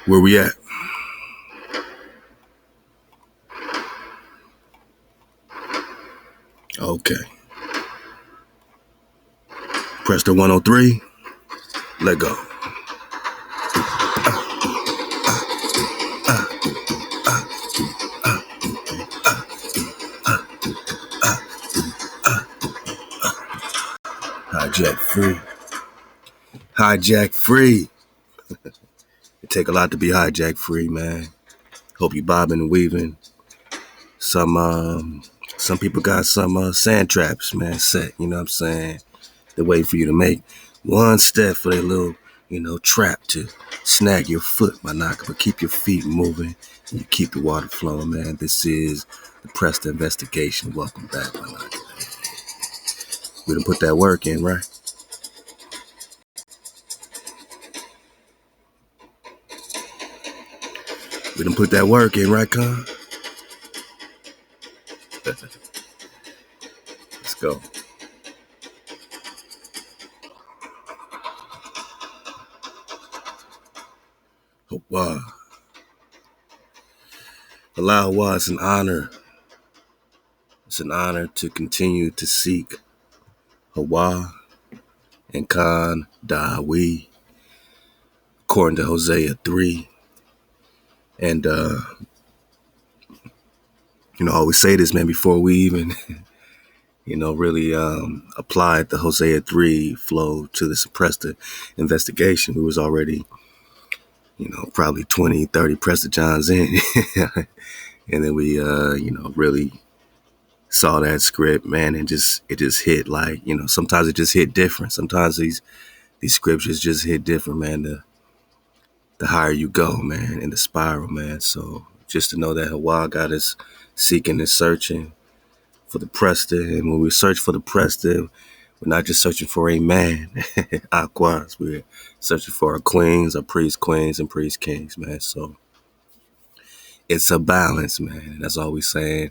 Where we at? Okay. Prester 103. Let go. Hijack free. Hijack free. It take a lot to be hijack free, man. Hope you bobbing and weaving. Some people got some sand traps, man, set. You know what I'm saying? They're waiting for you to make one step for their little, trap to snag your foot, my knocker, but keep your feet moving and you keep the water flowing, man. This is the Prester Investigation. Welcome back, my knocker. We done put that work in, right? We done put that work in, right, Con? Let's go. HaWah. Halal HaWah, it's an honor. It's an honor to continue to seek HaWah and Con Dawi, according to Hosea 3. And, I always say this, man, before we even, really applied the Hosea 3 flow to the Prester Investigation. We was already, probably 20, 30 Prester Johns in. And then we, really saw that script, man, and it just hit like, sometimes it just hit different. Sometimes these scriptures just hit different, man. The higher you go, man, in the spiral, man. So just to know that HaWah got us seeking and searching for the Prester. And when we search for the Prester, we're not just searching for a man, Aquas. We're searching for our queens, our priest queens, and priest kings, man. So it's a balance, man. And that's all we're saying.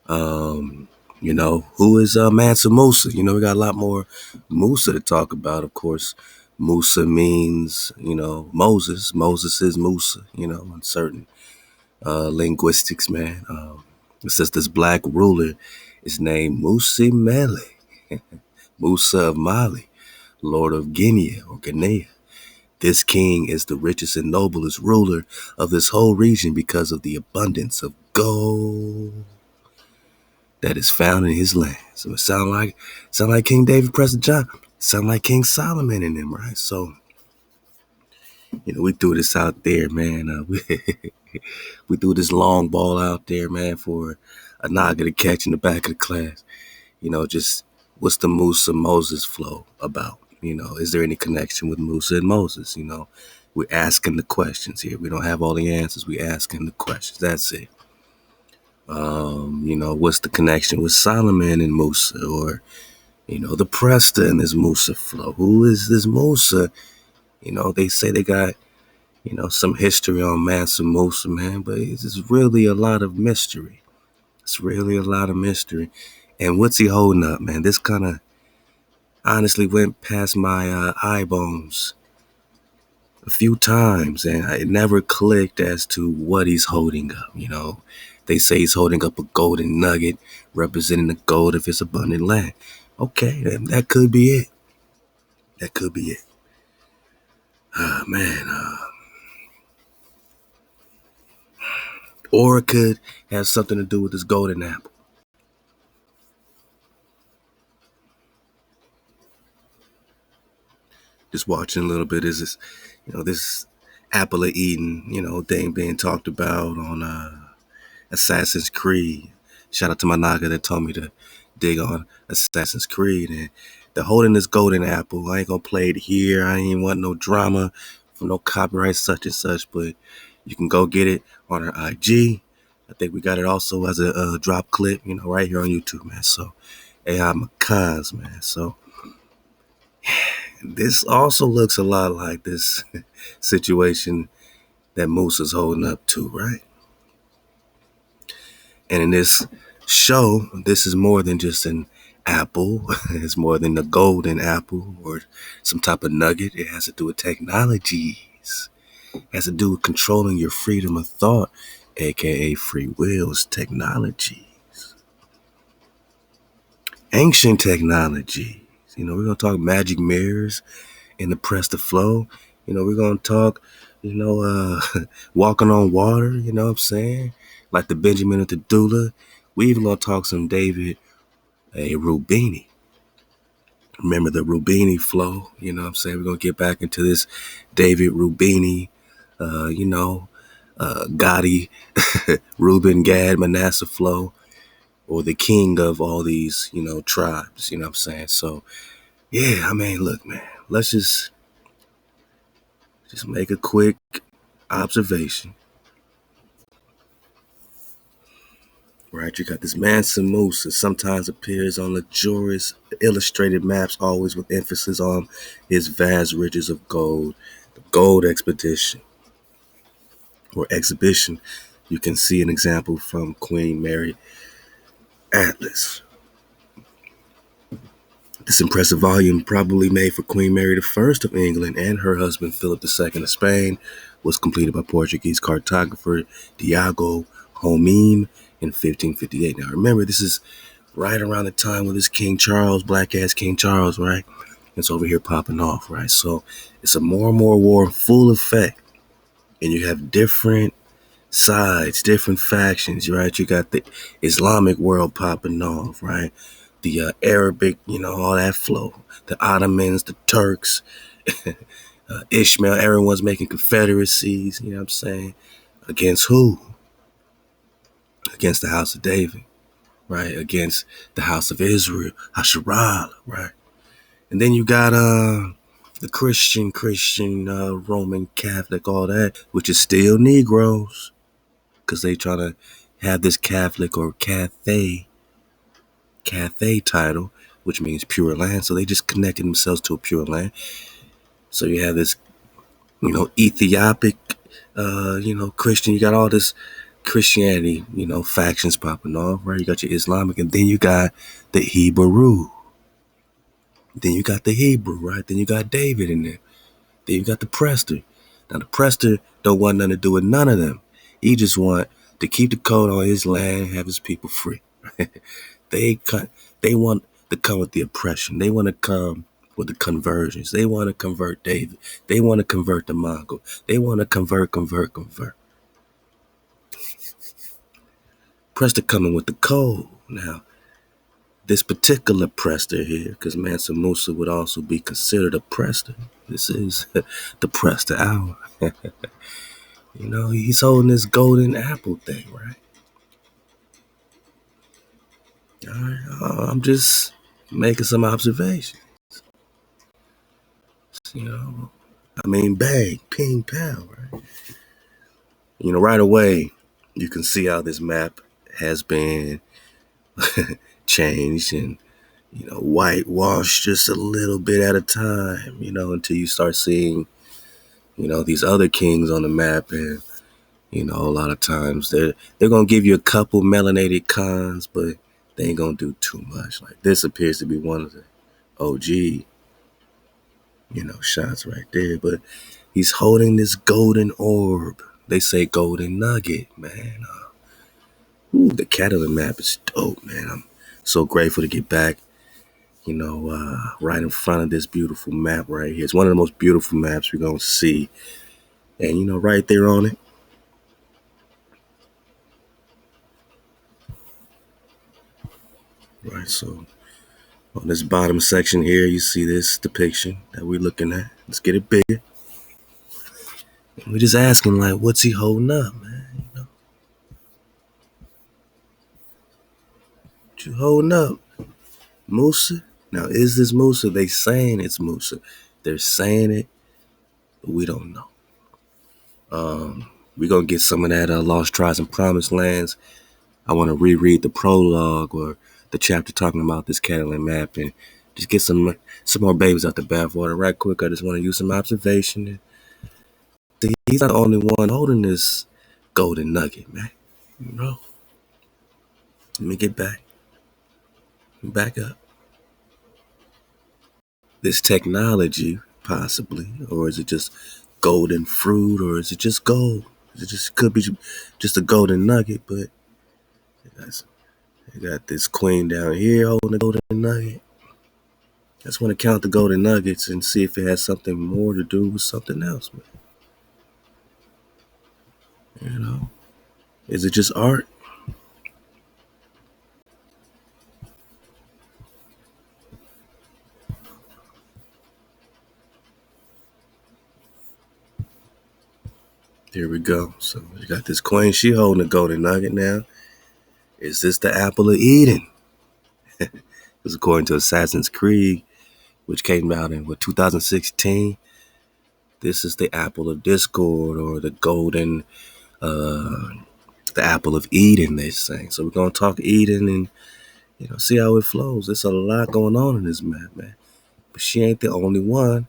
Who is Mansa Musa? We got a lot more Musa to talk about, of course. Musa means, Moses. Moses is Musa, in certain linguistics, man. It says this black ruler is named Musi Mele, Musa of Mali, Lord of Guinea or Guinea. This king is the richest and noblest ruler of this whole region because of the abundance of gold that is found in his land. So it sound like King David, Prester John, sound like King Solomon in them, right? So, we threw this out there, man. We threw this long ball out there, man, for a naga to catch in the back of the class. Just what's the Musa Moses flow about? Is there any connection with Musa and Moses? We're asking the questions here. We don't have all the answers. We're asking the questions. That's it. What's the connection with Solomon and Musa, or, the Prester and this Musa flow? Who is this Musa? They say they got, some history on Mansa Musa, man, but it's really a lot of mystery. It's really a lot of mystery. And what's he holding up, man? This kind of honestly went past my eye bones a few times, and it never clicked as to what he's holding up. They say he's holding up a golden nugget representing the gold of his abundant land. Okay, that could be it. That could be it. Man. Or it could have something to do with this golden apple. Just watching a little bit. Is this, this apple of Eden, thing being talked about on Assassin's Creed. Shout out to my naga that told me to dig on Assassin's Creed. And they're holding this golden apple. I ain't gonna play it here. I ain't want no drama from no copyright such and such, but you can go get it on our IG. I think we got it also as a drop clip, right here on YouTube, man. So, AI Macans, man. So, this also looks a lot like this situation that Musa's holding up to, right? And in this show, this is more than just an apple. It's more than a golden apple or some type of nugget. It has to do with technologies. has to do with controlling your freedom of thought, aka free will's technology. Ancient technology. We're gonna talk magic mirrors in the Prester flow. We're gonna talk, walking on water, you know what I'm saying? Like the Benjamin of the Doula. We even gonna talk some David Rubini. Remember the Rubini flow, you know what I'm saying? We're gonna get back into this David Rubini, Gotti, Reuben, Gad, Manasseh flow, or the king of all these, tribes, you know what I'm saying? So yeah, I mean, look, man, let's just make a quick observation. Right, you got this Mansa Musa, sometimes appears on luxurious illustrated maps, always with emphasis on his vast ridges of gold. The gold expedition or exhibition, you can see an example from Queen Mary Atlas. This impressive volume, probably made for Queen Mary I of England and her husband Philip II of Spain, was completed by Portuguese cartographer Diogo Homem in 1558. Now remember, this is right around the time with this King Charles, black ass King Charles, right? It's over here popping off, right? So it's a more and more war in full effect. And you have different sides, different factions, right? You got the Islamic world popping off, right? The Arabic, all that flow. The Ottomans, the Turks, Ishmael, everyone's making confederacies, you know what I'm saying? Against who? Against the house of David, right? Against the house of Israel, Hasharal, right? And then you got the Christian, Roman Catholic, all that, which is still Negroes, because they trying to have this Catholic or Cathay title, which means pure land. So they just connected themselves to a pure land. So you have this, Ethiopic, Christian. You got all this Christianity, factions popping off, right? You got your Islamic, and then you got the Hebrew. Then you got the Hebrew, right? Then you got David in there. Then you got the Prester. Now the Prester don't want nothing to do with none of them. He just want to keep the code on his land, have his people free. They want to come with the oppression. They want to come with the conversions. They want to convert David. They want to convert the Mongol. They want to convert. Prester coming with the code. Now, this particular Prester here, because Mansa Musa would also be considered a Prester. This is the Prester hour. He's holding this golden apple thing, right? All right, I'm just making some observations. Bang, ping, pow, right? Right away, you can see how this map has been changed and, whitewashed just a little bit at a time, until you start seeing, these other kings on the map. And, a lot of times they're going to give you a couple melanated cons, but they ain't going to do too much. Like this appears to be one of the OG, shots right there. But he's holding this golden orb. They say golden nugget, man. The Catalan map is dope, man. I'm so grateful to get back, right in front of this beautiful map right here. It's one of the most beautiful maps we're going to see. And, right there on it, right, so on this bottom section here, you see this depiction that we're looking at. Let's get it bigger. And we're just asking, like, what's he holding up, man? What you holding up? Musa? Now, is this Musa? They saying it's Musa. They're saying it, but we don't know. We're going to get some of that Lost Tribes and Promised Lands. I want to reread the prologue or the chapter talking about this Catalan map and just get some more babies out the bathwater right quick. I just want to use some observation. He's not the only one holding this golden nugget, man. Let me get back up. This technology, possibly, or is it just golden fruit, or is it just gold? It just could be just a golden nugget, but I got this queen down here holding a golden nugget. I just want to count the golden nuggets and see if it has something more to do with something else, man. You know, is it just art? Here we go. So you got this queen. She holding a golden nugget now. Is this the apple of Eden? Because according to Assassin's Creed, which came out in 2016, this is the apple of discord, or the golden, the apple of Eden, they say. So we're gonna talk Eden and see how it flows. There's a lot going on in this map, man. But she ain't the only one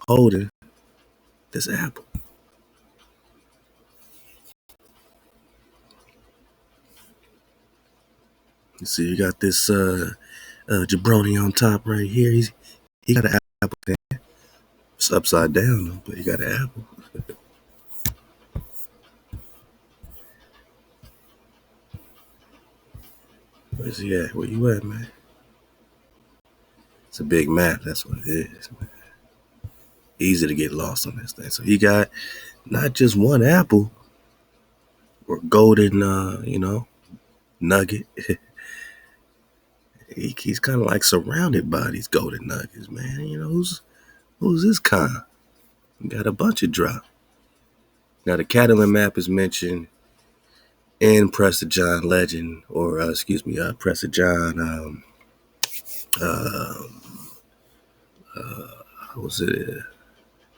holding this apple. You see, you got this jabroni on top right here. He got an apple there. It's upside down though, but he got an apple. Where's he at? Where you at, man? It's a big map. That's what it is, man. Easy to get lost on this thing. So he got not just one apple or golden, nugget. He's kind of like surrounded by these golden nuggets, man. Who's this kind? You got a bunch of drop. Now the Catalan map is mentioned in Prester John legend, or Prester John. What was it?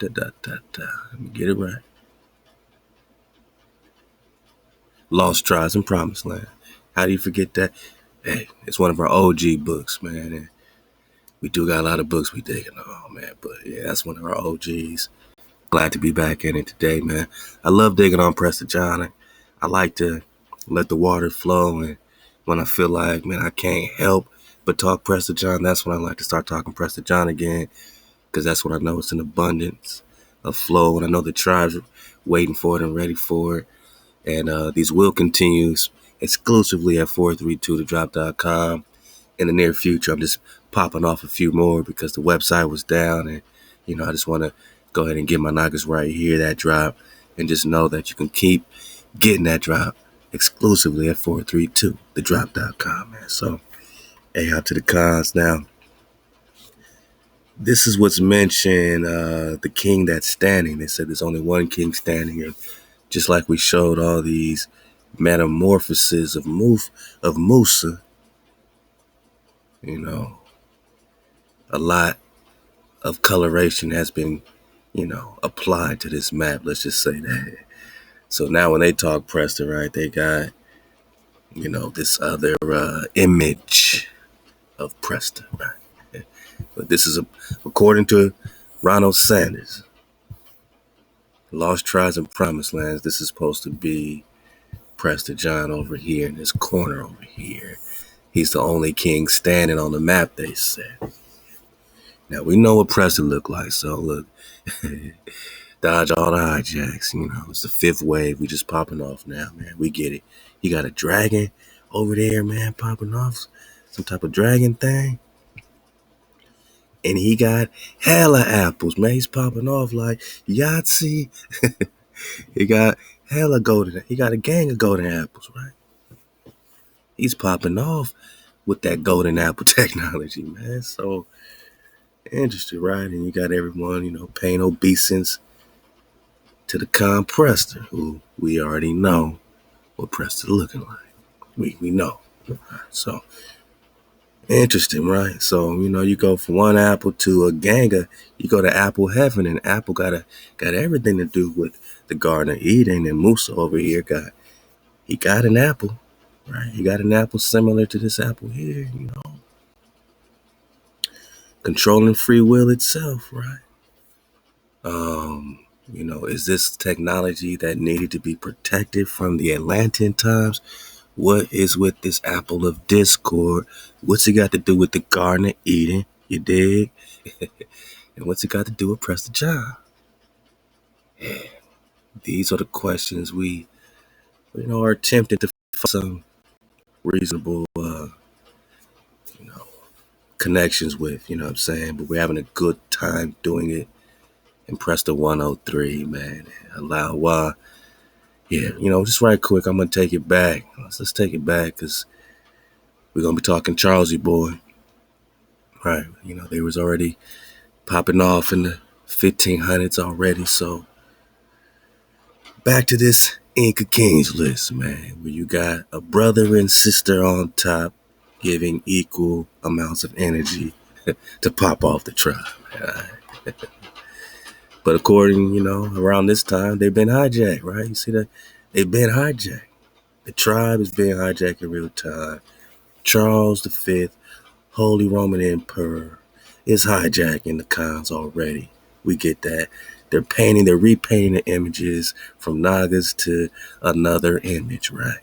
Let me get it right. Lost Tribes and Promised Land. How do you forget that? Hey, it's one of our OG books, man. And we do got a lot of books we digging on, man. But yeah, that's one of our OGs. Glad to be back in it today, man. I love digging on Prester John. I like to let the water flow, and when I feel like, man, I can't help but talk Prester John, that's when I like to start talking Prester John again, because that's what I know it's an abundance of flow, and I know the tribes are waiting for it and ready for it. And these will continue exclusively at 432thedrop.com. In the near future, I'm just popping off a few more because the website was down, and I just want to go ahead and get my knockers right here, that drop, and just know that you can keep getting that drop exclusively at 432thedrop.com, man. So, hey, out to the cons. Now, this is what's mentioned, the king that's standing. They said there's only one king standing, and just like we showed all these metamorphoses of Musa, a lot of coloration has been, applied to this map. Let's just say that. So now when they talk Prester, right, they got, this other image of Prester, right? But this is, according to Ronald Sanders, Lost Tribes and Promised Lands, this is supposed to be Prester John over here in this corner over here. He's the only king standing on the map, they said. Now, we know what Prester look like, so look, dodge all the hijacks, it's the fifth wave. We just popping off now, man. We get it. He got a dragon over there, man, popping off. Some type of dragon thing. And he got hella apples, man. He's popping off like Yahtzee. He got hella golden. He got a gang of golden apples, right? He's popping off with that golden apple technology, man. So interesting, right? And you got everyone, paying obeisance to the con Prester, who we already know what Prester looking like. We know. So interesting, right? So, you go from one apple to a ganga, you go to apple heaven, and apple got everything to do with the Garden of Eden, and Musa over here he got an apple, right? He got an apple similar to this apple here, controlling free will itself, right? Is this technology that needed to be protected from the Atlantean times? What is with this apple of discord? What's it got to do with the Garden of Eden? You dig? And what's it got to do with Prester John? These are the questions we, are attempting to find some reasonable, connections with, you know what I'm saying? But we're having a good time doing it. And Prester 103, man. Halal HaWah. Yeah, just right quick, I'm going to take it back. Let's take it back because we're going to be talking Charlesy boy. Right. They was already popping off in the 1500s already. So back to this Inca Kings list, man, where you got a brother and sister on top giving equal amounts of energy to pop off the tribe. But according, around this time, they've been hijacked, right? You see that? They've been hijacked. The tribe is being hijacked in real time. Charles V, Holy Roman Emperor, is hijacking the cons already. We get that. They're repainting the images from Nagas to another image, right?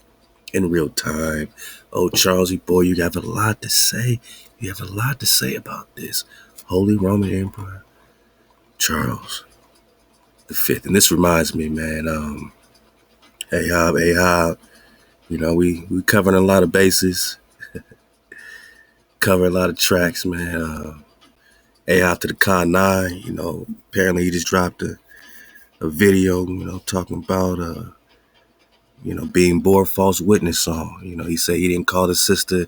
In real time. Oh, Charlesy boy, you have a lot to say. You have a lot to say about this. Holy Roman Emperor Charles V. And this reminds me, man, Ahab, we covering a lot of bases, cover a lot of tracks, man. Ahab to the Con 9, apparently he just dropped a video, talking about, being bore false witness on. He said he didn't call the sister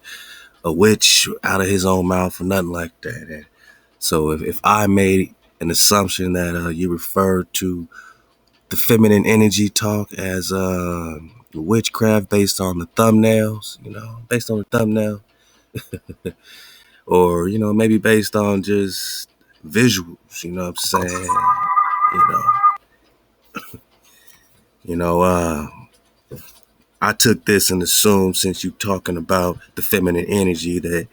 a witch out of his own mouth or nothing like that. And so if I made an assumption that you referred to the feminine energy talk as witchcraft based on the thumbnails, based on the thumbnail, or maybe based on just visuals, you know what I'm saying? You know, I took this and assumed, since you talking about the feminine energy, that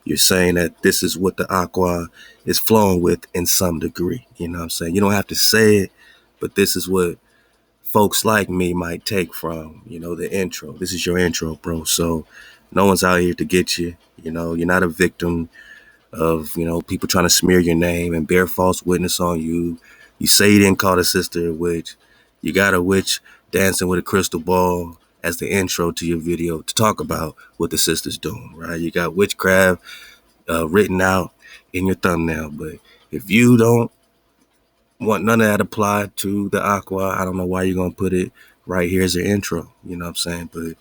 you're saying that this is what the aqua is flowing with in some degree. You know what I'm saying? You don't have to say it, but this is what folks like me might take from, the intro. This is your intro, bro. So no one's out here to get you. You're not a victim of, people trying to smear your name and bear false witness on you. You say you didn't call the sister a witch. You got a witch dancing with a crystal ball as the intro to your video to talk about what the sister's doing, right? You got witchcraft written out in your thumbnail. But if you don't want none of that applied to the aqua, I don't know why you're going to put it right here as an intro. You know what I'm saying? But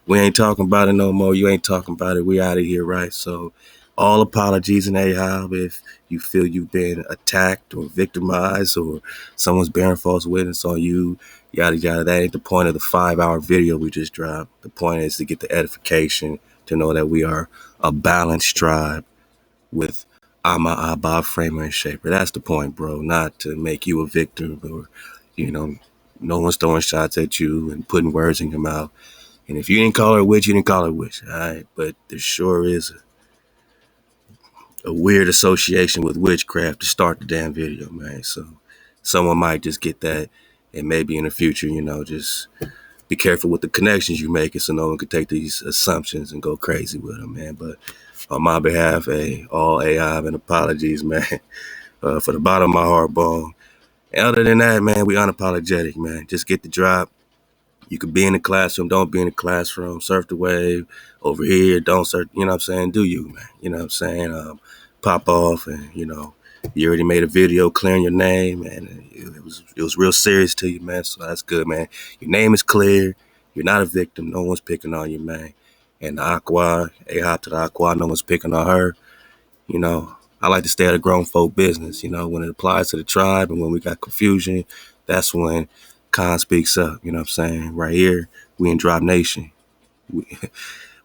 we ain't talking about it no more. You ain't talking about it. We out of here, right? So all apologies in Ahab if you feel you've been attacked or victimized or someone's bearing false witness on you, yada, yada. That ain't the point of the 5-hour video we just dropped. The point is to get the edification, to know that we are a balanced tribe with Abba framer and shaper. That's the point, bro. Not to make you a victim or, no one's throwing shots at you and putting words in your mouth. And if you didn't call her a witch, you didn't call her a witch. All right. But there sure is a weird association with witchcraft to start the damn video, man. So someone might just get that, and maybe in the future, just be careful with the connections you make, so no one could take these assumptions and go crazy with them, man. But on my behalf, all AI and apologies, man, for the bottom of my heart bone. And other than that, man, we unapologetic, man. Just get the drop. You could be in the classroom, don't be in the classroom, surf the wave over here, don't surf, you know what I'm saying? Do you, man? You know what I'm saying? Pop off and, you already made a video clearing your name, and it was real serious to you, man. So that's good, man. Your name is clear. You're not a victim. No one's picking on you, man. And the aqua, A-hop to the aqua, no one's picking on her. I like to stay out of grown folk business. When it applies to the tribe and when we got confusion, that's when Khan speaks up. You know what I'm saying? Right here, we in Drop Nation. We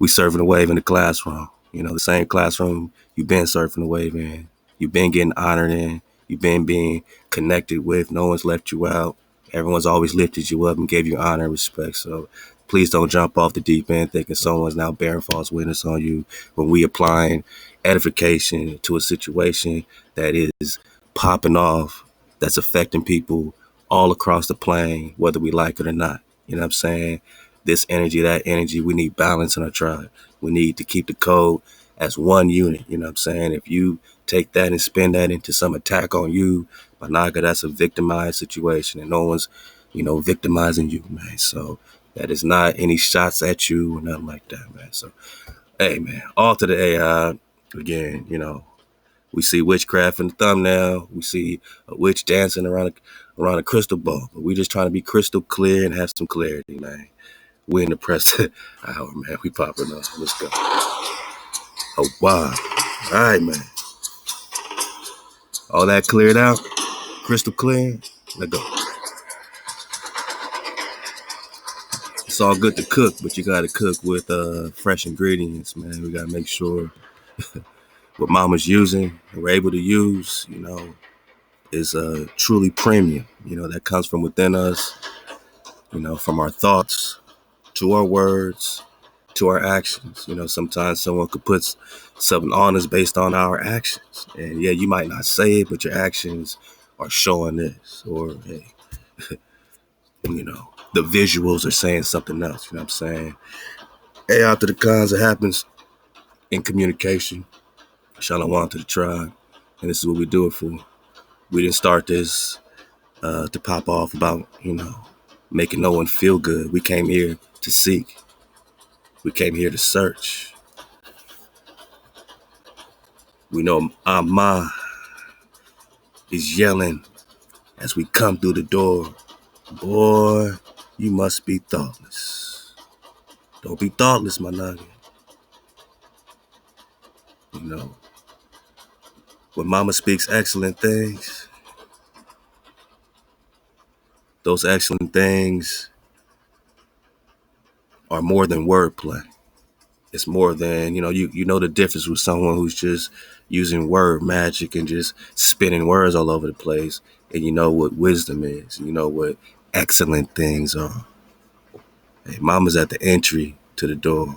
surfing the wave in the classroom. The same classroom you've been surfing the wave in. You've been getting honored in. You've been being connected with. No one's left you out. Everyone's always lifted you up and gave you honor and respect. So please don't jump off the deep end thinking someone's now bearing false witness on you when we applying edification to a situation that is popping off, that's affecting people all across the plane, whether we like it or not. You know what I'm saying? This energy, that energy, we need balance in our tribe. We need to keep the code as one unit. You know what I'm saying? If you take that and spin that into some attack on you, Managa, that's a victimized situation, and no one's victimizing you, man. So that is not any shots at you or nothing like that, man. So, hey, man, all to the AI. Again, we see witchcraft in the thumbnail. We see a witch dancing around a crystal ball. But we just trying to be crystal clear and have some clarity, man. We in the press hour, man. We popping up. Let's go. Oh, wow. All right, man. All that cleared out. Crystal clear. Let's go. It's all good to cook, but you got to cook with fresh ingredients, man. We got to make sure what mama's using and we're able to use, is truly premium. That comes from within us, from our thoughts to our words to our actions. Sometimes someone could put something on us based on our actions. And yeah, you might not say it, but your actions are showing this. Or, hey, the visuals are saying something else. You know what I'm saying? Hey, out to the cons, it happens in communication. Shalom to the tribe. And this is what we do it for. We didn't start this to pop off about, making no one feel good. We came here to seek. We came here to search. We know Amma is yelling as we come through the door. Boy, you must be thoughtless. Don't be thoughtless, my nugget. When mama speaks excellent things, those excellent things are more than wordplay. It's more than, you know the difference with someone who's just using word magic and just spinning words all over the place. And you know what wisdom is. You know what excellent things are. Hey, mama's at the entry to the door.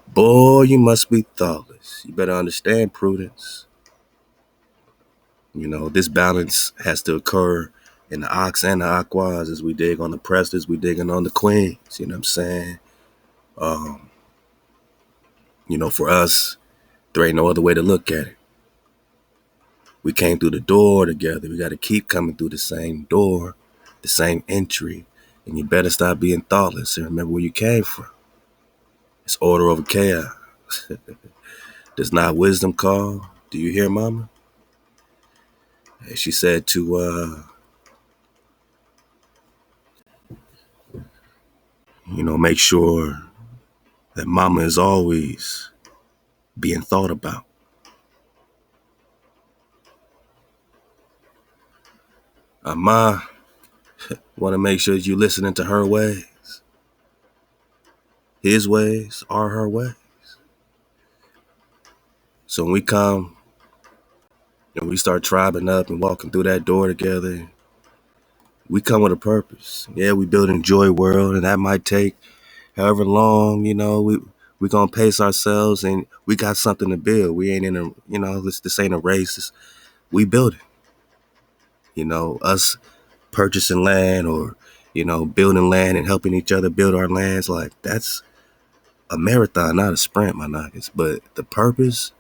Boy, you must be thoughtless. You better understand prudence. This balance has to occur in the ox and the aquas as we dig on the presters, we digging on the queens. You know what I'm saying? For us, there ain't no other way to look at it. We came through the door together. We got to keep coming through the same door, the same entry. And you better stop being thoughtless and remember where you came from. It's order over chaos. Does not wisdom call? Do you hear, mama? And she said to, make sure that mama is always being thought about. Ma want to make sure you listening to her ways. His ways are her ways. So when we come and we start tribing up and walking through that door together, we come with a purpose. Yeah, we building Joy World, and that might take however long, we gonna pace ourselves, and we got something to build. We ain't in a, this ain't a race. We building. Us purchasing land or, building land and helping each other build our lands, like that's a marathon, not a sprint, my nuggets. But the purpose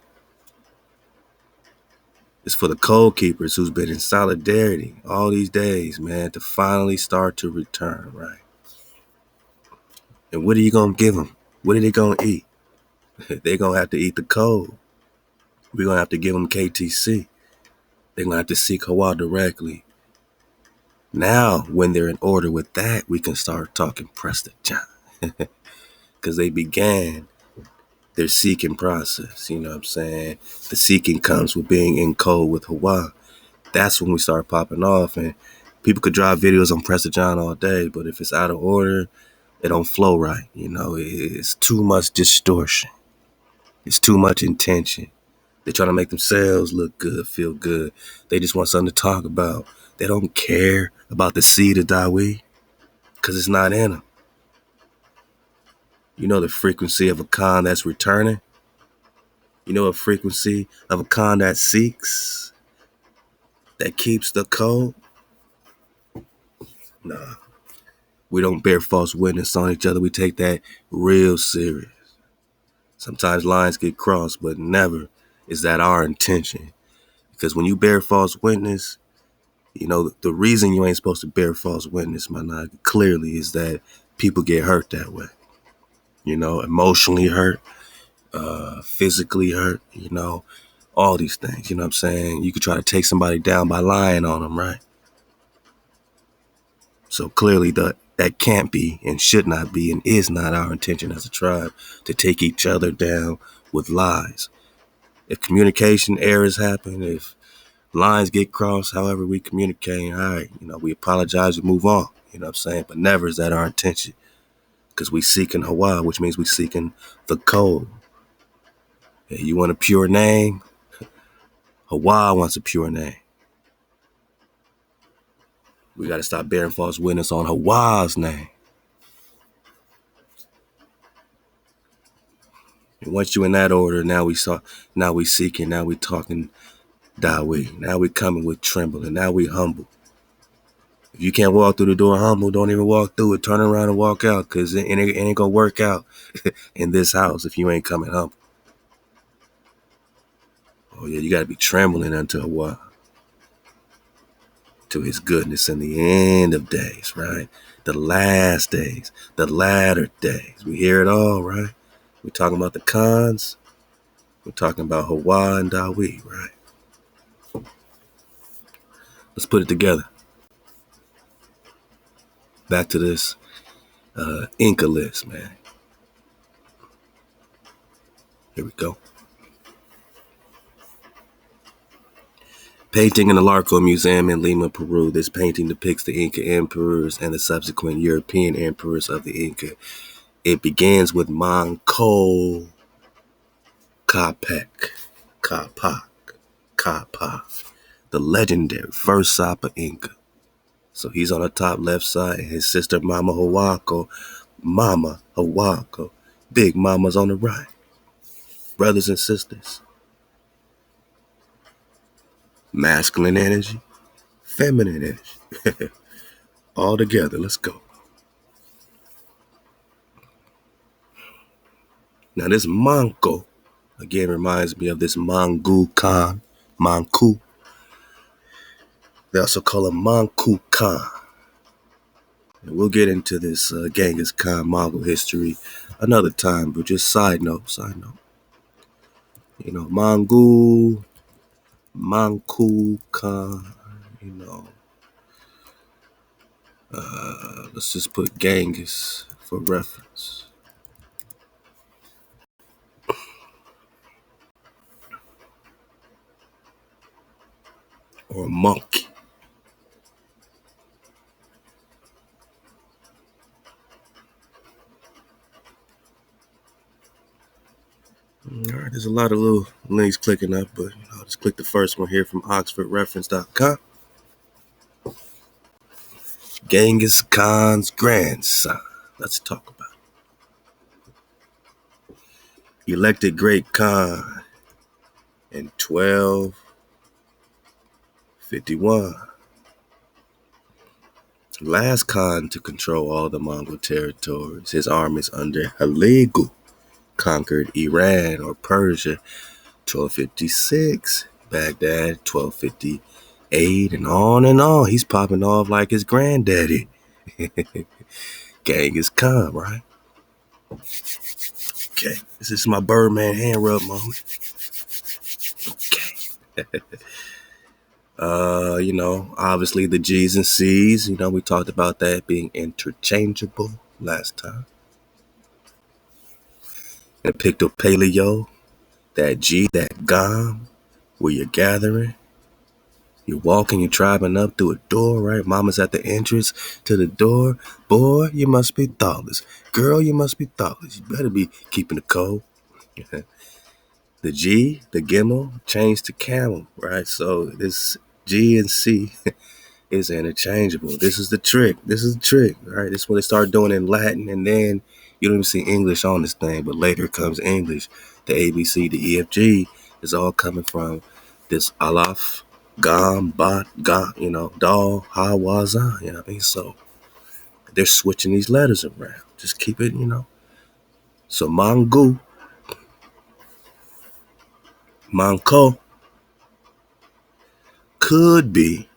is for the code keepers who's been in solidarity all these days, man, to finally start to return, right? And what are you gonna give them? What are they gonna eat? They're gonna have to eat the code. We're gonna have to give them KTC. They're gonna have to seek HaWah directly. Now, when they're in order with that, we can start talking Prester John. Because they began their seeking process, you know what I'm saying? The seeking comes with being in code with HaWah. That's when we start popping off, and people could drop videos on Prester John all day, but if it's out of order, it don't flow right. It's too much distortion. It's too much intention. They're trying to make themselves look good, feel good. They just want something to talk about. They don't care about the seed of Dawi because it's not in them. The frequency of a Khan that's returning. A frequency of a Khan that seeks, that keeps the code. Nah, we don't bear false witness on each other. We take that real serious. Sometimes lines get crossed, but never is that our intention. Because when you bear false witness, You know, the reason you ain't supposed to bear false witness, my nigga, clearly is that people get hurt that way. You know, emotionally hurt, physically hurt, you know, all these things. You know what I'm saying? You could try to take somebody down by lying on them, right? So clearly that can't be and should not be and is not our intention as a tribe to take each other down with lies. If communication errors happen, if lines get crossed, however we communicate, all right, you know, we apologize and move on. You know what I'm saying? But never is that our intention. Because we seeking HaWah, which means we seeking the code. Yeah, you want a pure name? HaWah wants a pure name. We got to stop bearing false witness on HaWah's name. And once you in that order, now we seeking, now we talking Dawei. Now we coming with trembling. Now we humble. If you can't walk through the door humble, don't even walk through it. Turn around and walk out, because it ain't gonna work out in this house if you ain't coming humble. Oh yeah, you gotta be trembling unto HaWah, to his goodness in the end of days, right? The last days, the latter days. We hear it all, right? We're talking about the cons. We're talking about HaWah and Dawei, right? Let's put it together. Back to this Inca list, man. Here we go. Painting in the Larco Museum in Lima, Peru. This painting depicts the Inca emperors and the subsequent European emperors of the Inca. It begins with Manco Capac, Capac, the legendary first Sapa Inca. So he's on the top left side, and his sister Mama Hawako, Big Mama's on the right. Brothers and sisters. Masculine energy, feminine energy. All together, let's go. Now this Manco, again, reminds me of this Mangu Khan, Manku. They also call him Manku Khan. And we'll get into this Genghis Khan Mongol history another time, but just side note. You know, Manku Khan, you know. Let's just put Genghis for reference. Or a monkey. All right, there's a lot of little links clicking up, but you know, just click the first one here from OxfordReference.com. Genghis Khan's grandson. Let's talk about it. Elected Great Khan in 1251. Last Khan to control all the Mongol territories. His armies under Halegu conquered Iran or Persia 1256, Baghdad 1258, and on and on. He's popping off like his granddaddy. Genghis Khan, right? Okay, this is my Birdman hand rub moment. Okay. You know, obviously the G's and C's, you know, we talked about that being interchangeable last time. In Picto-Paleo, that G, that Gom, where you're gathering, you're walking, you're driving up through a door, right? Mama's at the entrance to the door. Boy, you must be thoughtless. Girl, you must be thoughtless. You better be keeping the code. The G, the Gimel, changed to camel, right? So this G and C is interchangeable. This is the trick. Right? This is what they start doing in Latin, and then you don't even see English on this thing, but later comes English. The ABC, the EFG is all coming from this Alaf, Gam, Bat, Ga, you know, Dal, Ha, Wazan, you know what I mean? So they're switching these letters around. Just keep it, you know. So Mangu, Manco could be,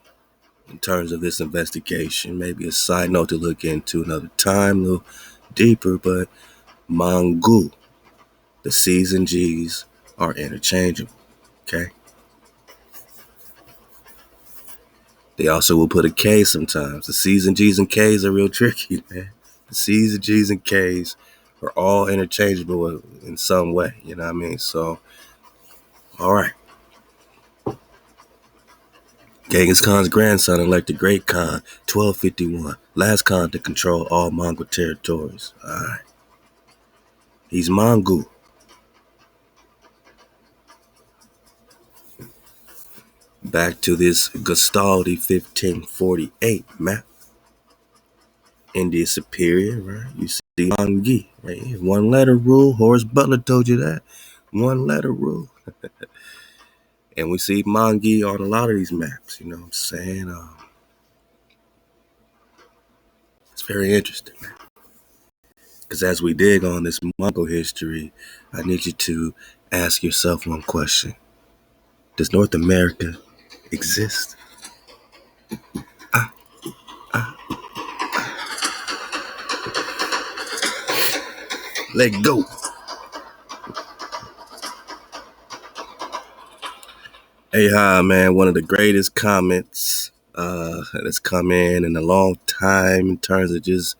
in terms of this investigation. Maybe a side note to look into another time, a little deeper, but Mangu, the C's and G's are interchangeable, okay? They also will put a K sometimes. The C's and G's and K's are real tricky, man. The C's and G's and K's are all interchangeable in some way, you know what I mean? So, all right. Genghis Khan's grandson elected Great Khan, 1251. Last Khan to control all Mongol territories. All right. He's Mongol. Back to this Gastaldi 1548 map. India Superior, right? You see Mangi, right here. One letter rule. Horace Butler told you that. One letter rule. And we see Mangi on a lot of these maps, you know what I'm saying? It's very interesting, man. Because as we dig on this Mongol history, I need you to ask yourself one question. Does North America exist? Ah, ah, let go. Hey, hi, man. One of the greatest comments that's come in a long time in terms of just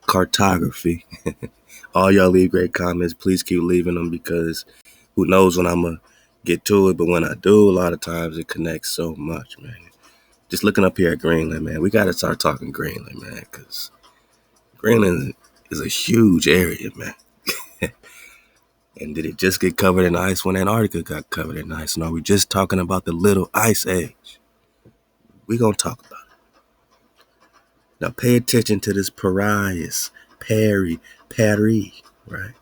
cartography. All y'all leave great comments. Please keep leaving them because who knows when I'm going to get to it. But when I do, a lot of times it connects so much, man. Just looking up here at Greenland, man. We got to start talking Greenland, man, because Greenland is a huge area, man. And did it just get covered in ice when Antarctica got covered in ice? And are we just talking about the little ice age? We're going to talk about it. Now pay attention to this Paris, right?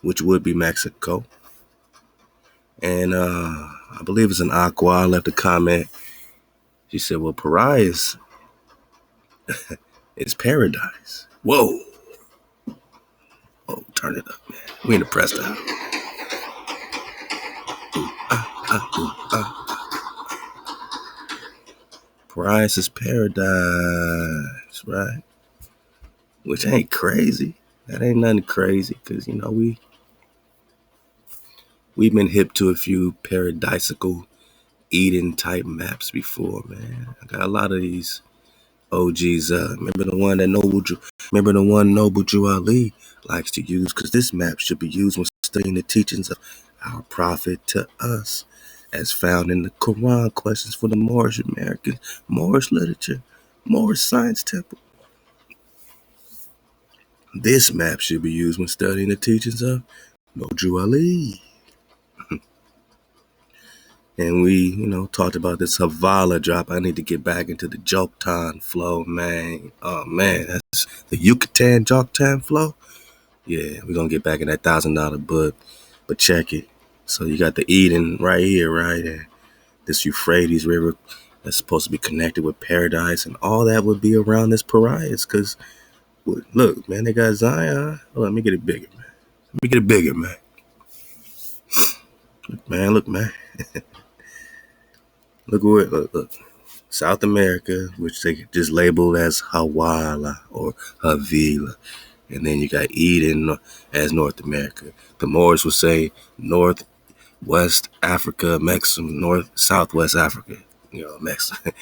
Which would be Mexico. And I believe it's an Aqua. I left a comment. She said, well, Paris is paradise. Whoa. Oh, turn it up, man. We in the Prester house. Paris is paradise, right? Which ain't crazy. That ain't nothing crazy because, you know, we've been hip to a few paradisical Eden type maps before, man. I got a lot of these OGs. Remember the one Noble Drew Ali likes to use, because this map should be used when studying the teachings of our prophet to us, as found in the Quran, questions for the Moorish Americans, Moorish literature, Moorish science temple. This map should be used when studying the teachings of Noble Drew Ali. And we, you know, talked about this Havala drop. I need to get back into the Joktan flow, man. Oh, man, that's the Yucatan Joktan flow. Yeah, we're going to get back in that $1,000 book. But check it. So you got the Eden right here, right? And this Euphrates River that's supposed to be connected with paradise. And all that would be around this Parias. Because, look, man, they got Zion. Oh, let me get it bigger, man. Let me get it bigger, man. Look, man. Look. South America, which they just labeled as Hawala or Havila. And then you got Eden as North America. The Moors would say Northwest Africa, Mexico, Southwest Africa, you know, Mexico.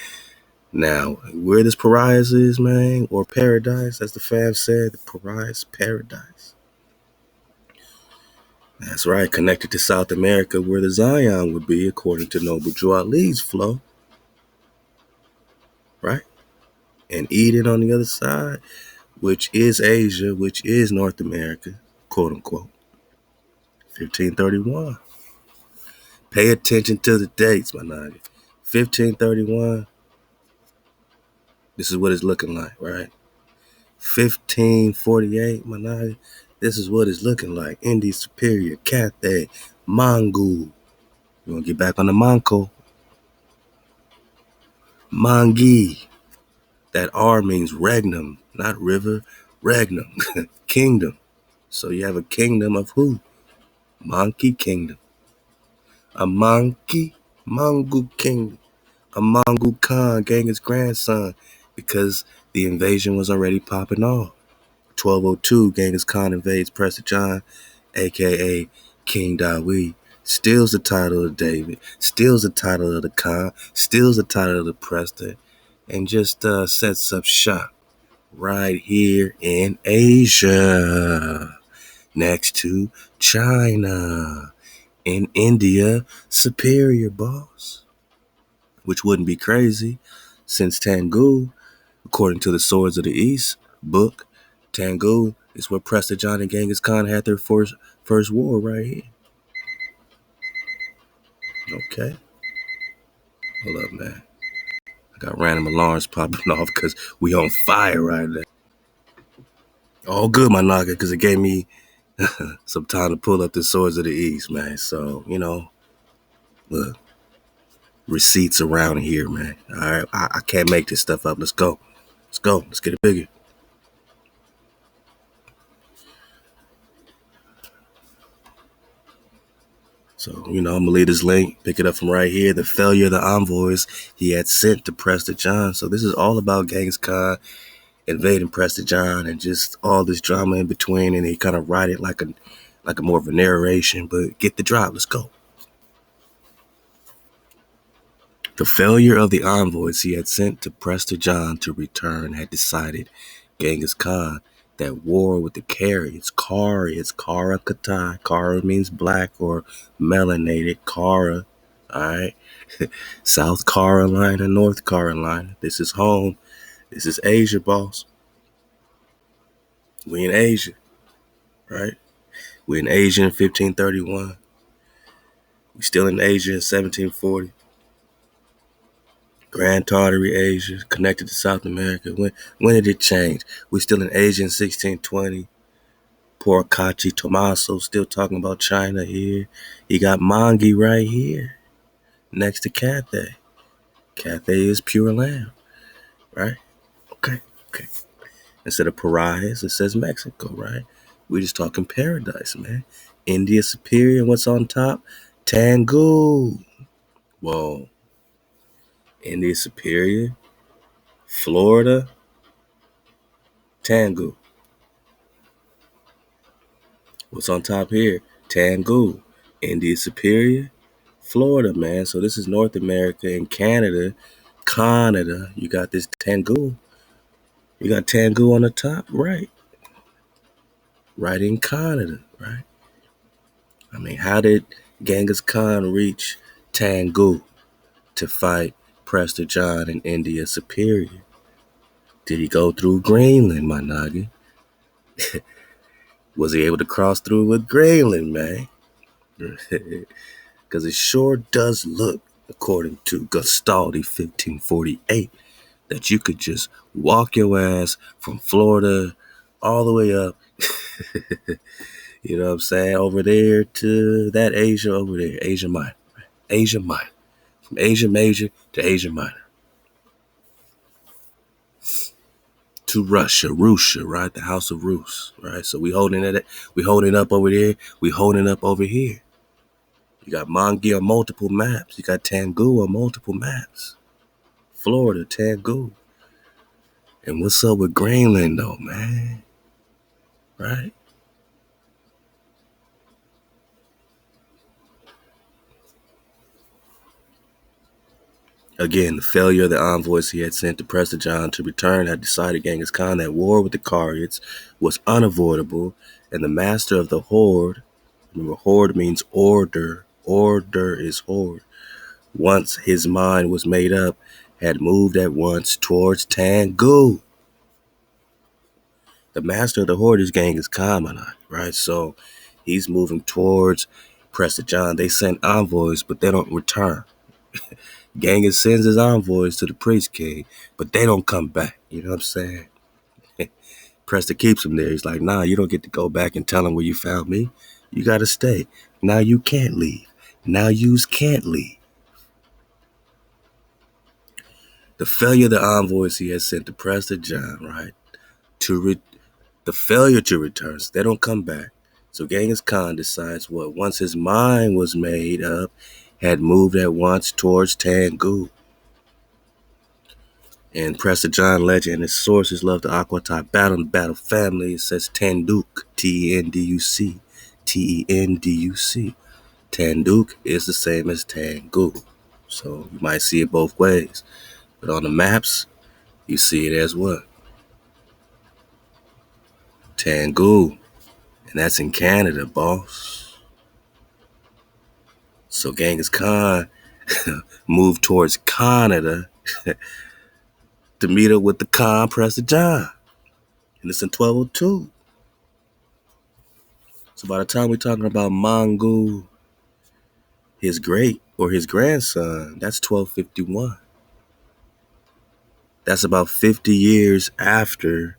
Now, where this Parias is, man, or paradise, as the fam said, the Parias paradise. That's right, connected to South America, where the Zion would be, according to Noble Drew Ali's flow. Right? And Eden on the other side, which is Asia, which is North America, quote unquote. 1531. Pay attention to the dates, my nigga. 1531. This is what it's looking like, right? 1548, my nigga. This is what it's looking like. India Superior, Cathay, Mongol. You want to get back on the Mongol? Mangi. That R means regnum, not river. Regnum, kingdom. So you have a kingdom of who? Monkey kingdom. A monkey, Mongol kingdom. Amaru Khan, Genghis' grandson, because the invasion was already popping off. 1202, Genghis Khan invades Prester John, aka King Dawi, steals the title of David, steals the title of the Khan, steals the title of the Prester, and just sets up shop right here in Asia, next to China, in India, superior boss. Which wouldn't be crazy, since Tangu, according to the Swords of the East book, Tangu is where Prester John and Genghis Khan had their first war right here. Okay, hold up, man. I got random alarms popping off because we on fire right now. All good, my nigga, because it gave me some time to pull up the Swords of the East, man. So, look, receipts around here, man. All right, I can't make this stuff up. Let's go. Let's go. Let's get it bigger. So, I'm going to leave this link, pick it up from right here. The failure of the envoys he had sent to Prester John. So this is all about Genghis Khan invading Prester John and just all this drama in between. And he kind of write it like a more of a narration, but get the drop. Let's go. The failure of the envoys he had sent to Prester John to return had decided Genghis Khan that war with the Carians, Kara Katai. Kara means black or melanated. Kara, all right? South Carolina, North Carolina. This is home. This is Asia, boss. We in Asia, right? We in Asia in 1531. We still in Asia in 1740. Grand Tartary Asia, connected to South America. When did it change? We still in Asia in 1620. Poor Kachi Tomaso still talking about China here. He got Mangi right here, next to Cathay. Cathay is Pure Land, right? Okay. Instead of pariahs, it says Mexico, right? We just talking paradise, man. India superior, and what's on top? Tangu. Whoa. India superior. Florida. Tangu. What's on top here? Tangu. India superior. Florida, man. So this is North America and Canada. Canada. You got this Tangu. You got Tangu on the top, right? Right in Canada, right? I mean, how did Genghis Khan reach Tangu to fight Prester John in India superior? Did he go through Greenland, my noggin? Was he able to cross through with Greenland, man? Because it sure does look, according to Gastaldi 1548, that you could just walk your ass from Florida all the way up, you know what I'm saying, over there to that Asia over there, Asia Minor. Asia Minor. From Asia Major to Asia Minor. To Russia, right? The House of Rus, right? So we holding up over there, we holding up over here. You got Mangi on multiple maps. You got Tangu on multiple maps. Florida, Tangu. And what's up with Greenland though, man? Right? Again, the failure of the envoys he had sent to Prester John to return had decided Genghis Khan that war with the Carians was unavoidable, and the master of the horde, remember horde means order, order is horde, once his mind was made up, had moved at once towards Tangu. The master of the horde is Genghis Khan, right? So he's moving towards Prester John. They send envoys, but they don't return. Genghis sends his envoys to the priest king, but they don't come back. You know what I'm saying? Prester keeps him there. He's like, nah, you don't get to go back and tell him where you found me. You got to stay. Now you can't leave. Now yous can't leave. The failure of the envoys he has sent to Prester John, right? The failure to return, so they don't come back. So Genghis Khan decides what, once his mind was made up, had moved at once towards Tangu. And Prester John legend and his sources love the Aquatai battle and battle family. It says Tanduk, Tenduc, Tenduc. Tanduk is the same as Tangu. So you might see it both ways. But on the maps, you see it as what? Tangu. And that's in Canada, boss. So Genghis Khan moved towards Canada to meet up with the Khan Prester John. And it's in 1202. So by the time we're talking about Mongu, his great or his grandson, that's 1251. That's about 50 years after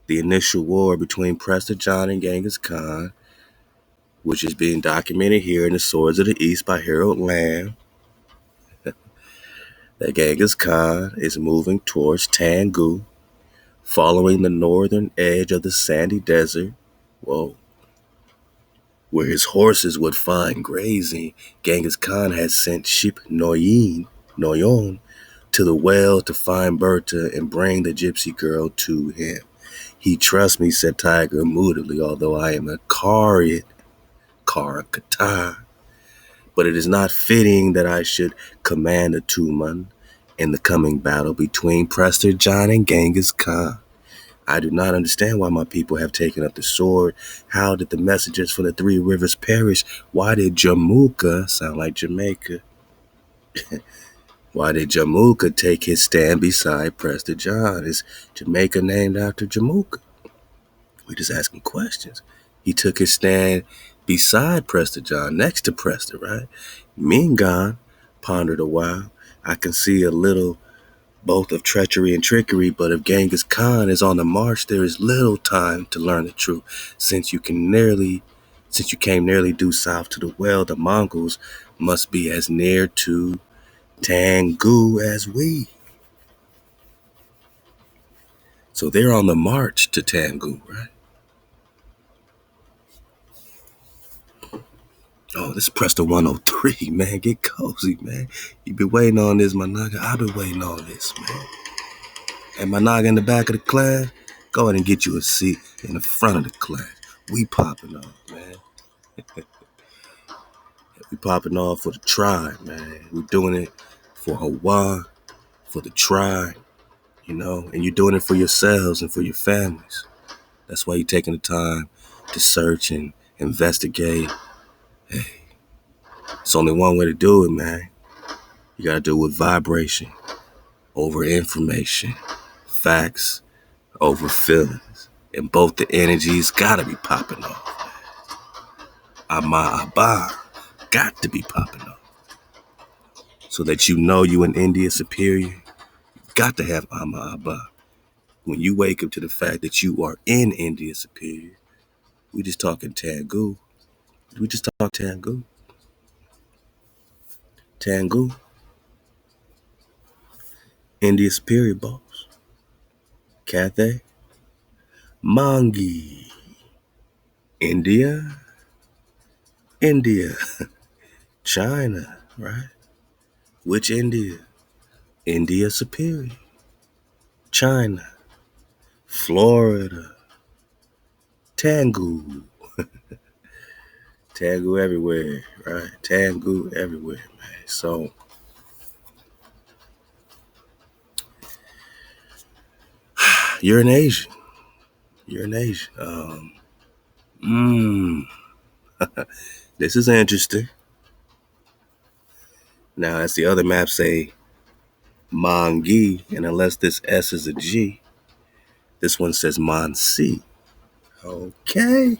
the initial war between Prester John and Genghis Khan, which is being documented here in the Swords of the East by Harold Lamb, that Genghis Khan is moving towards Tangu, following the northern edge of the sandy desert, where his horses would find grazing. Genghis Khan had sent Ship Noyon to the well to find Berta and bring the gypsy girl to him. He trusts me, said Tiger moodily, although I am a Karat, but it is not fitting that I should command a Tuman in the coming battle between Prester John and Genghis Khan. I do not understand why my people have taken up the sword. How did the messengers from the three rivers perish? Why did Jamaica sound like Jamaica? Why did Jamaica take his stand beside Prester John? Is Jamaica named after Jamaica? We're just asking questions. He took his stand beside Prester John, next to Prester, right? Mingan pondered a while. I can see a little both of treachery and trickery, but if Genghis Khan is on the march, there is little time to learn the truth. Since you came nearly due south to the well, the Mongols must be as near to Tangu as we. So they're on the march to Tangu, right? Oh, this is Prester 103, man. Get cozy, man. You been waiting on this, my nigga. I've been waiting on this, man. And my nigga in the back of the class, go ahead and get you a seat in the front of the class. We popping off, man. We popping off for the tribe, man. We doing it for HaWah, for the tribe, and you're doing it for yourselves and for your families. That's why you're taking the time to search and investigate. Hey, it's only one way to do it, man. You gotta do it with vibration over information, facts over feelings. And both the energies gotta be popping off. Abba got to be popping off. So that you in India superior, you got to have Abba. When you wake up to the fact that you are in India superior, we just talking Tangu. We just talk Tangu. Tangu. India superior, boss. Cathay. Mangi. India. India. China, right? Which India? India superior. China. Florida. Tangu. Tangu everywhere, right? Tangu everywhere, man. So, you're an Asian. You're an Asian. This is interesting. Now, as the other maps say, Mangi, and unless this S is a G, this one says Mansi. Okay.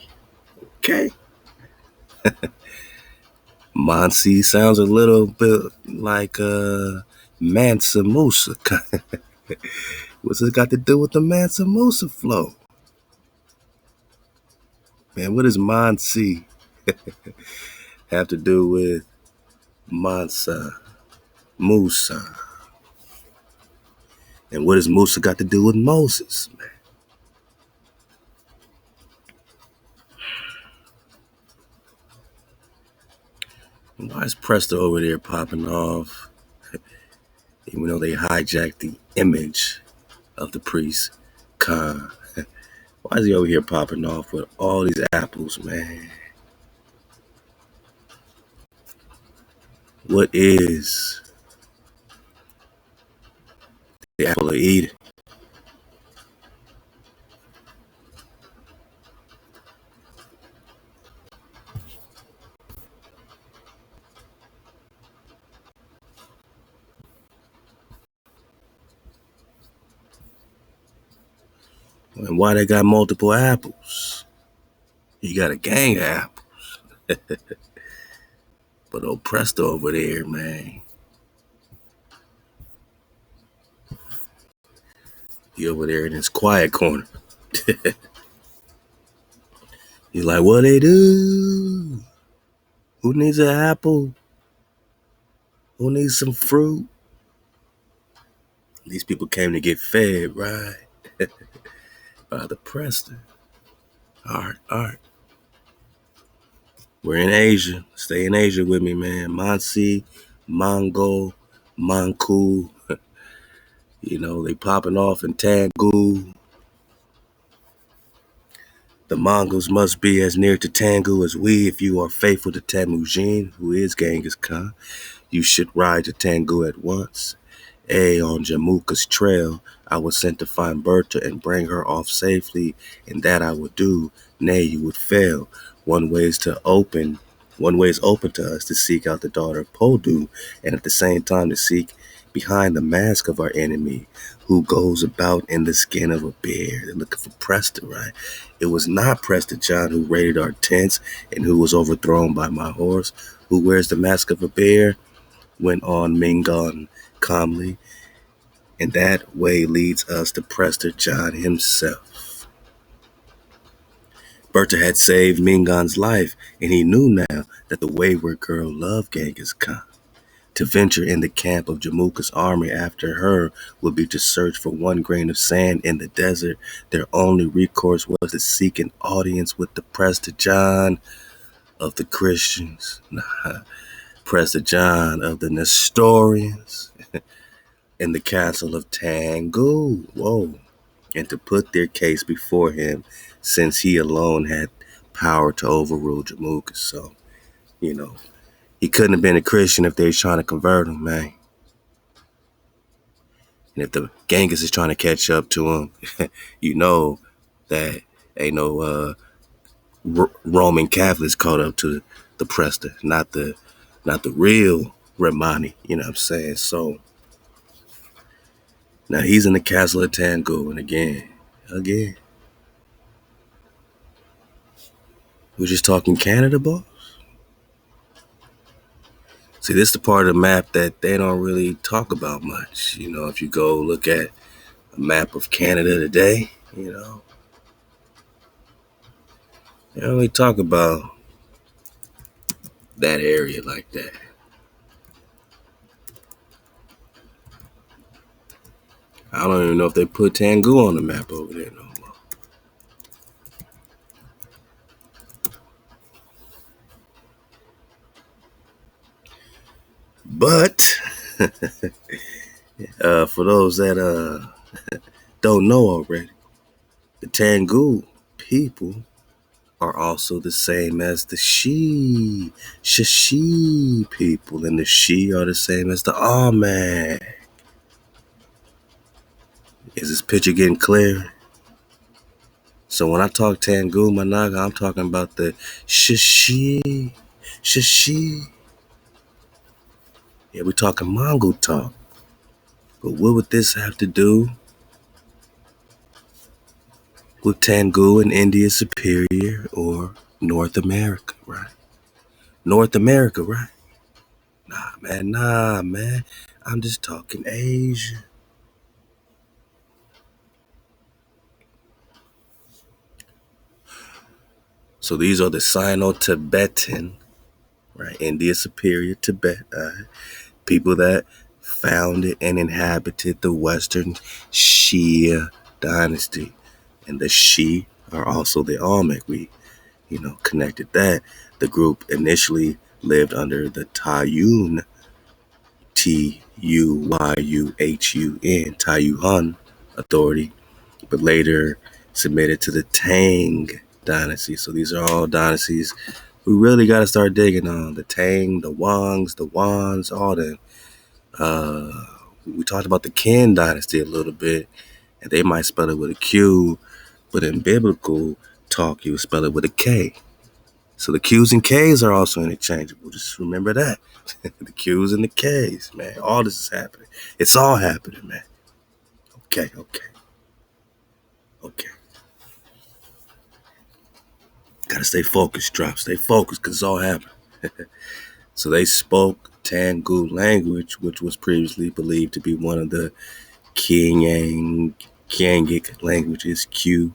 Mansi sounds a little bit like Mansa Musa. What's it got to do with the Mansa Musa flow? Man, what does Mansi have to do with Mansa Musa? And what does Musa got to do with Moses, man? Why is Prester over there popping off? even though they hijacked the image of the priest Khan. Why is he over here popping off with all these apples, man? What is the apple of Eden? And why they got multiple apples? You got a gang of apples. But old Prester over there, man, he over there in his quiet corner. He's like, what they do? Who needs an apple? Who needs some fruit? These people came to get fed, right? By the Prester. All right, all right. We're in Asia. Stay in Asia with me, man. Mansi, Mongo, Manku. You know, they popping off in Tangu. The Mongols must be as near to Tangu as we. If you are faithful to Temujin, who is Genghis Khan, you should ride to Tangu at once. On Jamuka's trail, I was sent to find Berta and bring her off safely, and that I would do. Nay, you would fail. One way is open to us to seek out the daughter of Podu, and at the same time to seek behind the mask of our enemy, who goes about in the skin of a bear. They're looking for Prester, right? It was not Prester John who raided our tents and who was overthrown by my horse. Who wears the mask of a bear? Went on Mingon calmly, and that way leads us to Prester John himself. Berta had saved Mingon's life, and he knew now that the wayward girl loved Genghis Khan. To venture in the camp of Jamuka's army after her would be to search for one grain of sand in the desert. Their only recourse was to seek an audience with the Prester John of the Christians. Prester John of the Nestorians in the castle of Tangu. Whoa. And to put their case before him, since he alone had power to overrule Jamuka. So, you know, he couldn't have been a Christian if they was trying to convert him, man. And if the Genghis is trying to catch up to him, you know that ain't no Roman Catholics caught up to the Prester, not the real Romani. You know what I'm saying? So now he's in the castle of Tango, and again, we're just talking Canada, boss. See, this is the part of the map that they don't really talk about much. You know, if you go look at a map of Canada today, you know, they don't really talk about that area like that. I don't even know if they put Tangu on the map over there no more. But for those that don't know already, the Tangu people are also the same as the Shashi people, and the Shi are the same as the Amen. Is this picture getting clear? So when I talk Tangu Managa, I'm talking about the Shashi. Yeah, we're talking Mongol talk. But what would this have to do with Tangu and India Superior or North America, right? North America, right? Nah, man. I'm just talking Asia. So these are the Sino-Tibetan, right? India Superior, Tibet, people that founded and inhabited the Western Shia dynasty. And the Shi are also the Olmec. We, connected that. The group initially lived under the Tayun, Tayuan authority, but later submitted to the Tang dynasty. So these are all dynasties we really got to start digging on. The Tang, the Wangs, the Wans, all them. We talked about the Qin dynasty a little bit, and they might spell it with a Q, but in biblical talk, you would spell it with a K. So the Q's and K's are also interchangeable. Just remember that. The Q's and the K's, man. All this is happening. It's all happening, man. Okay. Gotta stay focused, Drop. Stay focused, because it's all happening. So they spoke Tangu language, which was previously believed to be one of the Kiangic languages, Qiangic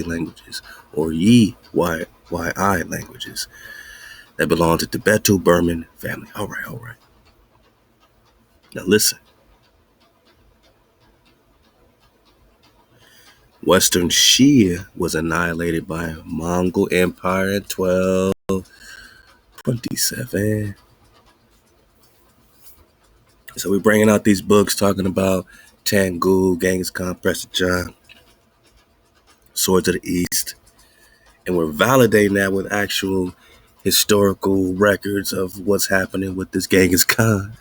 languages, or Yi languages that belong to Tibeto-Burman family. All right. Now listen. Western Shia was annihilated by Mongol Empire in 1227. So we're bringing out these books talking about Tangu, Genghis Khan, Prester John, Swords of the East, and we're validating that with actual historical records of what's happening with this Genghis Khan.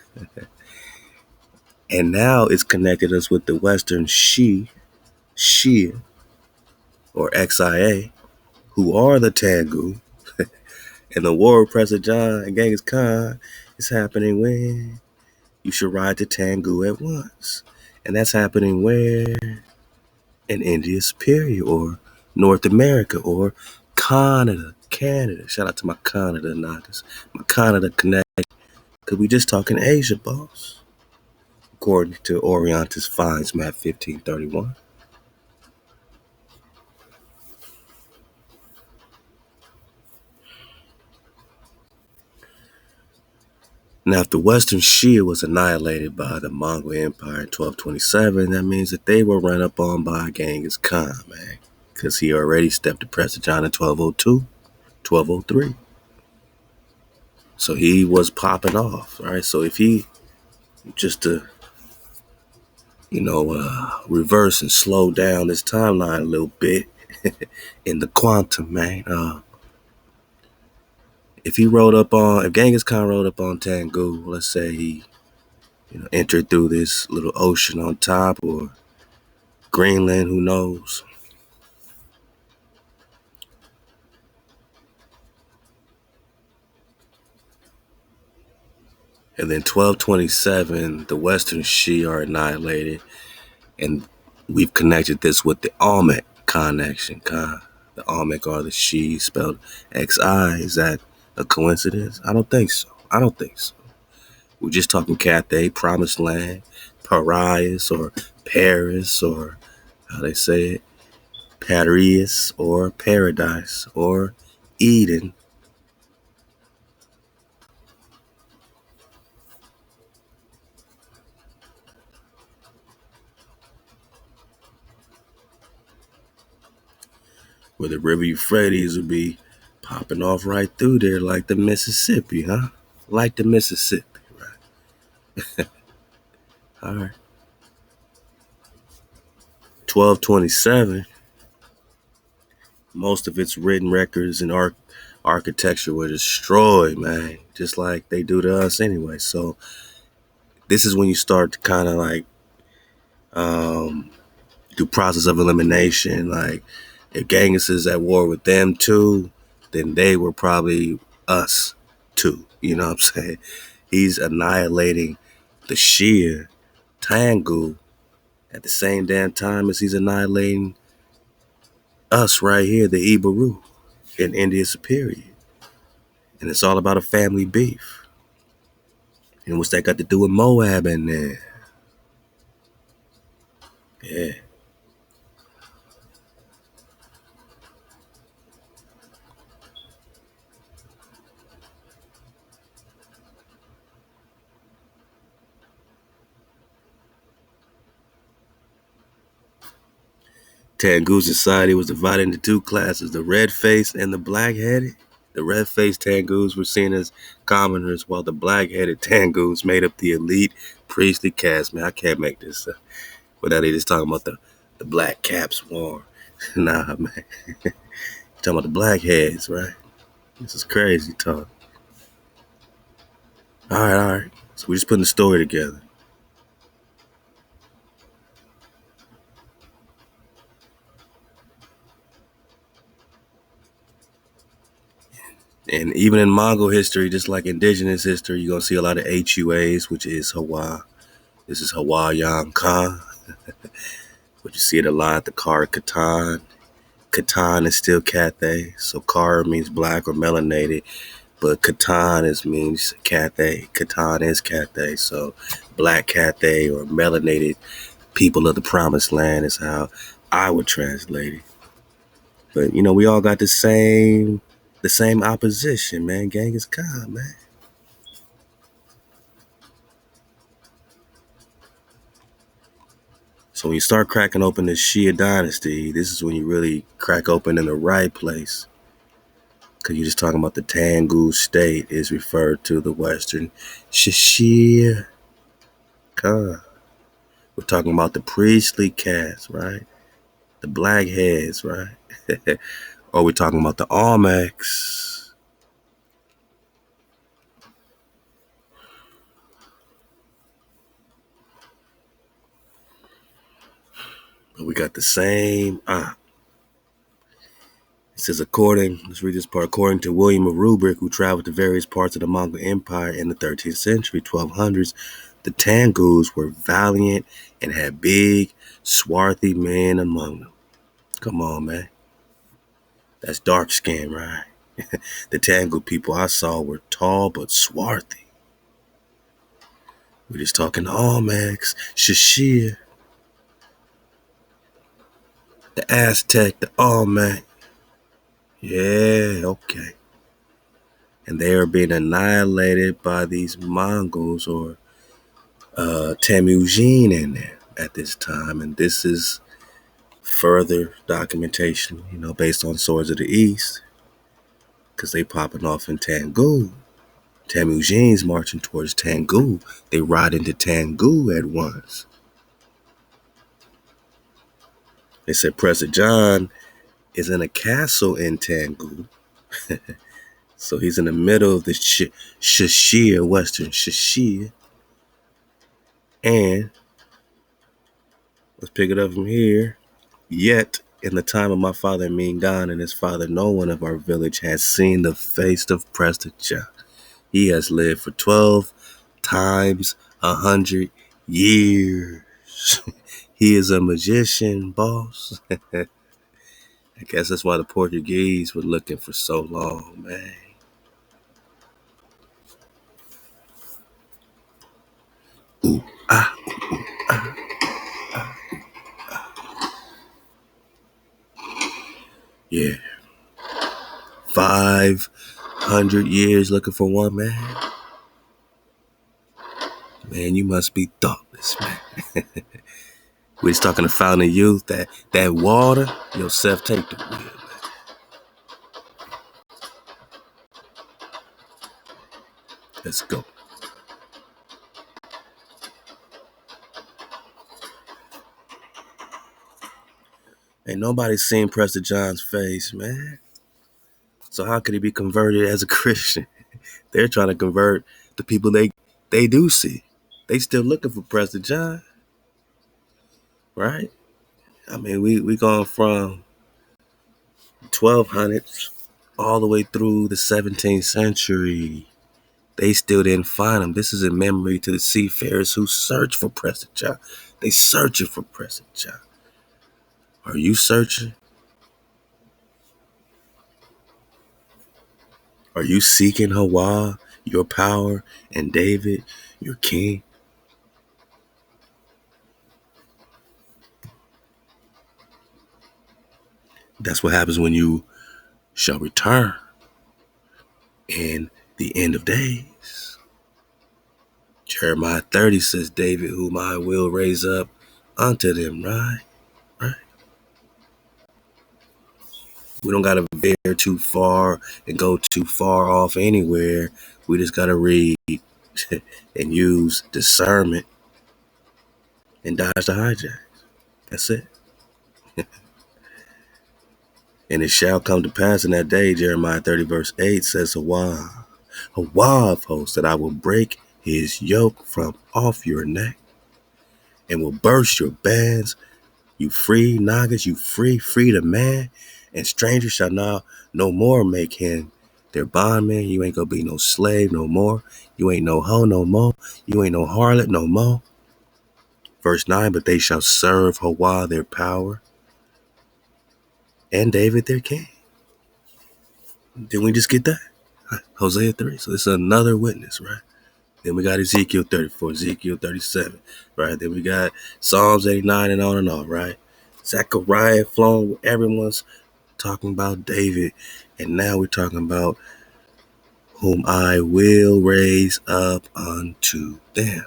And now it's connected us with the Western Shia, or XIA, who are the Tangu. And the war of Prester John and Genghis Khan is happening when you should ride to Tangu at once. And that's happening where? In India Superior, or North America, or Canada. Shout out to my Canada knockers. My Canada connect. Because we just talking Asia, boss. According to Orientis Finds Map 1531. Now, if the Western Shia was annihilated by the Mongol Empire in 1227, that means that they were run up on by Genghis Khan, man. Because he already stepped to Prester John in 1202, 1203. So he was popping off, right? So if he, just to, reverse and slow down this timeline a little bit in the quantum, man. If Genghis Khan rode up on Tangu, let's say he, entered through this little ocean on top, or Greenland, who knows? And then 1227, the Western Shia are annihilated, and we've connected this with the Olmec connection. The Olmec are the Shia spelled XI. Is that a coincidence? I don't think so. We're just talking Cathay, Promised Land, Parias, or Paris, or how they say it, Paradise, or Paradise, or Eden. Where the River Euphrates would be popping off right through there like the Mississippi, huh? Like the Mississippi, right? All right. 1227, most of its written records and architecture were destroyed, man, just like they do to us anyway. So this is when you start to kind of like do process of elimination. Like, if Genghis is at war with them too, then they were probably us too. You know what I'm saying? He's annihilating the Shia, Tangu, at the same damn time as he's annihilating us right here, the Ibaru, in India Superior. And it's all about a family beef. And what's that got to do with Moab in there? Yeah. Tangu society was divided into two classes, the red-faced and the black-headed. The red-faced Tangus were seen as commoners, while the black-headed Tangus made up the elite priestly caste. Man, I can't make this up. Without they just talking about the black caps war. Nah, man. Talking about the blackheads, right? This is crazy talk. All right. So we're just putting the story together. And even in Mongol history, just like indigenous history, you're going to see a lot of HUAs, which is HaWah. This is HaWah Yang Khan. But you see it a lot, the Kar Katan. Katan is still Cathay. So Kar means black or melanated. But Katan means Cathay. Katan is Cathay. So black Cathay or melanated people of the promised land is how I would translate it. But we all got the same opposition, man. Genghis Khan, man. So when you start cracking open the Shia dynasty, this is when you really crack open in the right place. Because you're just talking about the Tangu state is referred to the Western Shia. Khan. We're talking about the priestly caste, right? The blackheads, right? Or we're talking about the Olmecs. But we got the same. It says, let's read this part. According to William of Rubric, who traveled to various parts of the Mongol Empire in the 13th century, 1200s, the Tangus were valiant and had big, swarthy men among them. Come on, man. That's dark skin, right? The Tangu people I saw were tall but swarthy. We're just talking Olmecs, Shishir, the Aztec, the Olmec. Yeah, okay. And they are being annihilated by these Mongols or Temujin in there at this time. And this is further documentation, based on Swords of the East, because they popping off in Tangu. Temujin's marching towards Tangu. They ride into Tangu at once. They said Prester John is in a castle in Tangu. So he's in the middle of the Shishia, Western Shishia. And let's pick it up from here. Yet, in the time of my father Mingan and his father, no one of our village has seen the face of Prester John. He has lived for 12 times 100 years. He is a magician, boss. I guess that's why the Portuguese were looking for so long, man. Ooh, ah, yeah. 500 years looking for one man. Man, you must be thoughtless, man. We're just talking to fountain of youth. That water, yourself take the wheel. Let's go. Ain't nobody seen Prester John's face, man. So how could he be converted as a Christian? They're trying to convert the people they do see. They still looking for Prester John, right? I mean, we going from 1200s all the way through the 17th century. They still didn't find him. This is in memory to the seafarers who search for Prester John. They searching for Prester John. Are you searching? Are you seeking HaWah, your power, and David, your king? That's what happens when you shall return in the end of days. Jeremiah 30 says, David, whom I will raise up unto them, right? Right. We don't gotta veer too far and go too far off anywhere. We just gotta read and use discernment and dodge the hijack. That's it. And it shall come to pass in that day, Jeremiah 30 verse 8 says, HaWah of hosts, that I will break his yoke from off your neck and will burst your bands. You free Nagas, you free the man, and strangers shall now no more make him their bondman. You ain't gonna be no slave no more. You ain't no hoe no more. You ain't no harlot no more. Verse 9, but they shall serve HaWah their power and David their king. Didn't we just get that? Hosea 3. So it's another witness, right? Then we got Ezekiel 34, Ezekiel 37, right? Then we got Psalms 89 and on, right? Zechariah flowing, everyone's talking about David. And now we're talking about whom I will raise up unto them.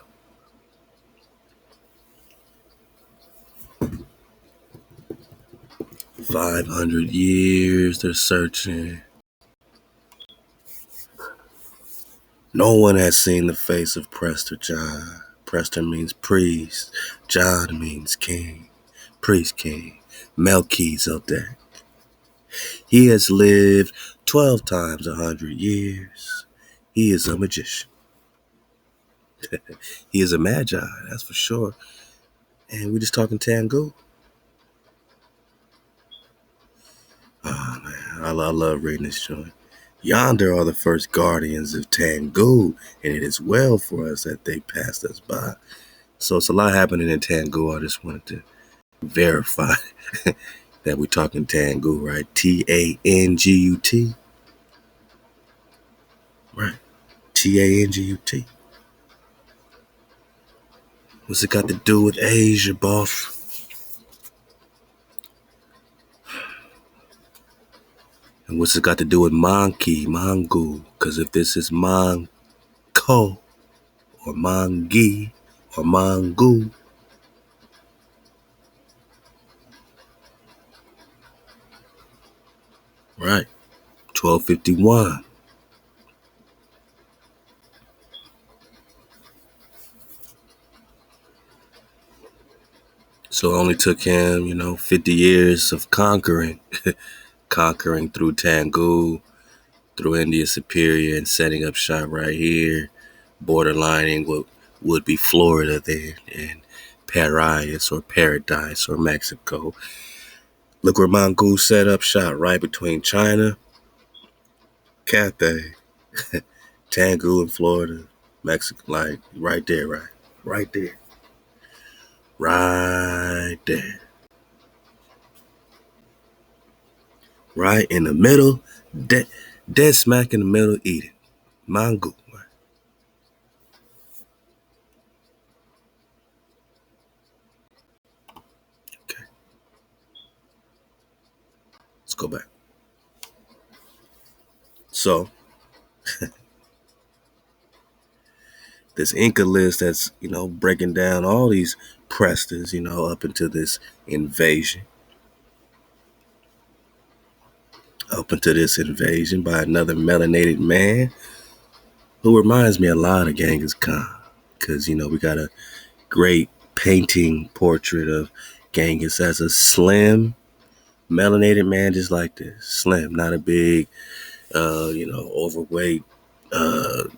$500 they're searching. No one has seen the face of Prester John. Prester means priest. John means king. Priest king. Melchizedek. He has lived 12 times 100 years. He is a magician. He is a magi, that's for sure. And we're just talking Tango. Oh man, I love reading this joint. Yonder are the first guardians of Tango, and it is well for us that they passed us by. So it's a lot happening in Tango. I just wanted to verify that we're talking Tango, right? Tangut. Right. Tangut. What's it got to do with Asia, boss? And what's it got to do with monkey, mongo? Because if this is monko or mongi or mongu, right? 1251. So it only took him, 50 years of conquering through Tangu, through India Superior, and setting up shop right here, borderlining what would be Florida then, and Paradise or Mexico. Look where Mongoose set up shop, right between China, Cathay, Tangu in Florida, Mexico, like right there, right? Right there. Right there. Right in the middle, dead smack in the middle, eating. Mango. Right? Okay, let's go back. So, this Inca list that's, breaking down all these Presters, up into this invasion. Up into this invasion by another melanated man who reminds me a lot of Genghis Khan. Because, we got a great painting portrait of Genghis as a slim, melanated man just like this. Slim, not a big, overweight, uh,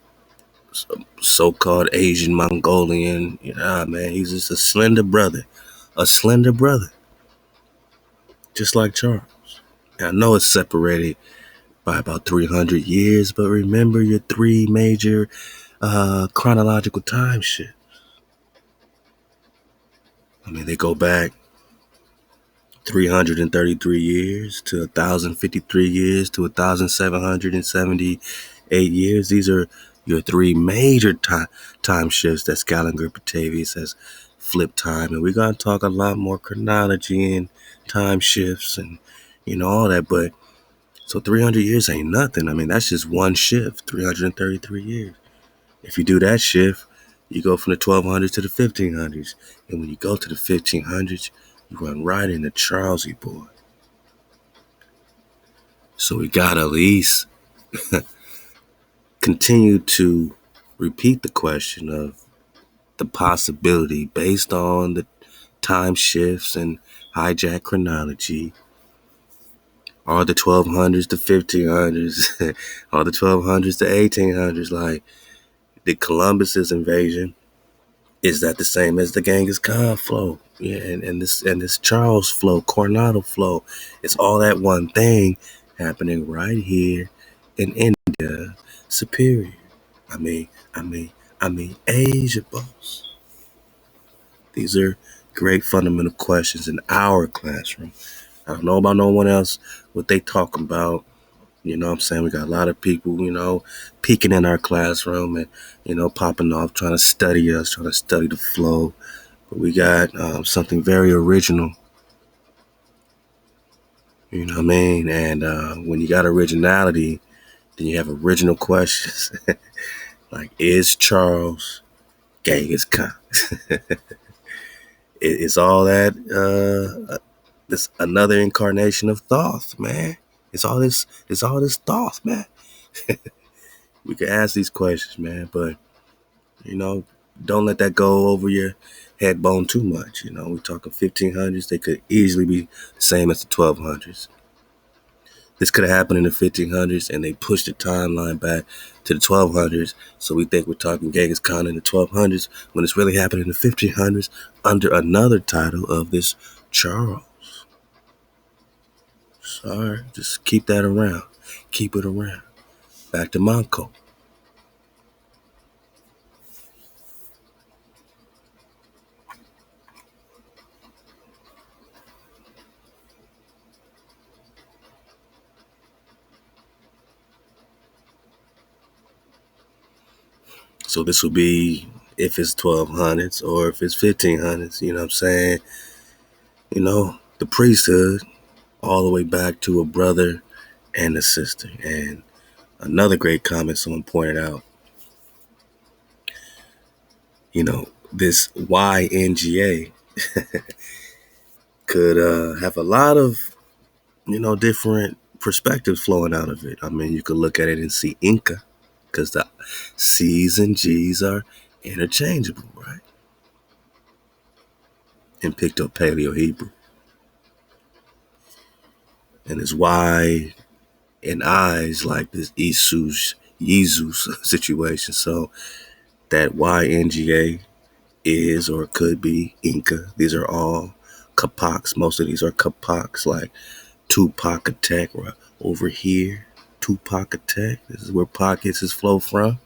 so-called Asian Mongolian. Man, he's just a slender brother. A slender brother. Just like Charles. I know it's separated by about 300 years, but remember your three major chronological time shifts. I mean, they go back 333 years to 1,053 years to 1,778 years. These are your three major time shifts that Scaliger Batavius has flipped time. And we're going to talk a lot more chronology and time shifts and, all that. But so 300 years ain't nothing. I mean, that's just one shift, 333 years. If you do that shift, you go from the 1200s to the 1500s. And when you go to the 1500s, you run right into Charlesy boy. So we gotta at least continue to repeat the question of the possibility based on the time shifts and hijack chronology. Are the 1200s to 1500s? Are the 1200s to 1800s? Like, did Columbus's invasion, is that the same as the Genghis Khan flow? Yeah, and this Charles flow, Coronado flow. It's all that one thing happening right here in India, Superior. I mean, I mean, Asia, boss. These are great fundamental questions in our classroom. I don't know about no one else, what they talking about. You know what I'm saying? We got a lot of people, peeking in our classroom and, popping off, trying to study us, trying to study the flow. But we got something very original, you know what I mean? And when you got originality, then you have original questions. Like, is Charles Genghis Khan? It's all that, this another incarnation of Thoth, man. It's all this Thoth, man. We can ask these questions, man, but you know, don't let that go over your head bone too much. We're talking 1500s. They could easily be the same as the 1200s. This could have happened in the 1500s, and they pushed the timeline back to the 1200s. So we think we're talking Genghis Khan in the 1200s when it's really happened in the 1500s under another title of this Charles. Sorry, just keep that around. Keep it around. Back to Manco. So this will be if it's 1200s or if it's 1500s, you know what I'm saying? The priesthood all the way back to a brother and a sister. And another great comment someone pointed out, this YNGA could have a lot of, different perspectives flowing out of it. I mean, you could look at it and see Inca, because the C's and G's are interchangeable, right? In Picto Paleo Hebrew. And it's Y and I's like this Jesus situation. So that YNGA is or could be Inca. These are all Capocs. Most of these are Capocs, like Tupac attack or over here. Tupac attack. This is where Pac gets his flow from.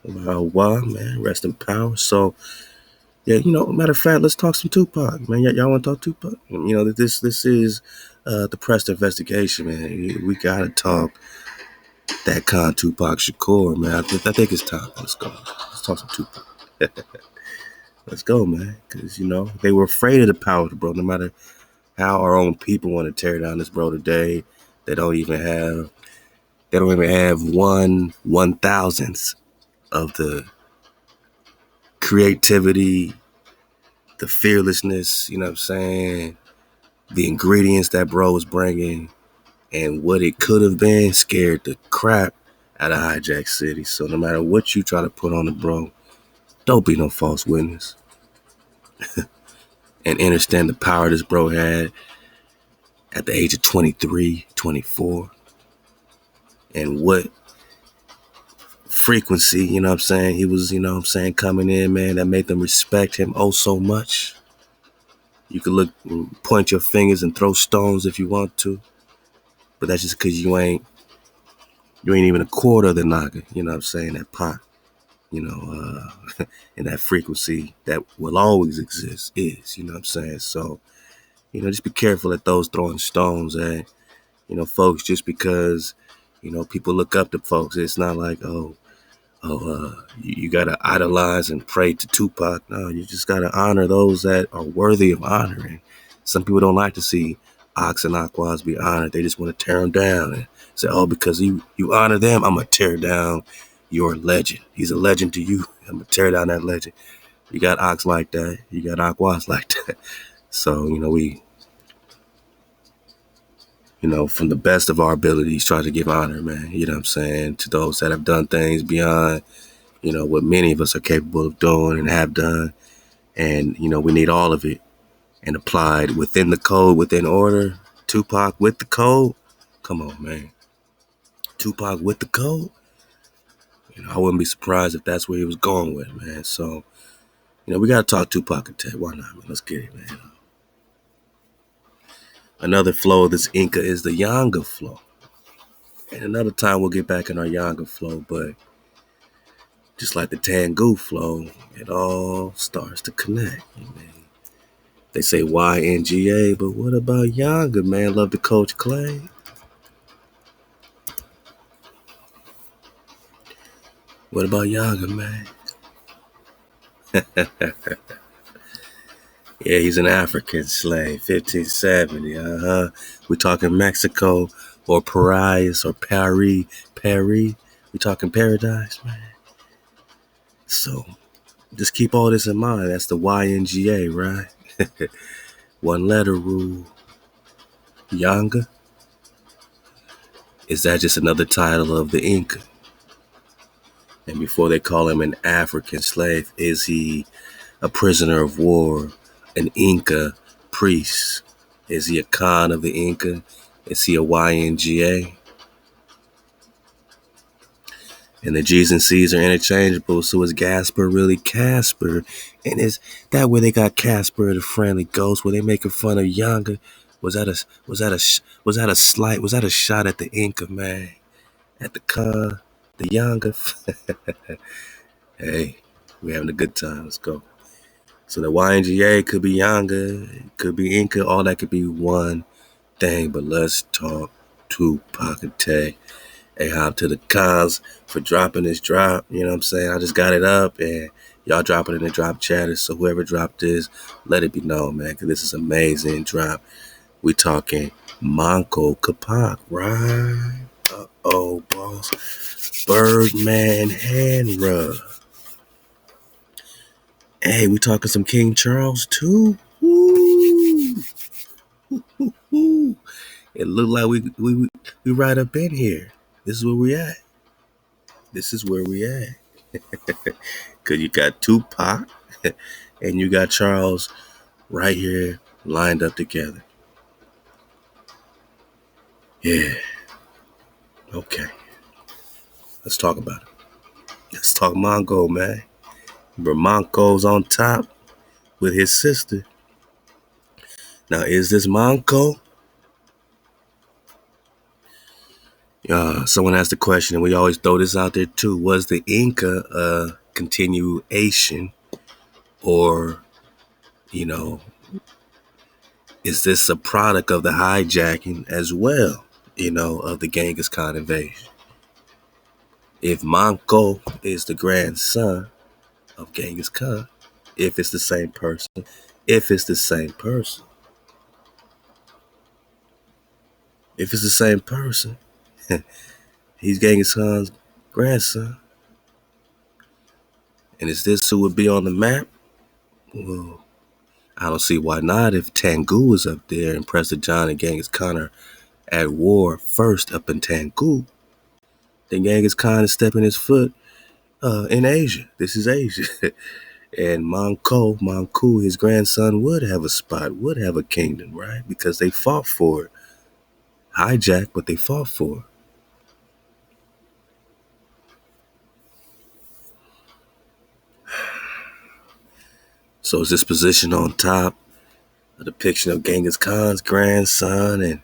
Halal HaWah, man, rest in power. So yeah, matter of fact, let's talk some Tupac, man. Y'all want to talk Tupac? This is the Prester investigation, man. We gotta talk that Tupac Shakur, man. I think it's time. Let's go. Let's talk some Tupac. Let's go, man. Because they were afraid of the power, bro. No matter how our own people want to tear down this bro today, they don't even have 1/1000th of the creativity, the fearlessness. You know what I'm saying? The ingredients that bro was bringing and what it could have been scared the crap out of Hijack City. So no matter what you try to put on the bro, don't be no false witness. And understand the power this bro had at the age of 23, 24. And what frequency, what I'm saying, he was, what I'm saying, coming in, man, that made them respect him oh so much. You could look, point your fingers and throw stones if you want to, but that's just because you ain't even a quarter of the Naga, what I'm saying, that pot, and that frequency that will always exist is, what I'm saying. So, just be careful at those throwing stones at, folks, just because, people look up to folks. It's not like, you got to idolize and pray to Tupac. No, you just got to honor those that are worthy of honoring. Some people don't like to see Ox and Aquas be honored. They just want to tear them down and say, oh, because you honor them, I'm going to tear down your legend. He's a legend to you. I'm going to tear down that legend. You got Ox like that. You got Aquas like that. So, from the best of our abilities, try to give honor, man. You know what I'm saying? To those that have done things beyond, what many of us are capable of doing and have done. And, we need all of it and applied within the code, within order. Tupac with the code. Come on, man. Tupac with the code. I wouldn't be surprised if that's where he was going with, man. So, we got to talk Tupac and Ted. Why not, man? Let's get it, man. Another flow of this Inca is the Yanga flow. And another time we'll get back in our Yanga flow, but just like the Tango flow, it all starts to connect. Man. They say YNGA, but what about Yanga, man? Love to Coach Clay. What about Yanga, man? Yeah, he's an African slave, 1570. We talking Mexico or Paris or Paris. We talking paradise, man. So just keep all this in mind. That's the YNGA, right? One letter rule. Yanga. Is that just another title of the Inca? And before they call him an African slave, is he a prisoner of war, an Inca priest? Is he a Khan of the Inca? Is he a YNGA? And the G's and C's are interchangeable, so is Gasper really Casper? And is that where they got Casper the friendly ghost, where they making fun of Yanga? Was that a slight? Was that a shot at the Inca, man? At the Khan, the Yanga? Hey, we're having a good time. Let's go. So the YNGA could be Yanga, it could be Inca, all that could be one thing. But let's talk Tupac and Tay. Hey, hop to the cons for dropping this drop. You know what I'm saying? I just got it up and y'all drop it in the drop chatter. So whoever dropped this, let it be known, man, because this is amazing drop. We talking Manco Capac, right? Uh-oh, boss. Birdman hand rub. Hey, we talking some King Charles too? Woo! Woo! It look like we right up in here. This is where we at. This is where we at. Cause you got Tupac and you got Charles right here lined up together. Yeah. Okay. Let's talk about it. Let's talk Mongo, man. Mongo's on top with his sister. Now, is this Mongo? Someone asked the question, and we always throw this out there too. Was the Inca a continuation, or, is this a product of the hijacking as well, of the Genghis Khan invasion? If Manco is the grandson of Genghis Khan, if it's the same person, if it's the same person, he's Genghis Khan's grandson. And is this who would be on the map? Well, I don't see why not. If Tango is up there and Prester John and Genghis Khan are at war first up in Tango, then Genghis Khan is stepping his foot in Asia. This is Asia. And Manco, his grandson, would have a spot, would have a kingdom, right? Because they fought for it. Hijack, but they fought for it. So is this position on top a depiction of Genghis Khan's grandson and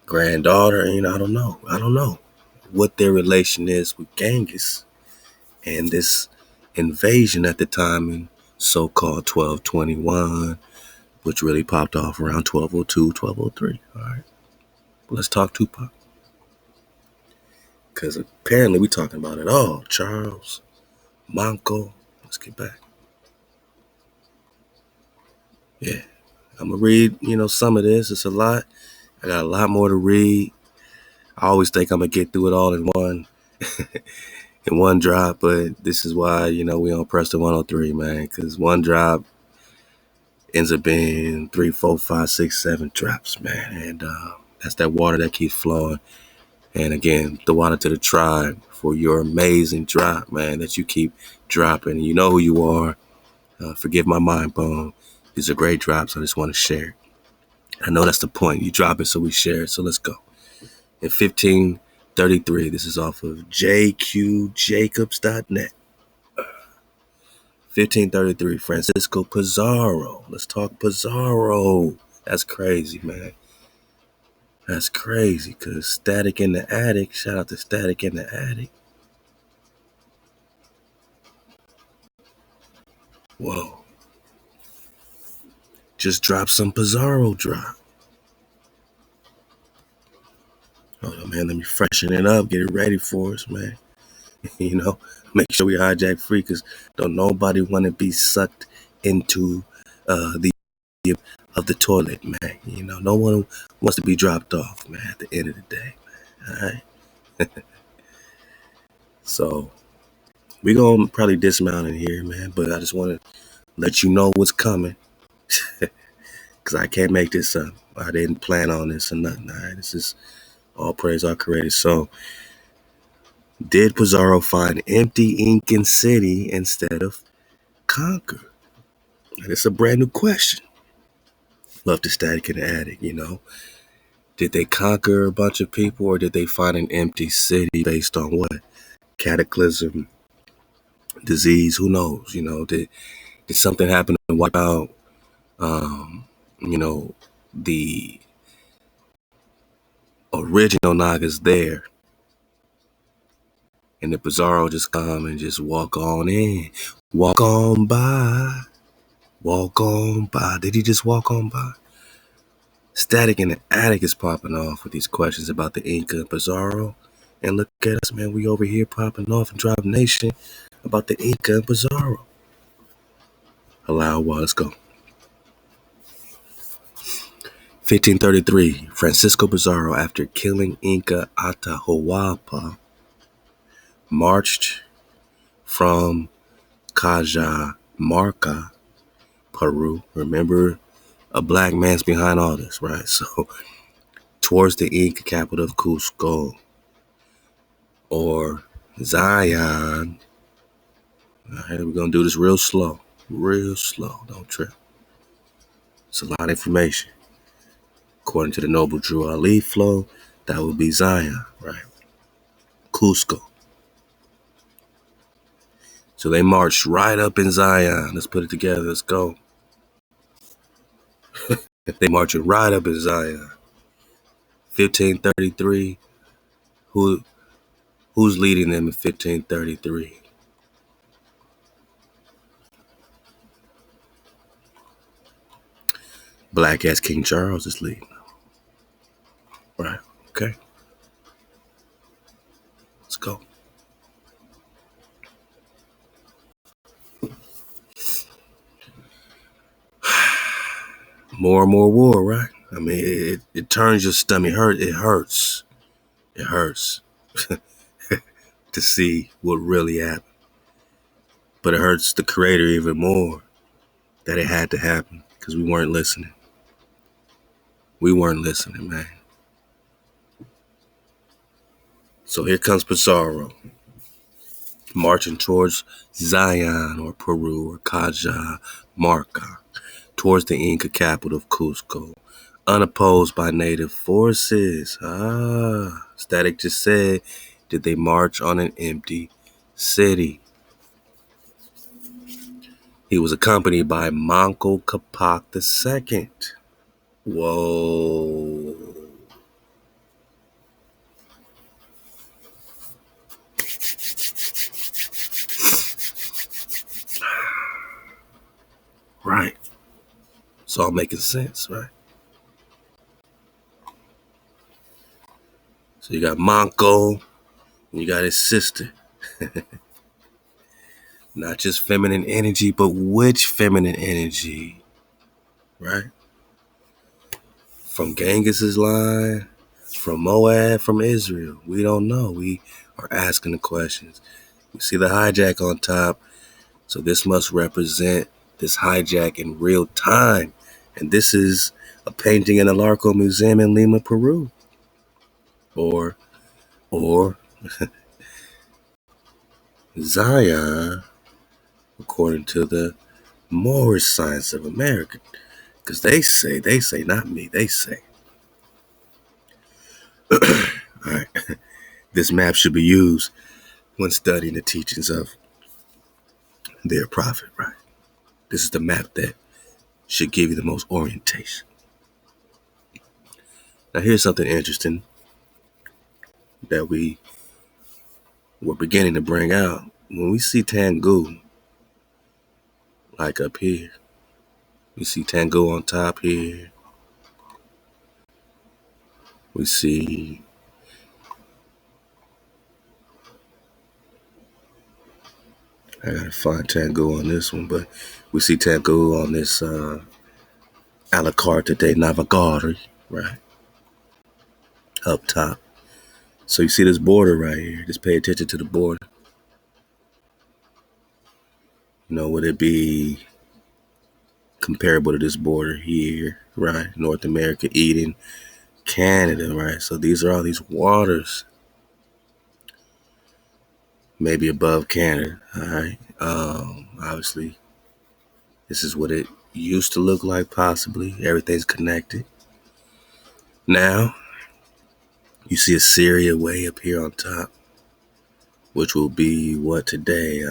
granddaughter? I don't know. I don't know what their relation is with Genghis and this invasion at the time in so-called 1221, which really popped off around 1202, 1203. All right. Let's talk Tupac. Because apparently we're talking about it all. Charles, Manco. Let's get back. Yeah. I'm going to read, some of this. It's a lot. I got a lot more to read. I always think I'm going to get through it all in one drop, but this is why, we on Prester 103, man, because one drop ends up being 3, 4, 5, 6, 7 drops, man. And That's that water that keeps flowing. And again, the water to the tribe for your amazing drop, man, that you keep dropping. You know who you are. Forgive my mind bone. These are great drops. I just want to share. I know that's the point. You drop it so we share it. So let's go. In 1533, this is off of jqjacobs.net. 1533, Francisco Pizarro. Let's talk Pizarro. That's crazy, man. That's crazy, because Static in the Attic, shout out to Static in the Attic. Whoa. Just drop some Pizarro drop. Hold on, man. Let me freshen it up, get it ready for us, man. You know, make sure we hijack free, because don't nobody want to be sucked into the of the toilet, man. You know, no one wants to be dropped off, man, at the end of the day, man. All right. So we gonna probably dismount in here, man, but I just want to let you know what's coming, because I can't make this up. I didn't plan on this or nothing. All right, this is all praise our creator. So, did Pizarro find empty Incan city instead of conquer? And it's a brand new question. Love the Static in the Attic, you know. Did they conquer a bunch of people, or did they find an empty city based on what? Cataclysm, disease, who knows? You know, did something happen to wipe out, you know, the original Nagas there, and the Pizarro just come and just walk on in, walk on by, walk on by. Did he just walk on by? Static in the Attic is popping off with these questions about the Inca and Pizarro. And look at us, man. We over here popping off and Drive Nation about the Inca and Pizarro. Halal HaWah, let's go. 1533, Francisco Pizarro, after killing Inca Atahualpa, marched from Cajamarca, Peru. Remember, a black man's behind all this, right? So, towards the Inca capital of Cusco, or Zion. All right, we're going to do this real slow. Real slow. Don't trip. It's a lot of information. According to the Noble Drew Ali flow, that would be Zion, right? Cusco. So they marched right up in Zion. Let's put it together. Let's go. They marching right up in Zion. 1533. Who's leading them in 1533? Black ass King Charles is leading. Right. Okay. Let's go. More and more war, right? I mean, it turns your stomach. It hurts. It hurts to see what really happened. But it hurts the creator even more that it had to happen, because we weren't listening. We weren't listening, man. So here comes Pizarro, marching towards Zion or Peru or Cajamarca, towards the Inca capital of Cusco, unopposed by native forces. Static just said, did they march on an empty city? He was accompanied by Manco Capac II. Whoa. Right. It's all making sense, right? So you got Manco, and you got his sister. Not just feminine energy, but which feminine energy, right? From Genghis's line, from Moab, from Israel. We don't know. We are asking the questions. You see the hijack on top. So this must represent this hijack in real time And this is a painting in the Larco Museum in Lima, Peru. Or Zion, according to the Moorish Science of America. Because they say, not me, they say. All right. This map should be used when studying the teachings of their prophet, right? This is the map that should give you the most orientation. Now, here's something interesting that we were beginning to bring out. When we see Tango, like up here, we see Tango on top here. We see I gotta find Tango on this one, but we see Tango on this a la Carta de Navigare, right? Up top. So you see this border right here. Just pay attention to the border. Would it be comparable to this border here, right? North America, Eden, Canada, right? So these are all these waters, maybe above Canada, all right? Obviously, this is what it used to look like, possibly. Everything's connected. Now, you see Assyria way up here on top, which will be what today?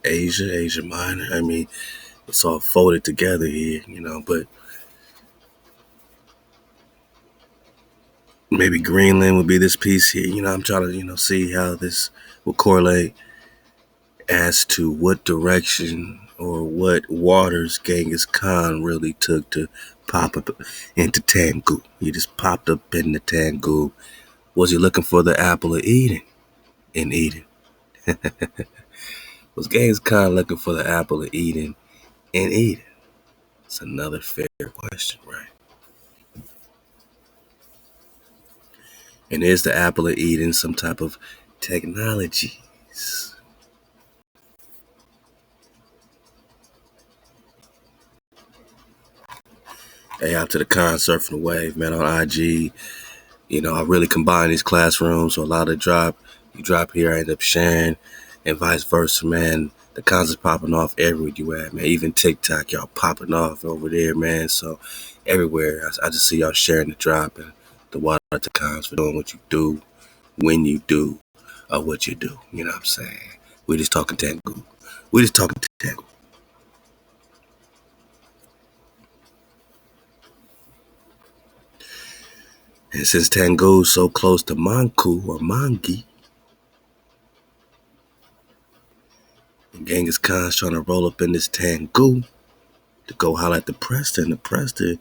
Asia Minor. I mean, it's all folded together here, but maybe Greenland would be this piece here. I'm trying to, see how this will correlate as to what direction or what waters Genghis Khan really took to pop up into Tangu. He just popped up in the Tangu. Was he looking for the apple of Eden in Eden? Was Genghis Khan looking for the apple of Eden in Eden? It's another fair question, right? And is the apple of Eden some type of technologies? Hey, out to the Khan surfing the wave, man, on IG. I really combine these classrooms, so a lot of you drop here, I end up sharing, and vice versa, man. The cons is popping off everywhere you at, man. Even TikTok, y'all popping off over there, man. So everywhere, I just see y'all sharing the drop, and the water to cons for doing what you do, when you do, or what you do. You know what I'm saying? We just talking Tango. We just talking Tango. And since Tango is so close to Manku or Mangi, and Genghis Khan's trying to roll up in this Tango to go holler at the Prester, and the Prester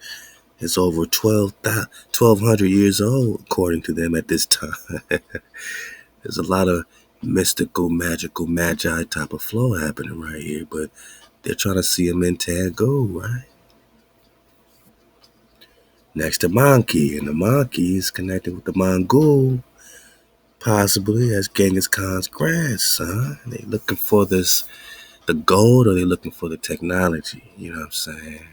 is over 1,200 years old, according to them at this time. There's a lot of mystical, magical, magi type of flow happening right here, but they're trying to see him in Tango, right? Next to Monkey, and the Monkey is connected with the Mongol, possibly as Genghis Khan's grandson. They looking for the gold, or they looking for the technology, you know what I'm saying?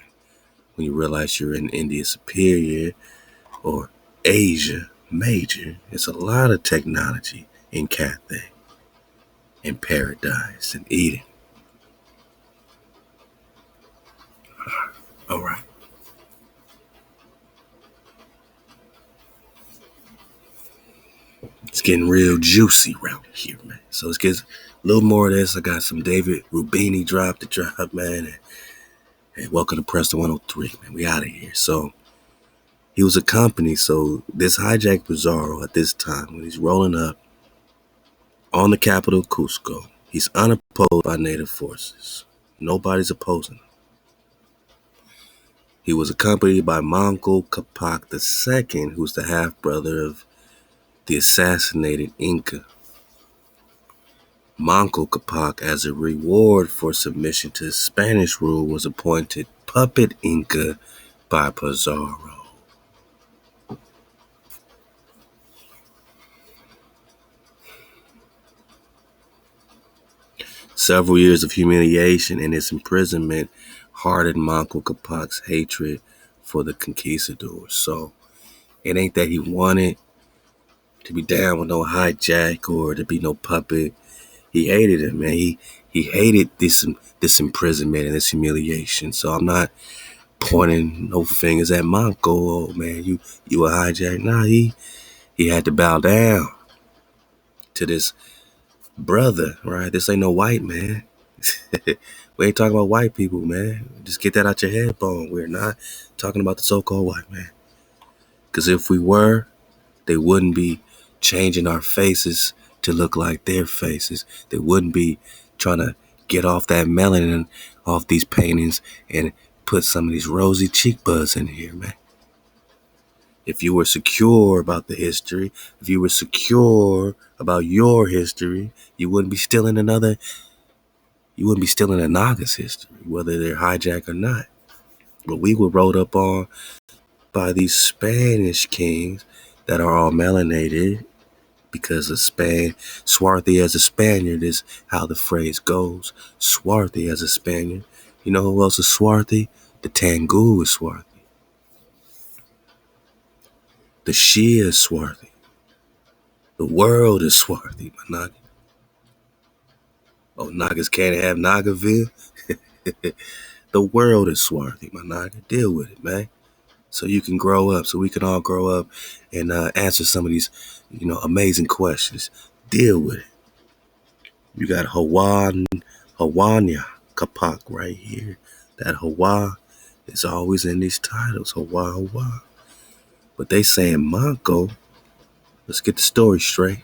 When you realize you're in India Superior or Asia Major, it's a lot of technology in Cathay, in Paradise, in Eden. All right. It's getting real juicy around here, man. So let's get a little more of this. I got some David Rubini drop, man. And welcome to Prester 103, man. We out of here. So he was accompanied. So this hijacked Pizarro at this time, when he's rolling up on the capital Cusco, he's unopposed by native forces. Nobody's opposing him. He was accompanied by Manco Capac II, who's the half-brother of the assassinated Inca. Manco Capac, as a reward for submission to Spanish rule, was appointed puppet Inca by Pizarro. Several years of humiliation and his imprisonment hardened Manco Capac's hatred for the conquistadors. So it ain't that he wanted to be down with no hijack or to be no puppet. He hated it, man. He hated this imprisonment and this humiliation. So I'm not pointing no fingers at Monko. Oh man, you a hijack. Nah, he had to bow down to this brother, right? This ain't no white man. We ain't talking about white people, man. Just get that out your head, bone. We're not talking about the so-called white man. Because if we were, they wouldn't be changing our faces to look like their faces. They wouldn't be trying to get off that melanin off these paintings and put some of these rosy cheek buds in here, man. If you were secure about the history, if you were secure about your history, you wouldn't be stealing a Naga's history, whether they're hijacked or not. But we were rolled up on by these Spanish kings that are all melanated because of Spain. Swarthy as a Spaniard is how the phrase goes. Swarthy as a Spaniard. You know who else is swarthy? The Tango is swarthy. The Shia is swarthy. The world is swarthy, my Naga. Oh, Nagas can't have Nagaville? The world is swarthy, my Naga. Deal with it, man. So you can grow up, so we can all grow up and answer some of these, amazing questions. Deal with it. You got Hawanya Kapak right here. That HaWah is always in these titles. HaWah. But they saying Manco. Let's get the story straight.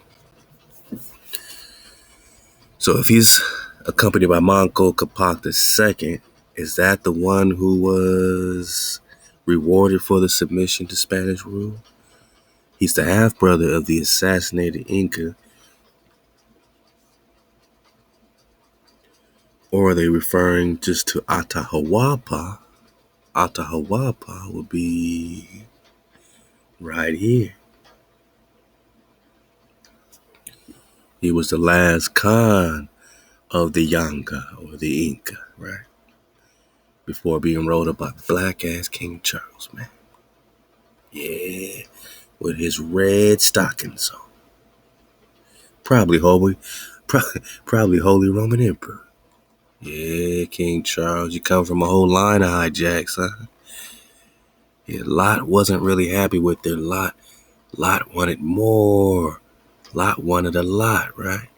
So if he's accompanied by Manco Capac II, is that the one who was rewarded for the submission to Spanish rule? He's the half-brother of the assassinated Inca. Or are they referring just to Atahualpa? Atahualpa would be right here. He was the last Khan of the Yanga or the Inca, right? Before being rolled up by black-ass King Charles, man. Yeah, with his red stockings on. Probably Holy Roman Emperor. Yeah, King Charles, you come from a whole line of hijacks, huh? Yeah, Lot wasn't really happy with their Lot. Lot wanted more. Lot wanted a lot, right?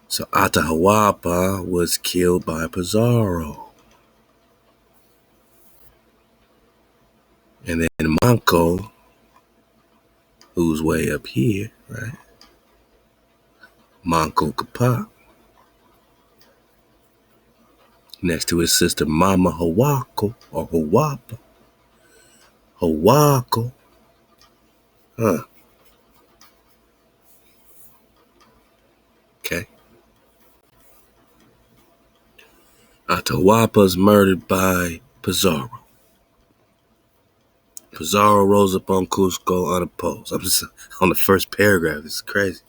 So Atahualpa was killed by Pizarro. And then Manco, who's way up here, right? Manco Capac, next to his sister Mama Hawako or Hawapa. Hawako. Huh. Okay. Atahualpa's murdered by Pizarro. Pizarro rose up on Cusco unopposed. I'm just on the first paragraph. It's crazy.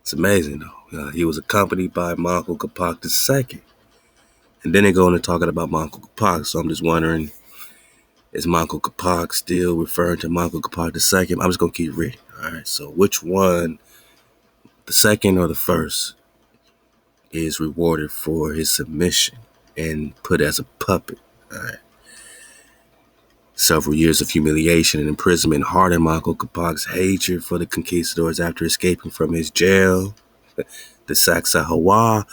It's amazing, though. He was accompanied by Manco Capac II. And then they go into talking about Manco Capac. So I'm just wondering, is Manco Capac still referring to Manco Capac II? I'm just going to keep reading. All right. So which one, the second or the first, is rewarded for his submission and put as a puppet? All right. Several years of humiliation and imprisonment hardened Manco Capac's hatred for the conquistadors after escaping from his jail. The Saxa HaWah,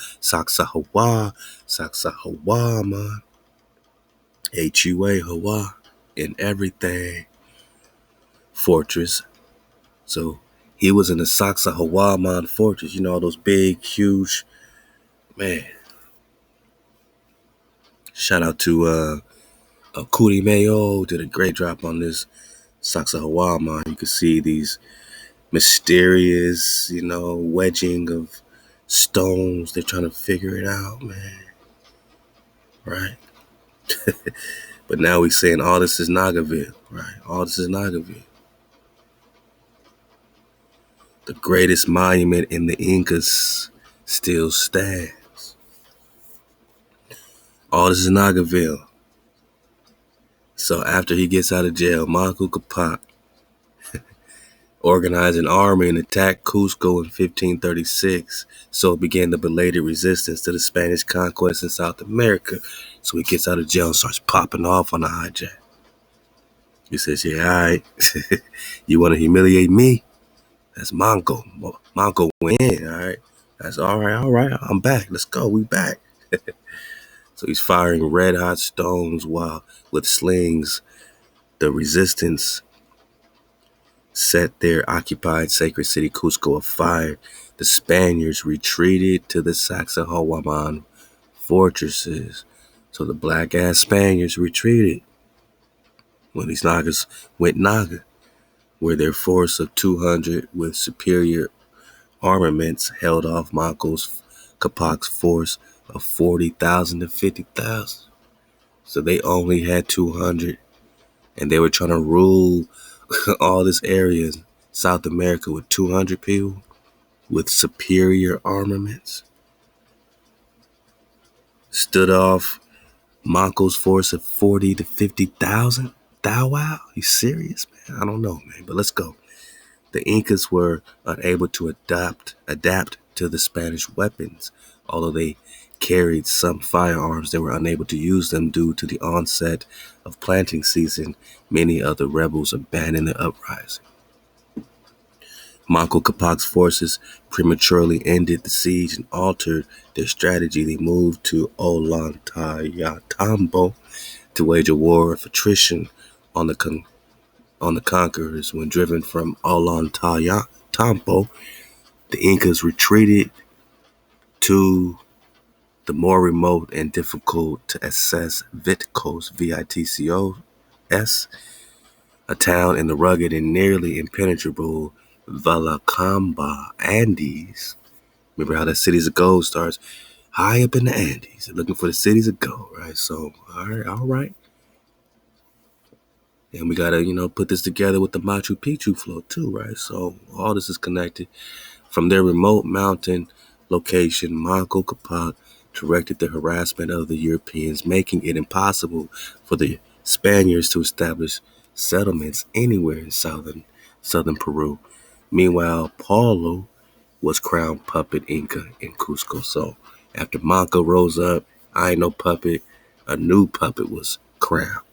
man. HUA HaWah in everything. Fortress. So he was in the Saxa HaWah man fortress. You know, those big, huge, man. Shout out to Kuti Mayo, did a great drop on this Saxa HaWah man. You can see these mysterious, wedging of stones. They're trying to figure it out, man. Right? But now we're saying all this is Nagaville, right? All this is Nagaville. The greatest monument in the Incas still stands. All this is Nagaville. So after he gets out of jail, Manco Capac organized an army and attacked Cusco in 1536. So began the belated resistance to the Spanish conquest in South America. So he gets out of jail and starts popping off on the hijack. He says, yeah, all right. You want to humiliate me? That's Manco. Manco went in, all right. That's all right. I'm back. Let's go. We back. So he's firing red hot stones while with slings. The resistance set their occupied sacred city Cusco afire. The Spaniards retreated to the Sacsayhuaman fortresses. So the black ass Spaniards retreated when these Nagas went Naga, where their force of 200 with superior armaments held off Manco's Capac's force of 40,000 to 50,000. So they only had 200, and they were trying to rule all this area, South America, with 200 people with superior armaments. Stood off Manco's force of 40 to 50,000. Thou wow, you serious, man? I don't know, man, but let's go. The Incas were unable to adapt to the Spanish weapons. Although they carried some firearms, they were unable to use them due to the onset of planting season. Many of the rebels abandoned the uprising. Manco Capac's forces prematurely ended the siege and altered their strategy. They moved to Ollantaytambo to wage a war of attrition on the conquerors. When driven from Ollantaytambo, the Incas retreated to the more remote and difficult to access Vitcos, Vitcos, a town in the rugged and nearly impenetrable Vallecamba Andes. Remember how that cities of gold starts high up in the Andes, looking for the cities of gold, right? So, all right. And we gotta, put this together with the Machu Picchu flow too, right? So all this is connected. From their remote mountain location, Manco Capac directed the harassment of the Europeans, making it impossible for the Spaniards to establish settlements anywhere in southern Peru. Meanwhile, Paulo was crowned puppet Inca in Cusco. So after Manco rose up, I ain't no puppet, a new puppet was crowned.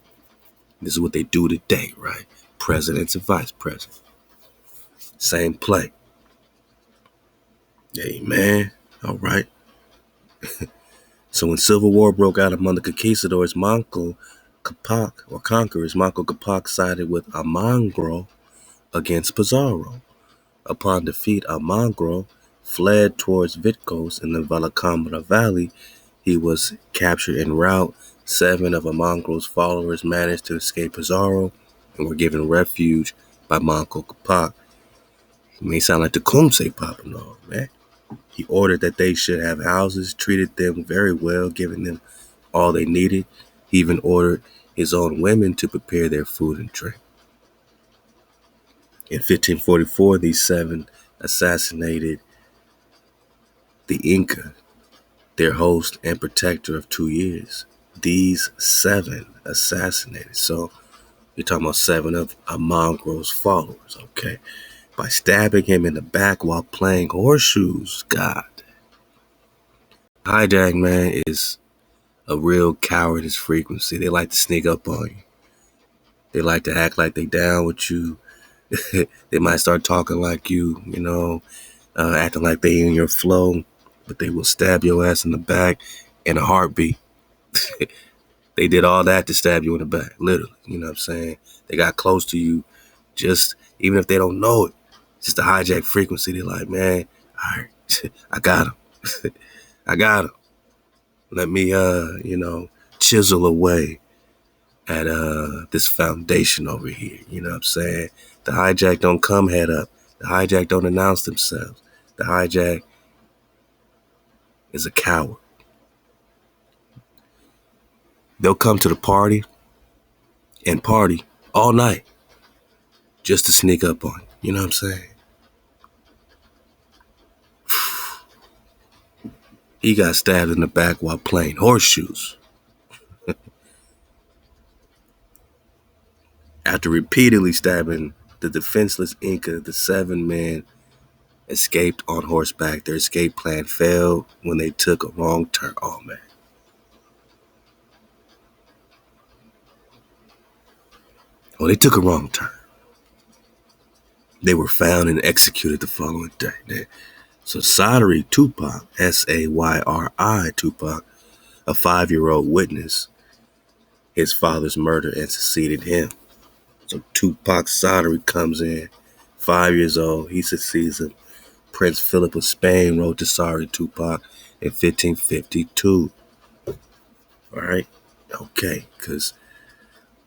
This is what they do today, right? Presidents and vice presidents. Same play. Amen. All right. So when civil war broke out among the conquistadors, Manco Capac, or conquerors, Manco Capac sided with Amaru against Pizarro. Upon defeat, Amaru fled towards Vitcos in the Vallecambra Valley. He was captured en route. 7 of Amaru's followers managed to escape Pizarro and were given refuge by Manco Capac. It may sound like the Kumse popping off, man. He ordered that they should have houses, treated them very well, giving them all they needed. He even ordered his own women to prepare their food and drink. In 1544, these 7 assassinated the Inca, their host and protector of 2 years. These 7 assassinated. So you're talking about 7 of Amaru's followers, okay? By stabbing him in the back while playing horseshoes. God. Hijack, man, is a real cowardice frequency. They like to sneak up on you. They like to act like they down with you. They might start talking like you, acting like they in your flow, but they will stab your ass in the back in a heartbeat. They did all that to stab you in the back, literally. You know what I'm saying? They got close to you, just even if they don't know it. Just the hijack frequency. They're like, man, all right, I got him. I got him. Let me, chisel away at this foundation over here. You know what I'm saying? The hijack don't come head up. The hijack don't announce themselves. The hijack is a coward. They'll come to the party and party all night just to sneak up on you. You know what I'm saying? He got stabbed in the back while playing horseshoes. After repeatedly stabbing the defenseless Inca, the 7 men escaped on horseback. Their escape plan failed when they took a wrong turn. Oh, man. Well, they took a wrong turn. They were found and executed the following day. So Sayri Tupac, Sayri Tupac, a 5-year-old witnessed his father's murder and succeeded him. So Tupac Sayri comes in, 5 years old. He succeeds him. Prince Philip of Spain wrote to Sayri Tupac in 1552. All right? Okay, because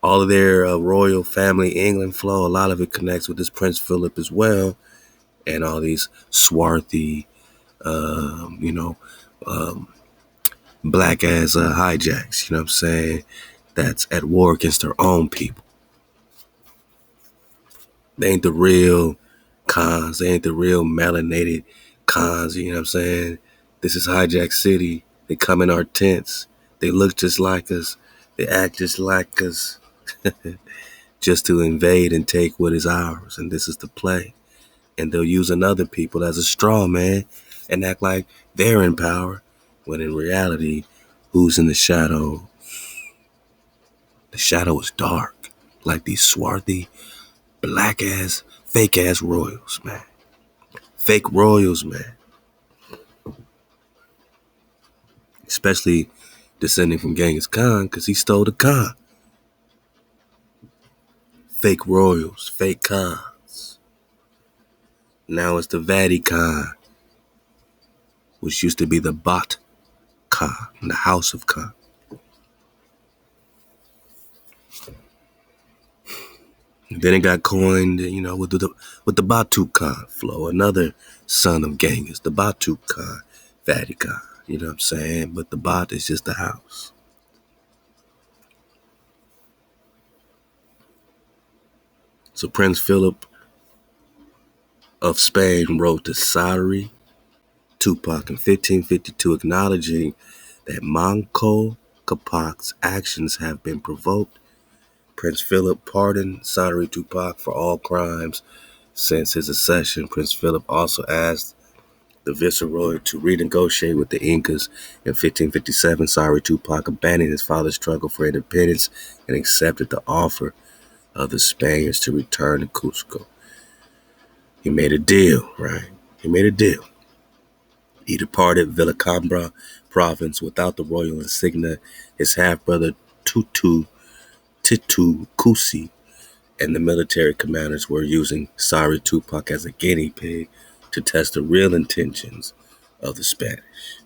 all of their royal family England flow, a lot of it connects with this Prince Philip as well, and all these swarthy, you know, black ass hijacks, you know what I'm saying, that's at war against their own people. They ain't the real cons. They ain't the real melanated cons, you know what I'm saying? This is hijack city. They come in our tents. They look just like us. They act just like us. Just to invade and take what is ours. And this is the play. And they'll use another people as a straw man and act like they're in power, when in reality, who's in the shadow? The shadow is dark, like these swarthy, black ass, fake ass royals, man. Fake royals, man. Especially descending from Genghis Khan, because he stole the Khan. Fake royals, fake Khans. Now it's the Vatican, which used to be the Bat Khan, the House of Khan. Then it got coined, you know, with the Batu Khan flow, another son of Genghis, the Batu Khan, Vatican. You know what I'm saying? But the Bat is just the house. So Prince Philip of Spain wrote to Sayri Tupac in 1552, acknowledging that Manco Capac's actions have been provoked. Prince Philip pardoned Sayri Tupac for all crimes since his accession. Prince Philip also asked the Viceroy to renegotiate with the Incas. In 1557, Sayri Tupac abandoned his father's struggle for independence and accepted the offer of the Spaniards to return to Cusco. He made a deal, right? He made a deal. He departed Villacambra province without the royal insignia. His half-brother Titu Cusi and the military commanders were using Sayri Tupac as a guinea pig to test the real intentions of the Spanish.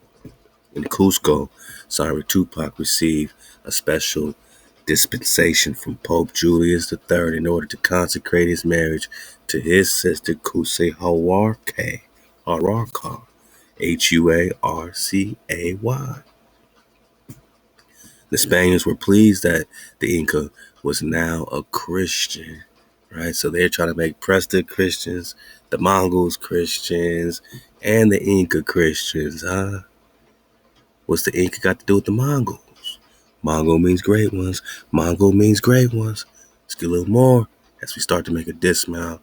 In Cusco, Sayri Tupac received a special dispensation from Pope Julius III in order to consecrate his marriage to his sister Kusi Hawarcay, Huarcay. The Spaniards were pleased that the Inca was now a Christian, right? So they're trying to make Prester Christians, the Mongols Christians, and the Inca Christians, huh? What's the Inca got to do with the Mongols? Mongol means great ones. Mongol means great ones. Let's get a little more as we start to make a dismount.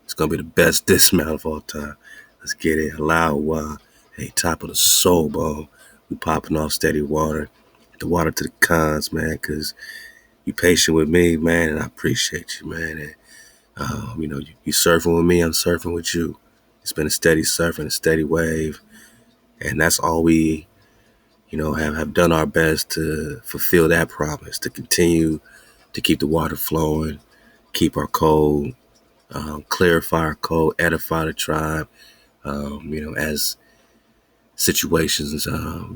It's going to be the best dismount of all time. Let's get it. Halal HaWah. Hey, top of the soul bone. We popping off steady water. The water to the cons, man, because you patient with me, man, and I appreciate you, man. And, you know, you surfing with me, I'm surfing with you. It's been a steady surf and a steady wave. And that's all we, you know, have done our best to fulfill that promise, to continue to keep the water flowing, keep our code, clarify our code, edify the tribe, you know, as situations,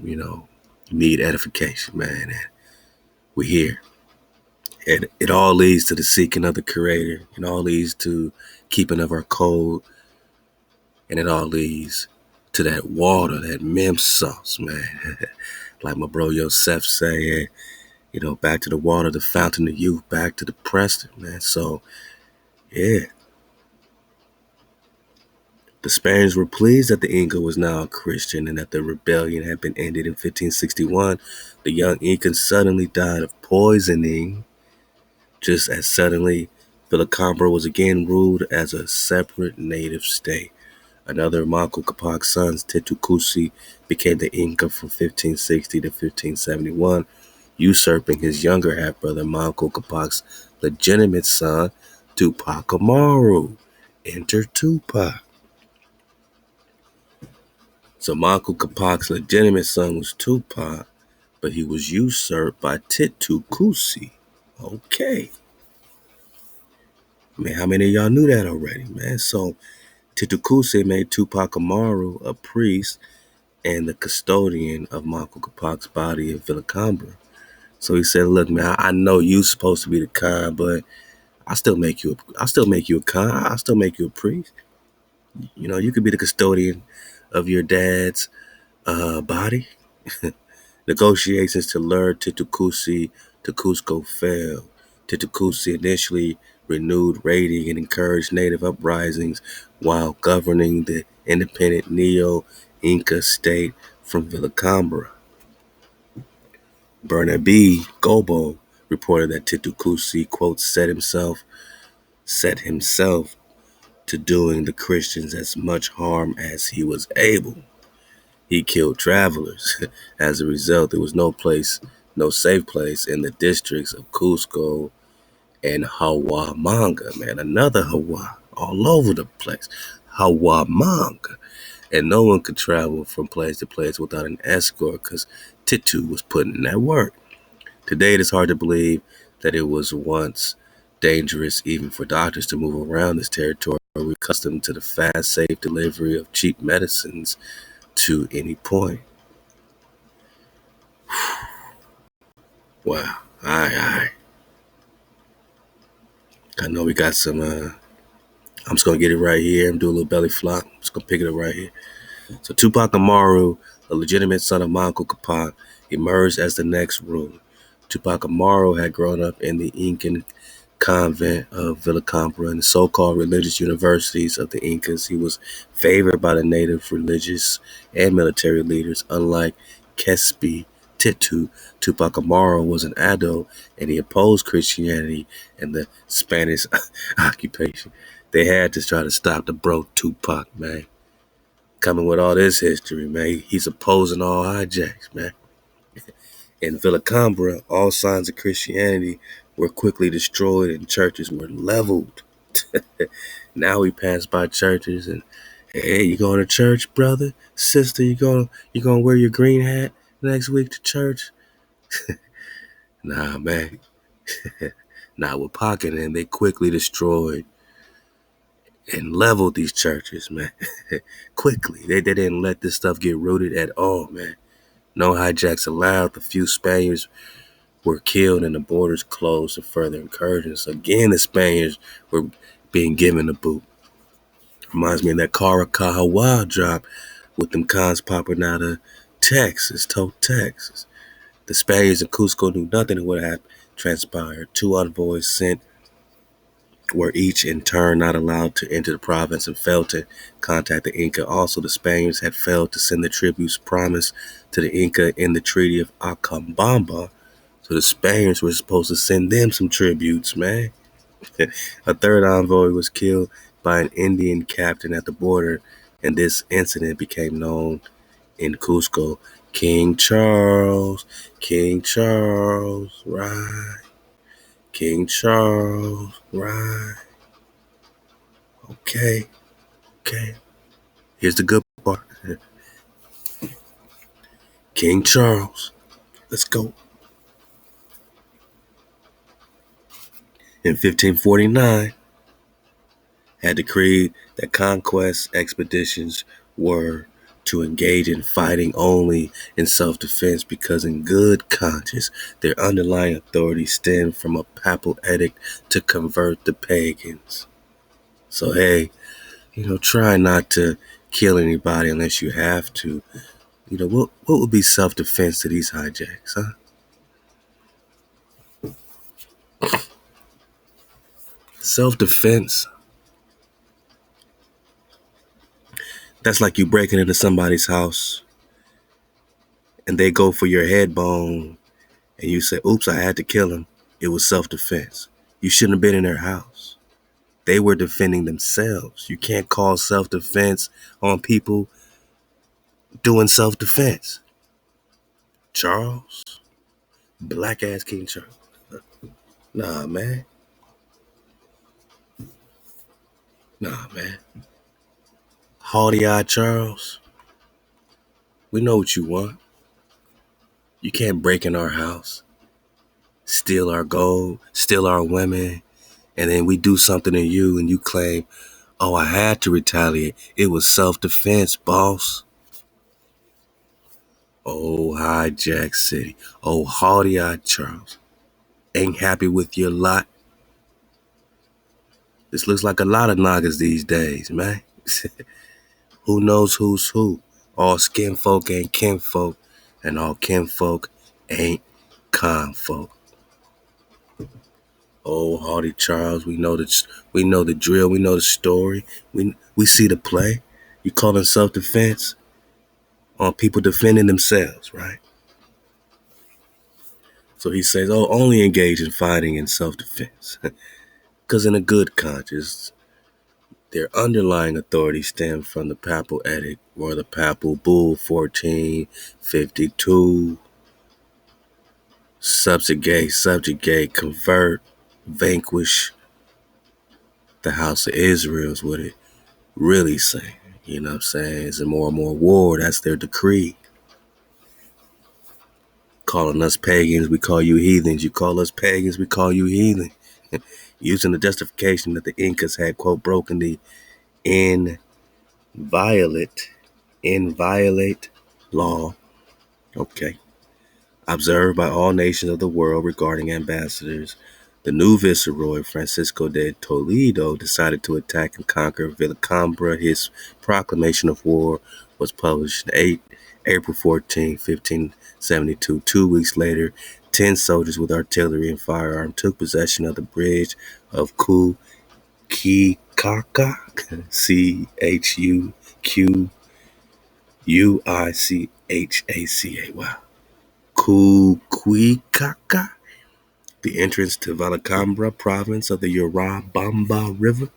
you know, need edification, man. And we're here. And it all leads to the seeking of the Creator. It all leads to keeping of our code. And it all leads to that water, that mem sauce, man. Like my bro Yosef saying, you know, back to the water, the fountain of youth, back to the Prester, man. So, yeah. The Spaniards were pleased that the Inca was now a Christian and that the rebellion had been ended in 1561. The young Incan suddenly died of poisoning Just as suddenly, Villacambra was again ruled as a separate native state. Another of Manco Capac's sons, Titu Cusi, became the Inca from 1560 to 1571, usurping his younger half-brother Manco Capac's legitimate son, Tupac Amaru. Enter Tupac. So Manco Capac's legitimate son was Tupac, but he was usurped by Titu Cusi. Okay. Man, how many of y'all knew that already, man? So Titu Cusi made Tupac Amaru a priest and the custodian of Manco Capac's body in Villacambra. So he said, "Look, man, I know you're supposed to be the Khan, but I still make you a Khan. I still make you a priest. You know, you could be the custodian of your dad's body." Negotiations to lure Titucusi to Cusco failed. Titucusi initially renewed raiding and encouraged native uprisings while governing the independent Neo-Inca state from Villacambra. Bernabe Gobo reported that Titucusi, quote, set himself to doing the Christians as much harm as he was able. He killed travelers. As a result, there was no safe place in the districts of Cusco and Huamanca, man. Another Hawa all over the place. Huamanca. And no one could travel from place to place without an escort because Titu was putting in that work. Today, it is hard to believe that it was once dangerous even for doctors to move around this territory. We're accustomed to the fast, safe delivery of cheap medicines to any point. Wow. All right. I know we got some, I'm just going to get it right here. I'm doing a little belly flop. I'm just going to pick it up right here. So Tupac Amaru, a legitimate son of Manco Capac, emerged as the next ruler. Tupac Amaru had grown up in the Incan convent of Villacambra and the so-called religious universities of the Incas. He was favored by the native religious and military leaders. Unlike Kespi Titu, Tupac Amaru was an adult and he opposed Christianity and the Spanish occupation. They had to try to stop the broke Tupac, man. Coming with all this history, man. He's opposing all hijacks, man. In Villacambra, all signs of Christianity were quickly destroyed and churches were leveled. Now we pass by churches and, hey, you going to church, brother? Sister, you gonna wear your green hat next week to church? Nah, man. Not with Pocket, and they quickly destroyed and leveled these churches, man. Quickly. They didn't let this stuff get rooted at all, man. No hijacks allowed. The few Spaniards were killed and the borders closed to further incursions. Again, the Spaniards were being given a boot. Reminds me of that Halal HaWah drop with them cons popping out of Texas, Texas. The Spaniards in Cusco knew nothing of what had transpired. Two envoys sent were each in turn not allowed to enter the province and failed to contact the Inca. Also, the Spaniards had failed to send the tributes promised to the Inca in the Treaty of Acambamba. So the Spaniards were supposed to send them some tributes, man. A third envoy was killed by an Indian captain at the border, and this incident became known in Cusco. King Charles, right? King Charles, right? Okay. Here's the good part. King Charles, let's go. In 1549, had decreed that conquest expeditions were to engage in fighting only in self-defense because in good conscience their underlying authority stemmed from a papal edict to convert the pagans. So hey, try not to kill anybody unless you have to. What would be self-defense to these hijacks, huh? Self-defense, that's like you breaking into somebody's house and they go for your head bone and you say, oops, I had to kill him. It was self-defense. You shouldn't have been in their house. They were defending themselves. You can't call self-defense on people doing self-defense. Charles, black ass King Charles. Nah, man. Nah, man. Haughty-eyed Charles, we know what you want. You can't break in our house, steal our gold, steal our women, and then we do something to you and you claim, oh, I had to retaliate. It was self-defense, boss. Oh, hijack city. Oh, haughty-eyed Charles. Ain't happy with your lot. This looks like a lot of Nagas these days, man. Who knows who's who? All skin folk ain't kinfolk, and all kinfolk ain't confolk. Oh, haughty Charles, we know the drill, we know the story, we see the play. You calling self-defense on people defending themselves, right? So he says, oh, only engage in fighting in self-defense. Because in a good conscience, their underlying authority stems from the papal edict or the papal bull 1452. Subjugate, convert, vanquish the house of Israel is what it really saying. You know what I'm saying? It's a more and more war. That's their decree. Calling us pagans, we call you heathens. You call us pagans, we call you heathen. Using the justification that the Incas had, quote, broken the inviolate law, okay, observed by all nations of the world regarding ambassadors. The new viceroy, Francisco de Toledo, decided to attack and conquer Villacambra. His proclamation of war was published April 14, 1572. 2 weeks later, 10 soldiers with artillery and firearm took possession of the bridge of Chuquichaca, Chuquichaca, wow. Chuquichaca, the entrance to Villacambra province of the Urubamba River.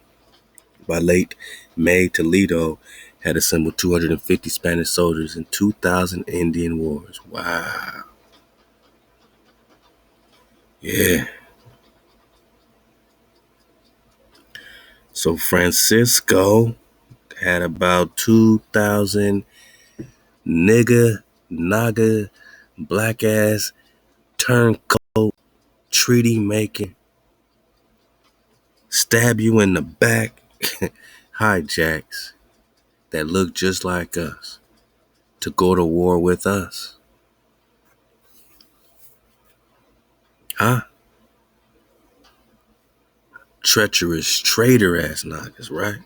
By late May, Toledo had assembled 250 Spanish soldiers and 2,000 Indian warriors. Wow. Yeah. So Francisco had about 2,000 naga, black ass, turncoat, treaty making, stab you in the back, hijacks that look just like us to go to war with us. Huh? Treacherous, traitor ass Nagas, right?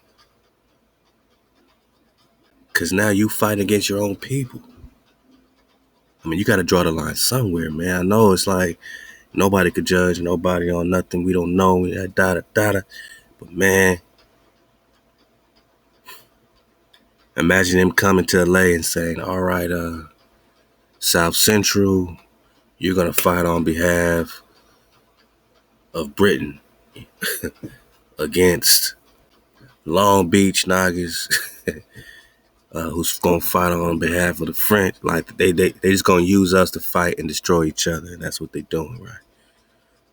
Because now you fight against your own people. I mean, you got to draw the line somewhere, man. I know it's like nobody could judge nobody on nothing we don't know. But man, imagine him coming to LA and saying, all right, South Central, you're going to fight on behalf of Britain against Long Beach Nagas, who's going to fight on behalf of the French. Like they just going to use us to fight and destroy each other. And that's what they're doing, right?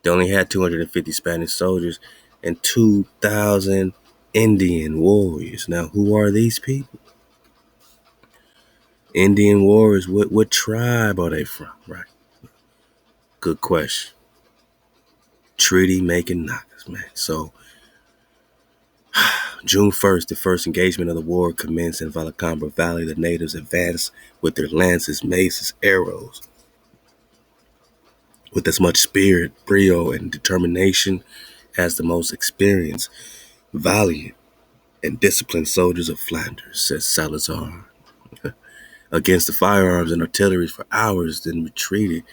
They only had 250 Spanish soldiers and 2,000 Indian warriors. Now, who are these people? Indian warriors, what tribe are they from, right? Good question. Treaty making Nagas, man. So, June 1st, the first engagement of the war commenced in Villacambra Valley. The natives advanced with their lances, maces, arrows, with as much spirit, brio, and determination as the most experienced, valiant, and disciplined soldiers of Flanders, says Salazar. Against the firearms and artillery for hours, then retreated.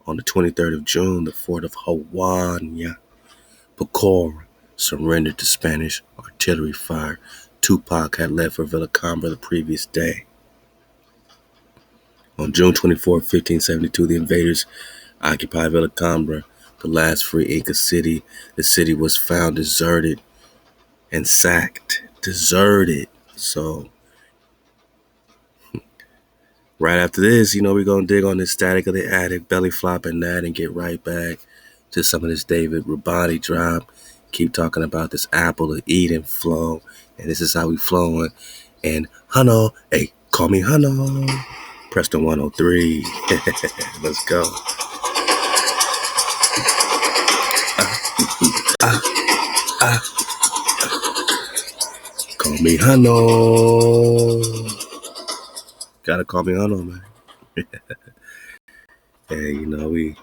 On the 23rd of June, the fort of Hawana, Pacora, surrendered to Spanish artillery fire. Tupac had left for Villacambra the previous day. On June 24, 1572, the invaders occupied Villacambra the last free Inca city. The city was found deserted and sacked. Deserted. So right after this, we're going to dig on this Static of the Attic, belly flopping that, and get right back to some of this David Rabani drop. Keep talking about this apple of Eden flow. And this is how we flowing. And Hano, hey, call me Hano. Prester 103. Let's go. Call me Hano. Gotta call me Hano, man. Hey, we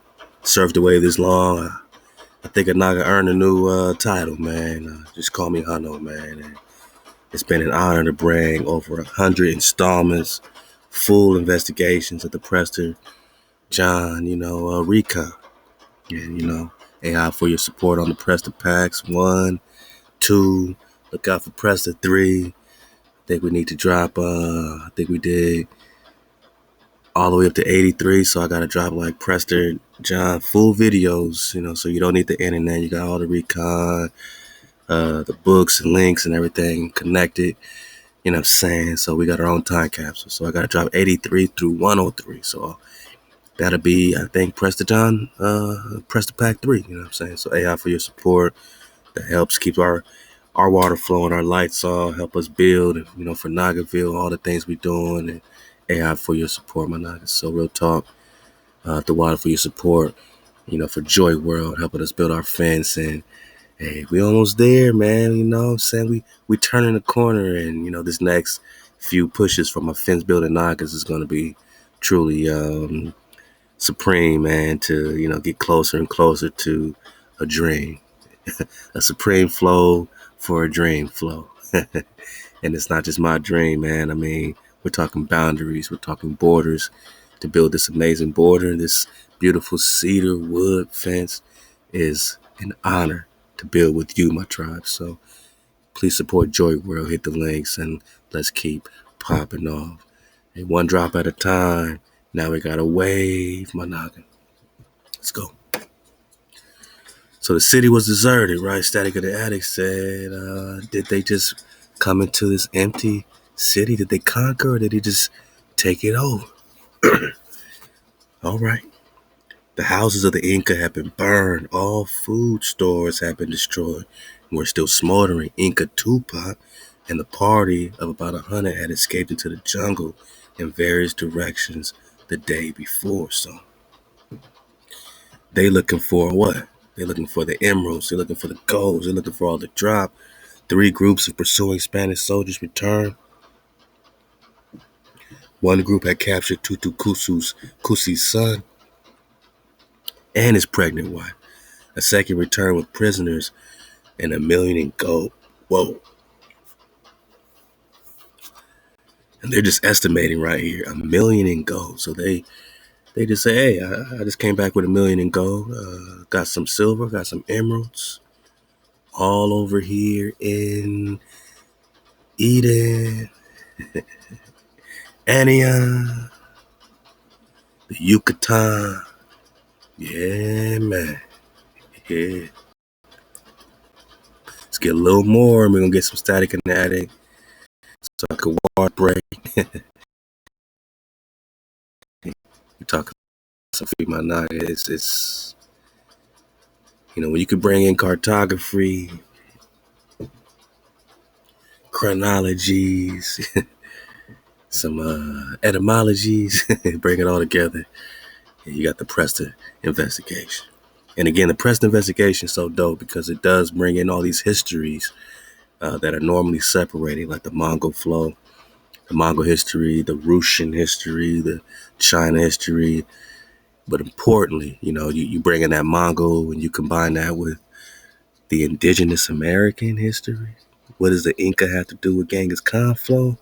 surfed the wave this long. I think Naga earned a new title, man. Just call me Hano, man. And it's been an honor to bring over 100 installments, full investigations of the Prester John, recon. And, AI for your support on the Prester packs. 1, 2, look out for Prester 3. I think we need to drop, I think we did all the way up to 83. So I got to drop like Prester John full videos, so you don't need the internet. You got all the recon, the books and links and everything connected. You know what I'm saying? So we got our own time capsule. So I got to drop 83 through 103. So that'll be, I think, Prester John, Prester Pack 3. You know what I'm saying? So AI for your support. That helps keep our water flowing, our lights on, help us build, for Nagaville, all the things we doing. And AI for your support, my Nagas. So real talk, the water for your support, for Joy World, helping us build our fence. And hey, we almost there, man. You know what I'm saying? We turning the corner, and this next few pushes from my fence building Nagas is going to be truly supreme, man, to get closer and closer to a dream. A supreme flow for a dream flow. And it's not just my dream, man. I mean, we're talking boundaries, we're talking borders. To build this amazing border, this beautiful cedar wood fence is an honor to build with you, my tribe. So please support Joy World, hit the links, and let's keep popping off. And one drop at a time. Now we got a wave, my noggin. Let's go. So the city was deserted, right? Static of the Attic said, did they just come into this empty city? Did they conquer, or did they just take it over? All right. The houses of the Inca have been burned. All food stores have been destroyed. We're still smoldering. Inca Tupac and the party of about 100 had escaped into the jungle in various directions the day before. So they looking for what? They're looking for the emeralds. They're looking for the golds. They're looking for all the drop. 3 groups of pursuing Spanish soldiers returned. One group had captured Tutu Kusi's son and his pregnant wife. A second returned with prisoners and $1 million in gold. Whoa. And they're just estimating right here, $1 million in gold. So they just say, hey, I just came back with $1 million in gold. Got some silver, got some emeralds. All over here in Eden, Ania, the Yucatan. Yeah, man. Yeah. Let's get a little more, and we're going to get some Static in the Attic so I can water break. We talking some feed my naga. It's when you could bring in cartography, chronologies, some etymologies, bring it all together. And you got the Prester investigation. And again, the Prester investigation is so dope because it does bring in all these histories that are normally separated, like the Mongol flow, the Mongol history, the Russian history, the China history. But importantly, you bring in that Mongol and you combine that with the indigenous American history. What does the Inca have to do with Genghis Khan flow,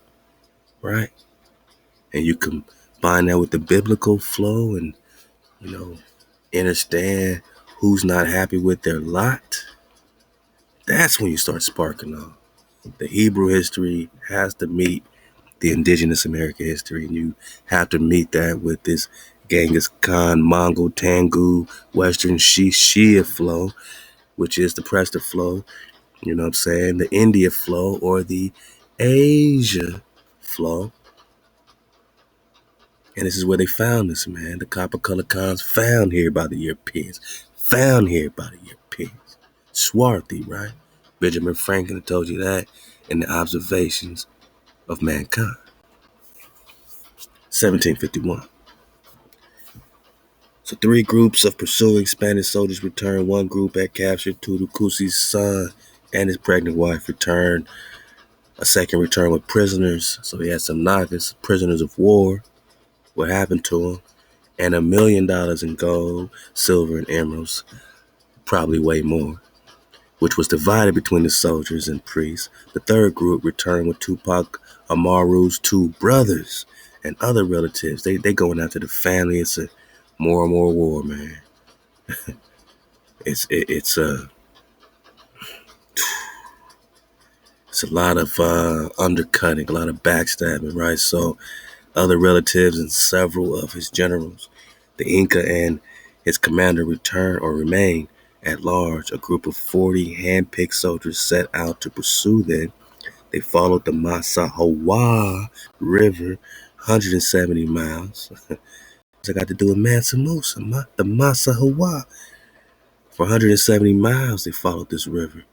right? And you combine that with the biblical flow and, understand who's not happy with their lot. That's when you start sparking off. The Hebrew history has to meet the indigenous American history, and you have to meet that with this Genghis Khan, Mongol, Tango, Western Shia flow, which is the Prester flow, you know what I'm saying, the India flow, or the Asia flow. And this is where they found us, man. The copper color cons found here by the Europeans. Found here by the Europeans. Swarthy, right? Benjamin Franklin told you that in the Observations of Mankind. 1751. So 3 groups of pursuing Spanish soldiers returned. 1 group had captured Tupacu's son and his pregnant wife returned. A second returned with prisoners. So he had some Nagas, prisoners of war. What happened to them? And $1 million in gold, silver, and emeralds, probably way more, which was divided between the soldiers and priests. The third group returned with Tupac Amaru's 2 brothers and other relatives. They going after the family. It's a more and more war, man. It's a lot of undercutting, a lot of backstabbing, right? So other relatives and several of his generals, the Inca and his commander, returned or remained at large. A group of 40 hand-picked soldiers set out to pursue them. They followed the Mansa Musa River, 170 miles. What's that got to do with Mansa Musa? The Mansa Musa. For 170 miles, they followed this river,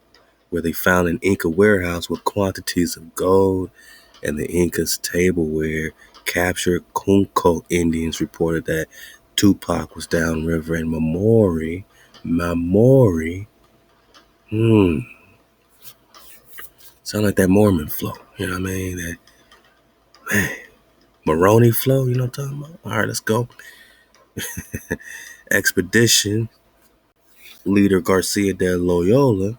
where they found an Inca warehouse with quantities of gold and the Incas' tableware. Captured Kunko Indians reported that Tupac was downriver, and Mamori, sound like that Mormon flow, you know what I mean? That, man, Moroni flow, you know what I'm talking about? All right, let's go. Expedition leader Garcia de Loyola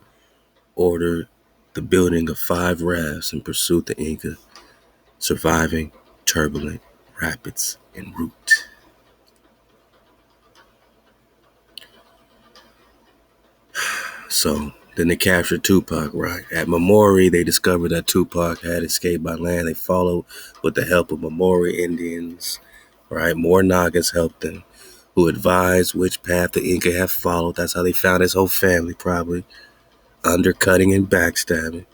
ordered the building of 5 rafts and pursued the Inca, surviving turbulent rapids en route. So then they captured Tupac, right? At Mamori, they discovered that Tupac had escaped by land. They followed with the help of Mamori Indians, right? More Nagas helped them, who advised which path the Inca had followed. That's how they found his whole family, probably. Undercutting and backstabbing.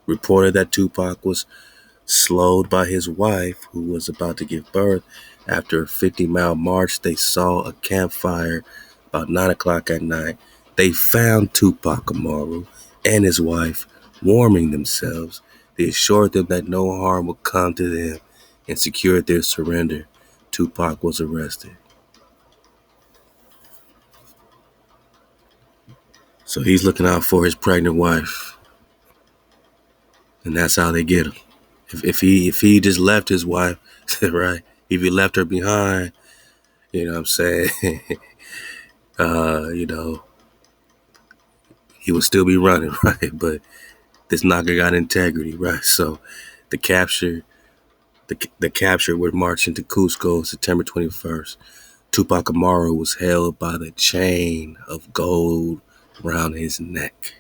Reported that Tupac was slowed by his wife, who was about to give birth. After a 50-mile march, they saw a campfire about 9 o'clock at night. They found Tupac Amaru and his wife warming themselves. They assured them that no harm would come to them and secured their surrender. Tupac was arrested. So he's looking out for his pregnant wife. And that's how they get him. If he just left his wife, right? If he left her behind, you know what I'm saying? You know, he would still be running, right? But this Naga got integrity, right? So the capture would march into Cusco September 21st. Tupac Amaru was held by the chain of gold around his neck.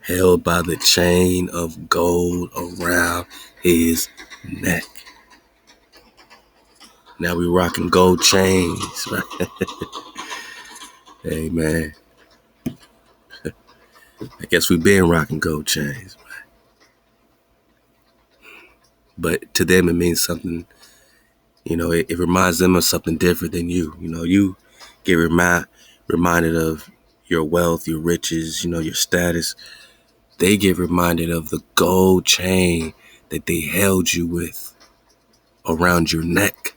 Held by the chain of gold around his neck. Now we rocking gold chains, right? Hey, man. I guess we've been rocking gold chains. But to them, it means something, you know, it reminds them of something different than you. You know, you get reminded of your wealth, your riches, you know, your status. They get reminded of the gold chain that they held you with around your neck.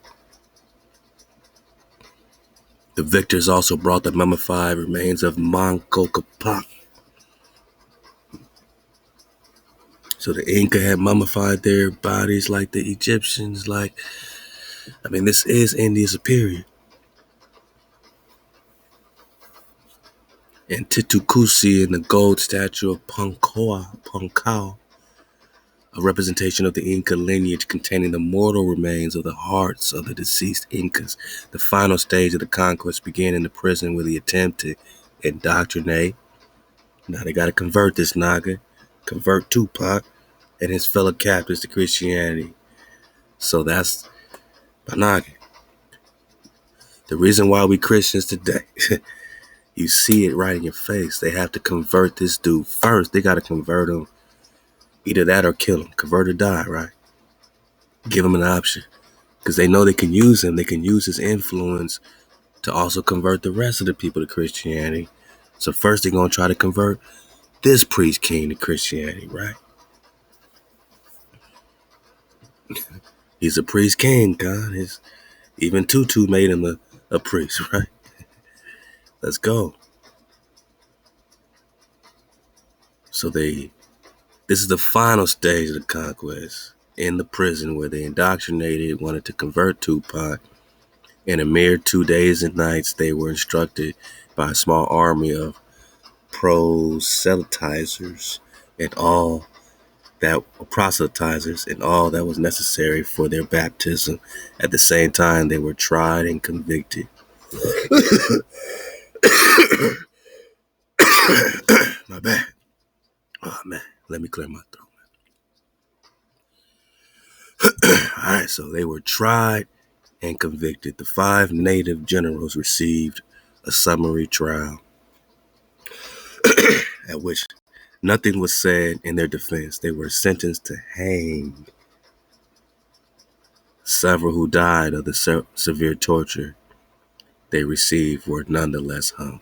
The victors also brought the mummified remains of Manco Capac. So the Inca had mummified their bodies like the Egyptians. This is India's period. And Titucusi and the gold statue of Pancao, a representation of the Inca lineage containing the mortal remains of the hearts of the deceased Incas. The final stage of the conquest began in the prison with the attempt to indoctrinate. Now they got to convert this Naga, convert Tupac and his fellow captives to Christianity. So that's Panagi. The reason why we Christians today, you see it right in your face. They have to convert this dude first. They got to convert him. Either that or kill him. Convert or die, right? Give him an option. Because they know they can use him. They can use his influence to also convert the rest of the people to Christianity. So first they're going to try to convert this priest king to Christianity, right? He's a priest king, God. Even Tutu made him a priest, right? Let's go. So this is the final stage of the conquest in the prison where they indoctrinated, wanted to convert Tupac. In a mere 2 days and nights, they were instructed by a small army of proselytizers and all that was necessary for their baptism. At the same time, they were tried and convicted. My bad. Oh man, let me clear my throat. All right, so they were tried and convicted. The 5 native generals received a summary trial at which nothing was said in their defense. They were sentenced to hang. Several who died of the severe torture they received were nonetheless hung.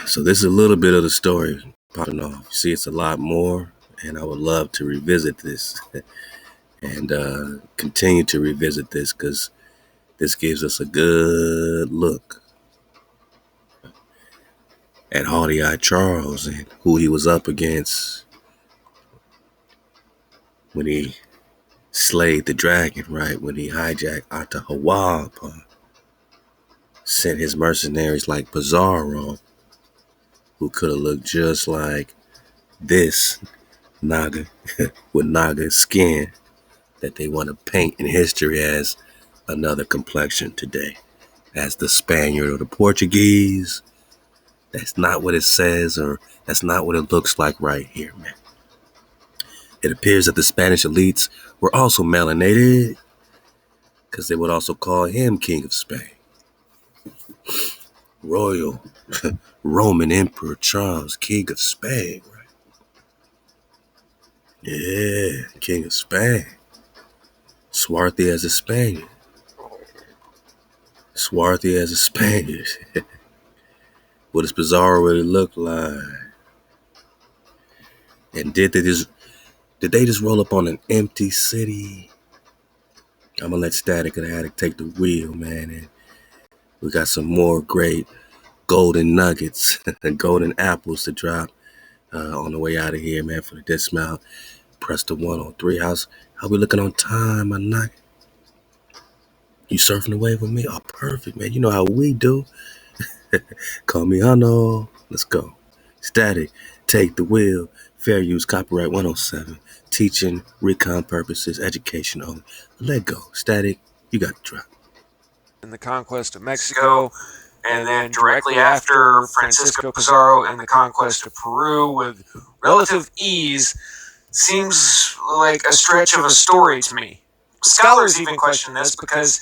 So this is a little bit of the story popping off. You see, it's a lot more, and I would love to revisit this and continue to revisit this because this gives us a good look at Haughty-Eyed Charles and who he was up against when he slayed the dragon, right? When he hijacked HaWah, sent his mercenaries like Pizarro, who could have looked just like this Naga with Naga skin that they want to paint in history as another complexion today, as the Spaniard or the Portuguese. That's not what it says, or that's not what it looks like right here, man. It appears that the Spanish elites were also melanated because they would also call him King of Spain. Royal Roman Emperor Charles, King of Spain, right? Yeah, King of Spain. Swarthy as a Spaniard. Swarthy as a Spaniard. What does Pizarro really look like? And did they just roll up on an empty city? I'm gonna let Static and Attic take the wheel, man. And we got some more great golden nuggets and golden apples to drop on the way out of here, man, for the dismount. Prester 103. How we looking on time, my nugget? You surfing the wave with me? Oh, perfect, man. You know how we do. Call me Hano. Let's go. Static, take the wheel. Fair use, copyright 107. Teaching, recon purposes, education only. Let go. Static, you got the drop. In the conquest of Mexico, and then directly after Francisco Pizarro and the conquest of Peru with relative ease, seems like a stretch of a story to me. Scholars even question this because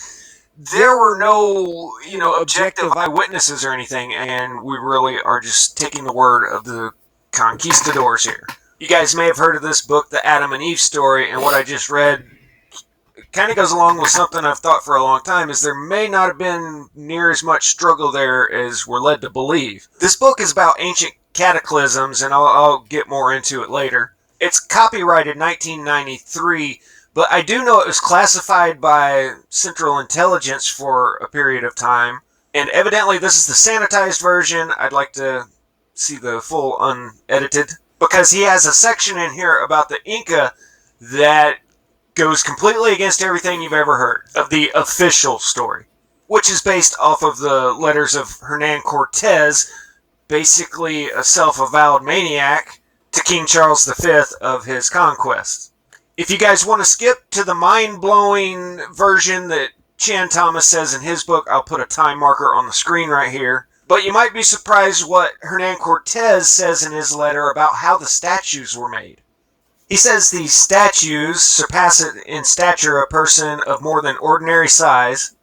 there were no, objective eyewitnesses or anything, and we really are just taking the word of the conquistadors here. You guys may have heard of this book, The Adam and Eve Story, and what I just read kind of goes along with something I've thought for a long time, is there may not have been near as much struggle there as we're led to believe. This book is about ancient cataclysms, and I'll get more into it later. It's copyrighted 1993, but I do know it was classified by Central Intelligence for a period of time, and evidently this is the sanitized version. I'd like to see the full unedited, because he has a section in here about the Inca that goes completely against everything you've ever heard of the official story, which is based off of the letters of Hernan Cortez, basically a self-avowed maniac, to King Charles V of his conquest. If you guys want to skip to the mind-blowing version that Chan Thomas says in his book, I'll put a time marker on the screen right here. But you might be surprised what Hernan Cortez says in his letter about how the statues were made. He says these statues surpass in stature a person of more than ordinary size.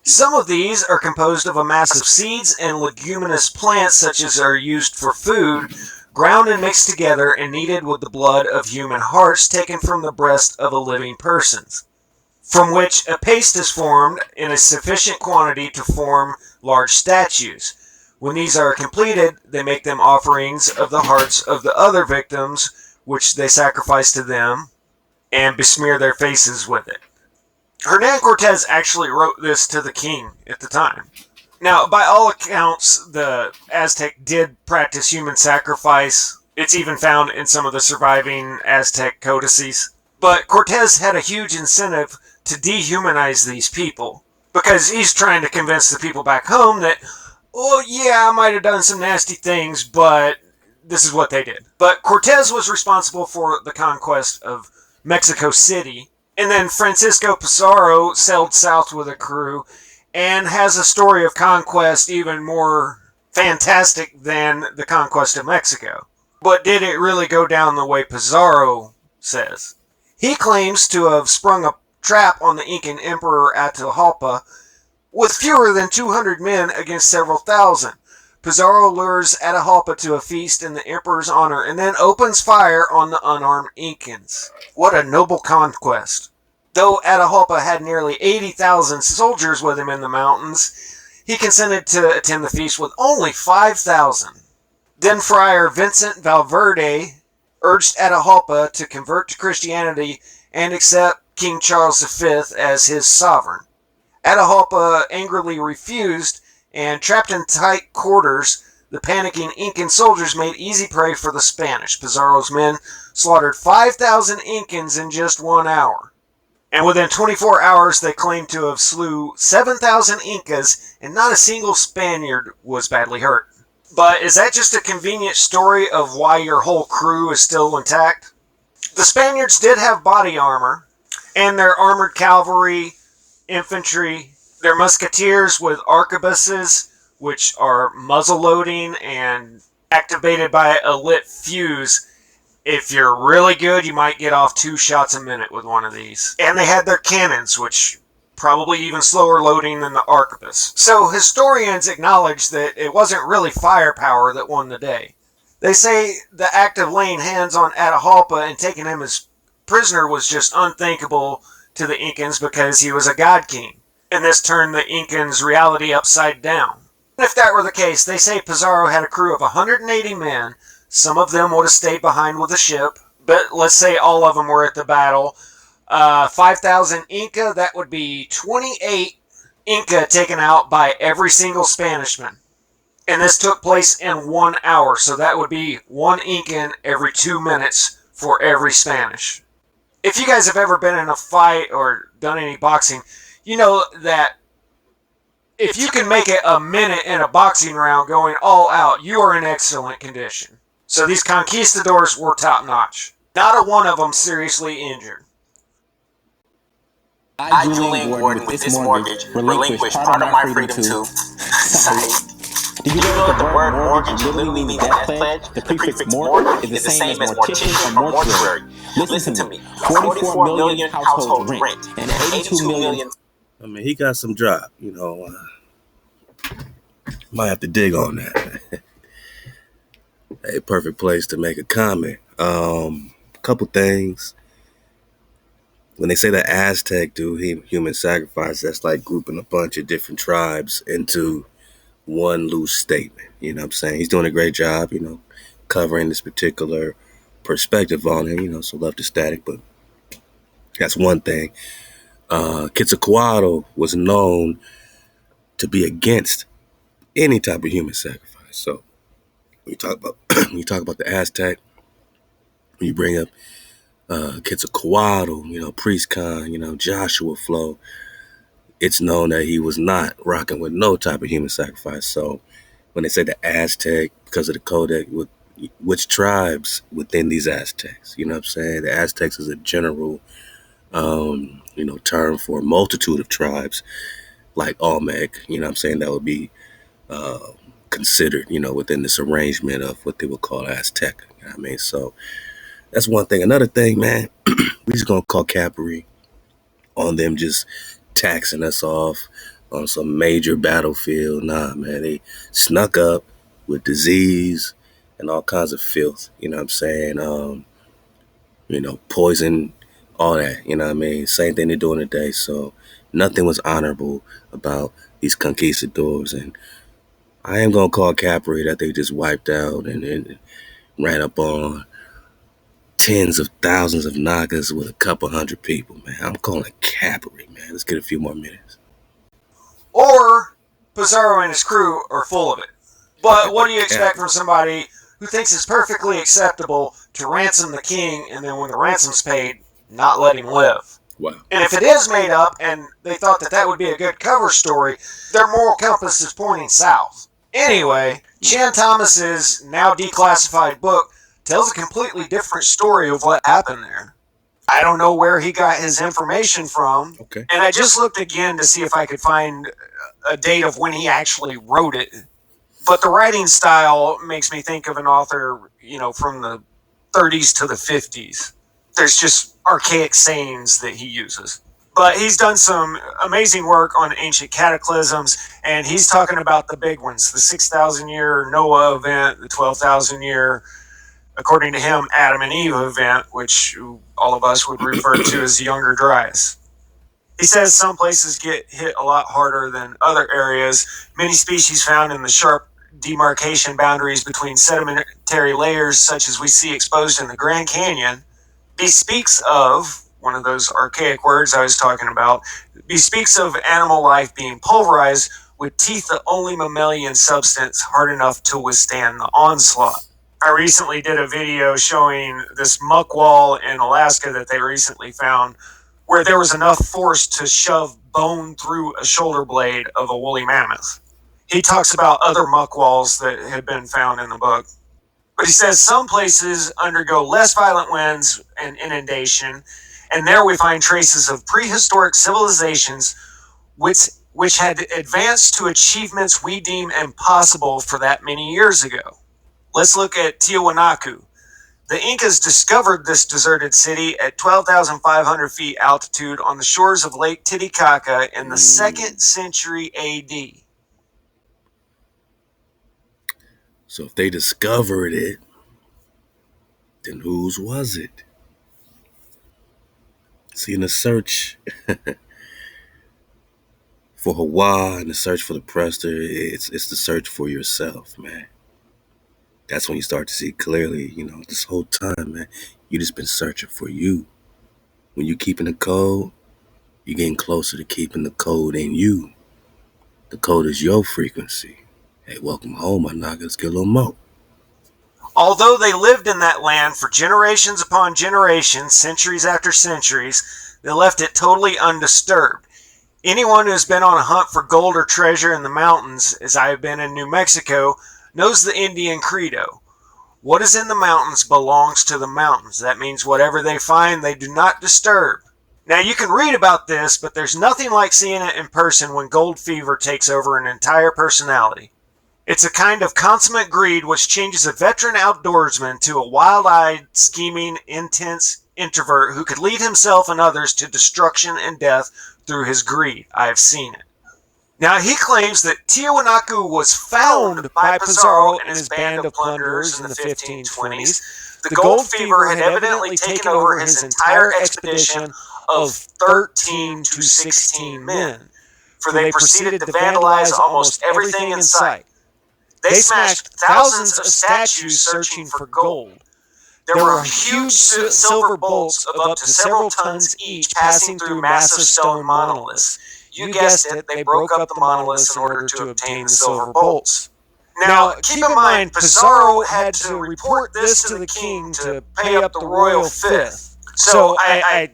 Some of these are composed of a mass of seeds and leguminous plants such as are used for food, ground and mixed together and kneaded with the blood of human hearts taken from the breast of a living person, from which a paste is formed in a sufficient quantity to form large statues. When these are completed, they make them offerings of the hearts of the other victims, which they sacrifice to them, and besmear their faces with it. Hernan Cortez actually wrote this to the king at the time. Now, by all accounts, the Aztec did practice human sacrifice. It's even found in some of the surviving Aztec codices. But Cortez had a huge incentive to dehumanize these people, because he's trying to convince the people back home that, oh yeah, I might have done some nasty things, but this is what they did. But Cortez was responsible for the conquest of Mexico City, and then Francisco Pizarro sailed south with a crew and has a story of conquest even more fantastic than the conquest of Mexico. But did it really go down the way Pizarro says? He claims to have sprung a trap on the Incan Emperor Atahualpa with fewer than 200 men against several thousand. Pizarro lures Atahualpa to a feast in the emperor's honor and then opens fire on the unarmed Incans. What a noble conquest. Though Atahualpa had nearly 80,000 soldiers with him in the mountains, he consented to attend the feast with only 5,000. Then Friar Vincent Valverde urged Atahualpa to convert to Christianity and accept King Charles V as his sovereign. Atahualpa angrily refused, and trapped in tight quarters, the panicking Incan soldiers made easy prey for the Spanish. Pizarro's men slaughtered 5,000 Incans in just 1 hour. And within 24 hours, they claimed to have slew 7,000 Incas, and not a single Spaniard was badly hurt. But is that just a convenient story of why your whole crew is still intact? The Spaniards did have body armor, and their armored cavalry, infantry, their musketeers with arquebuses, which are muzzle-loading and activated by a lit fuse. If you're really good, you might get off 2 shots a minute with one of these. And they had their cannons, which probably even slower loading than the arquebus. So historians acknowledge that it wasn't really firepower that won the day. They say the act of laying hands on Atahualpa and taking him as prisoner was just unthinkable to the Incans because he was a god king. And this turned the Incans' reality upside down. And if that were the case, they say Pizarro had a crew of 180 men. Some of them would have stayed behind with the ship, but let's say all of them were at the battle. 5,000 Inca, that would be 28 Inca taken out by every single Spanishman. And this took place in 1 hour, so that would be 1 Incan every 2 minutes for every Spanish. If you guys have ever been in a fight or done any boxing, you know that if you can make it a minute in a boxing round going all out, you are in excellent condition. So these conquistadors were top notch. Not a one of them seriously injured. I, Julian Gordon, with this mortgage, relinquish part of my freedom to sight. Did you know that the word mortgage literally means death pledge? The prefix mort is the same as mortician or mortuary. Listen to me. 44 million households rent, and 82 million... I mean, he got some drop, you know. Might have to dig on that. A perfect place to make a comment. Couple things. When they say the Aztec do human sacrifice, that's like grouping a bunch of different tribes into one loose statement. You know what I'm saying? He's doing a great job, you know, covering this particular perspective on it, you know, so love the static, but that's one thing. Quetzalcoatl was known to be against any type of human sacrifice. So when you talk about the Aztec, when you bring up Quetzalcoatl, you know, Priest Khan, you know, Joshua Flow, it's known that he was not rocking with no type of human sacrifice. So when they say the Aztec, because of the codex, which tribes within these Aztecs? You know what I'm saying? The Aztecs is a general, you know, term for a multitude of tribes, like Olmec. You know what I'm saying? That would be considered, within this arrangement of what they would call Aztec. You know what I mean? So that's one thing. Another thing, man, we just gonna call Capri on them just taxing us off on some major battlefield. Nah, man, they snuck up with disease and all kinds of filth. You know what I'm saying? Poison, all that. You know what I mean? Same thing they're doing today. So nothing was honorable about these conquistadors. And I am gonna call Capri that they just wiped out and ran up on tens of thousands of Nagas with a couple hundred people, man. I'm calling it Capri, man. Let's get a few more minutes. Or Pizarro and his crew are full of it. But what do you expect from somebody who thinks it's perfectly acceptable to ransom the king and then when the ransom's paid, not let him live? Wow. And if it is made up and they thought that would be a good cover story, their moral compass is pointing south. Anyway, Chan Thomas's now declassified book tells a completely different story of what happened there. I don't know where he got his information from, Okay. and I just looked again to see if I could find a date of when he actually wrote it. But the writing style makes me think of an author, from the 30s to the 50s. There's just archaic sayings that he uses. But he's done some amazing work on ancient cataclysms, and he's talking about the big ones, the 6,000-year Noah event, the 12,000-year, according to him, Adam and Eve event, which all of us would refer to as the Younger Dryas. He says some places get hit a lot harder than other areas. Many species found in the sharp demarcation boundaries between sedimentary layers, such as we see exposed in the Grand Canyon, bespeaks of, one of those archaic words I was talking about, bespeaks of animal life being pulverized with teeth the only mammalian substance hard enough to withstand the onslaught. I recently did a video showing this muck wall in Alaska that they recently found, where there was enough force to shove bone through a shoulder blade of a woolly mammoth. He talks about other muck walls that had been found in the book. But he says some places undergo less violent winds and inundation, and there we find traces of prehistoric civilizations which had advanced to achievements we deem impossible for that many years ago. Let's look at Tiwanaku. The Incas discovered this deserted city at 12,500 feet altitude on the shores of Lake Titicaca in the 2nd century AD. So if they discovered it, then whose was it? See, in the search for HaWah and the search for the Prester, it's the search for yourself, man. That's when you start to see clearly, this whole time, man, you just been searching for you. When you keeping the code, you're getting closer to keeping the code in you. The code is your frequency. Hey, welcome home, my nigga. Let's get a little more. Although they lived in that land for generations upon generations, centuries after centuries, they left it totally undisturbed. Anyone who's been on a hunt for gold or treasure in the mountains, as I have been in New Mexico, knows the Indian credo. What is in the mountains belongs to the mountains. That means whatever they find, they do not disturb. Now you can read about this, but there's nothing like seeing it in person when gold fever takes over an entire personality. It's a kind of consummate greed which changes a veteran outdoorsman to a wild-eyed, scheming, intense introvert who could lead himself and others to destruction and death through his greed. I have seen it. Now, he claims that Tiwanaku was found by Pizarro and his band of plunderers in the 1520s. The gold fever had evidently taken over his entire expedition of 13 to 16 men, for they proceeded to vandalize almost everything in sight. They smashed thousands of statues searching for gold. There were huge silver bolts of up to several tons each passing through massive stone monoliths. You guessed it, they broke up the monoliths in order to obtain the silver bolts. Now, keep in mind, Pizarro had to report this to the king to pay up the royal fifth. So I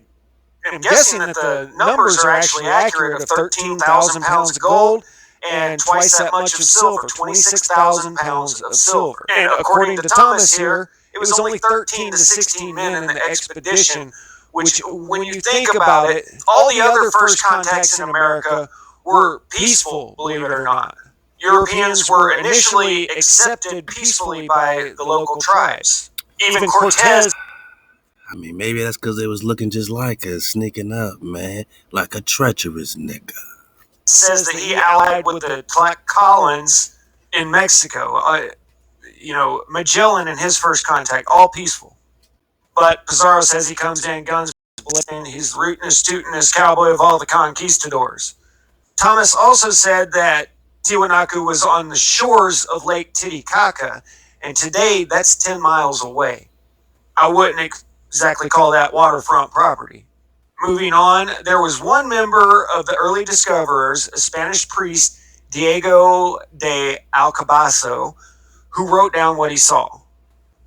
am guessing that the numbers are actually accurate of 13,000 pounds of gold and twice that much of silver, 26,000 pounds of silver. And according to Thomas here, it was only 13 to 16 men in the expedition, which, when you think about it, all the other first contacts in America were peaceful, believe it or not. Europeans were initially accepted peacefully by the local tribes. Even Cortez. I mean, maybe that's because they was looking just like us, sneaking up, man, like a treacherous nigga. Says that he allied with the Tlaxcalans in Mexico. Magellan and his first contact, all peaceful. But Pizarro says he comes in, guns blazing, he's the rootinest, tootinest cowboy of all the conquistadors. Thomas also said that Tiwanaku was on the shores of Lake Titicaca, and today that's 10 miles away. I wouldn't exactly call that waterfront property. Moving on, there was one member of the early discoverers, a Spanish priest, Diego de Alcabaso, who wrote down what he saw.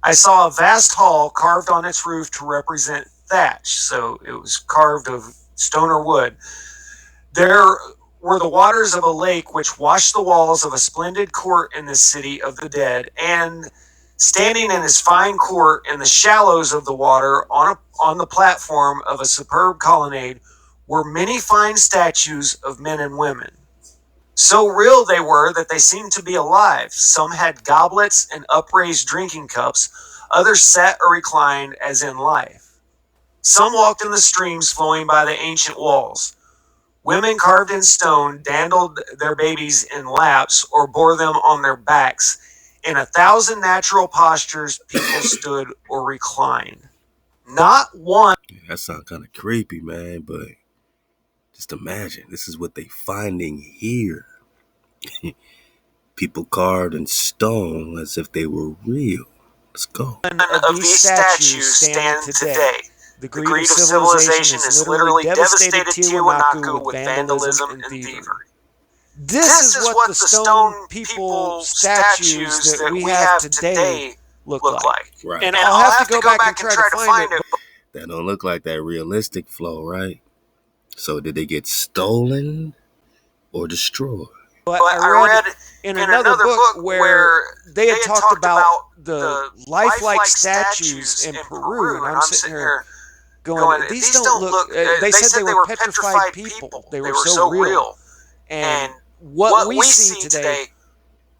I saw a vast hall carved on its roof to represent thatch, so it was carved of stone or wood. There were the waters of a lake which washed the walls of a splendid court in the city of the dead, and standing in his fine court in the shallows of the water on the platform of a superb colonnade were many fine statues of men and women. So real they were that they seemed to be alive. Some had goblets and upraised drinking cups. Others sat or reclined as in life. Some walked in the streams flowing by the ancient walls. Women carved in stone dandled their babies in laps or bore them on their backs. In 1,000 natural postures, people stood or reclined. Not one. Yeah, that sounds kind of creepy, man, but just imagine, this is what they finding here. People carved in stone as if they were real. Let's go. None of these statues stand today. The greed of civilization has literally devastated Tiwanaku with vandalism and thievery. This is what the stone people statues that we have today look like. Right. And I'll have to go back and try to find it. That don't look like that realistic flow, right? So did they get stolen or destroyed? But I read in another book where they had talked about the lifelike statues in Peru, and I'm sitting here going, these don't look. They said they were petrified people. They were so real. And what we see today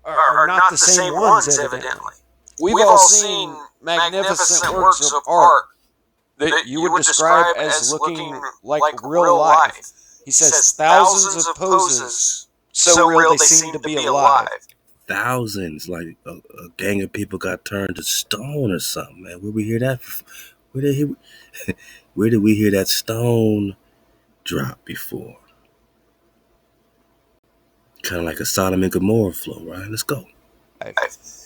are not the same ones, evidently. We've all seen magnificent works of art that you would describe as looking like real life. He says thousands of poses, so real they seem to be alive. Thousands, like a gang of people got turned to stone or something, man. Where we hear that? Where did we hear that stone drop before? Kind of like a Sodom and Gomorrah flow, right? Let's go.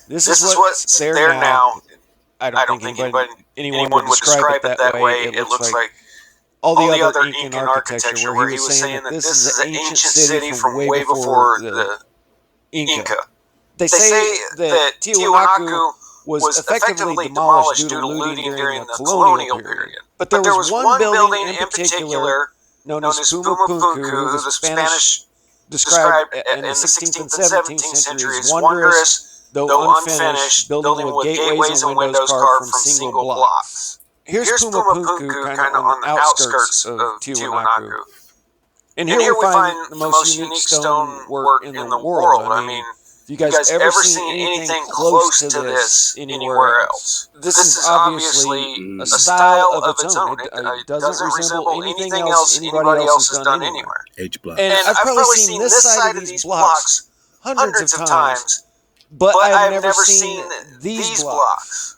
This is what's there now. I don't think anyone would describe it that way. It looks like all the other Incan architecture, where he was saying that this is an ancient city from way before the Inca. They say that Tiwanaku was effectively demolished due to looting during the colonial period. But there was one building in particular known as Pumapunku, who was Spanish described in the 16th and 17th century as wondrous, though unfinished, building with gateways and windows carved from single blocks. Here's Pumapunku, kind of on the outskirts of Tiwanaku. And here we find the most unique stone work in the world. I mean, have you guys ever seen anything close to this anywhere else? This is obviously a style of its own. It doesn't resemble anything else anybody else has done anywhere. H-block. And I've probably seen this side of these blocks hundreds of times, but I've never seen these blocks,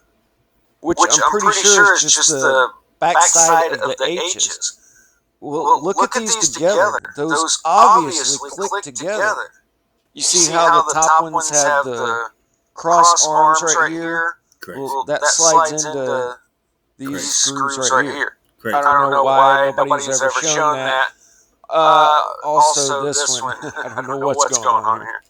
which I'm pretty sure is just the backside of the H's. Well, look at these together. Those obviously click together. You see how the top ones have the cross arms right here? Well, that slides into these screws right here. Great. I don't know why nobody's ever shown that. Also, this one. I don't know what's going on here.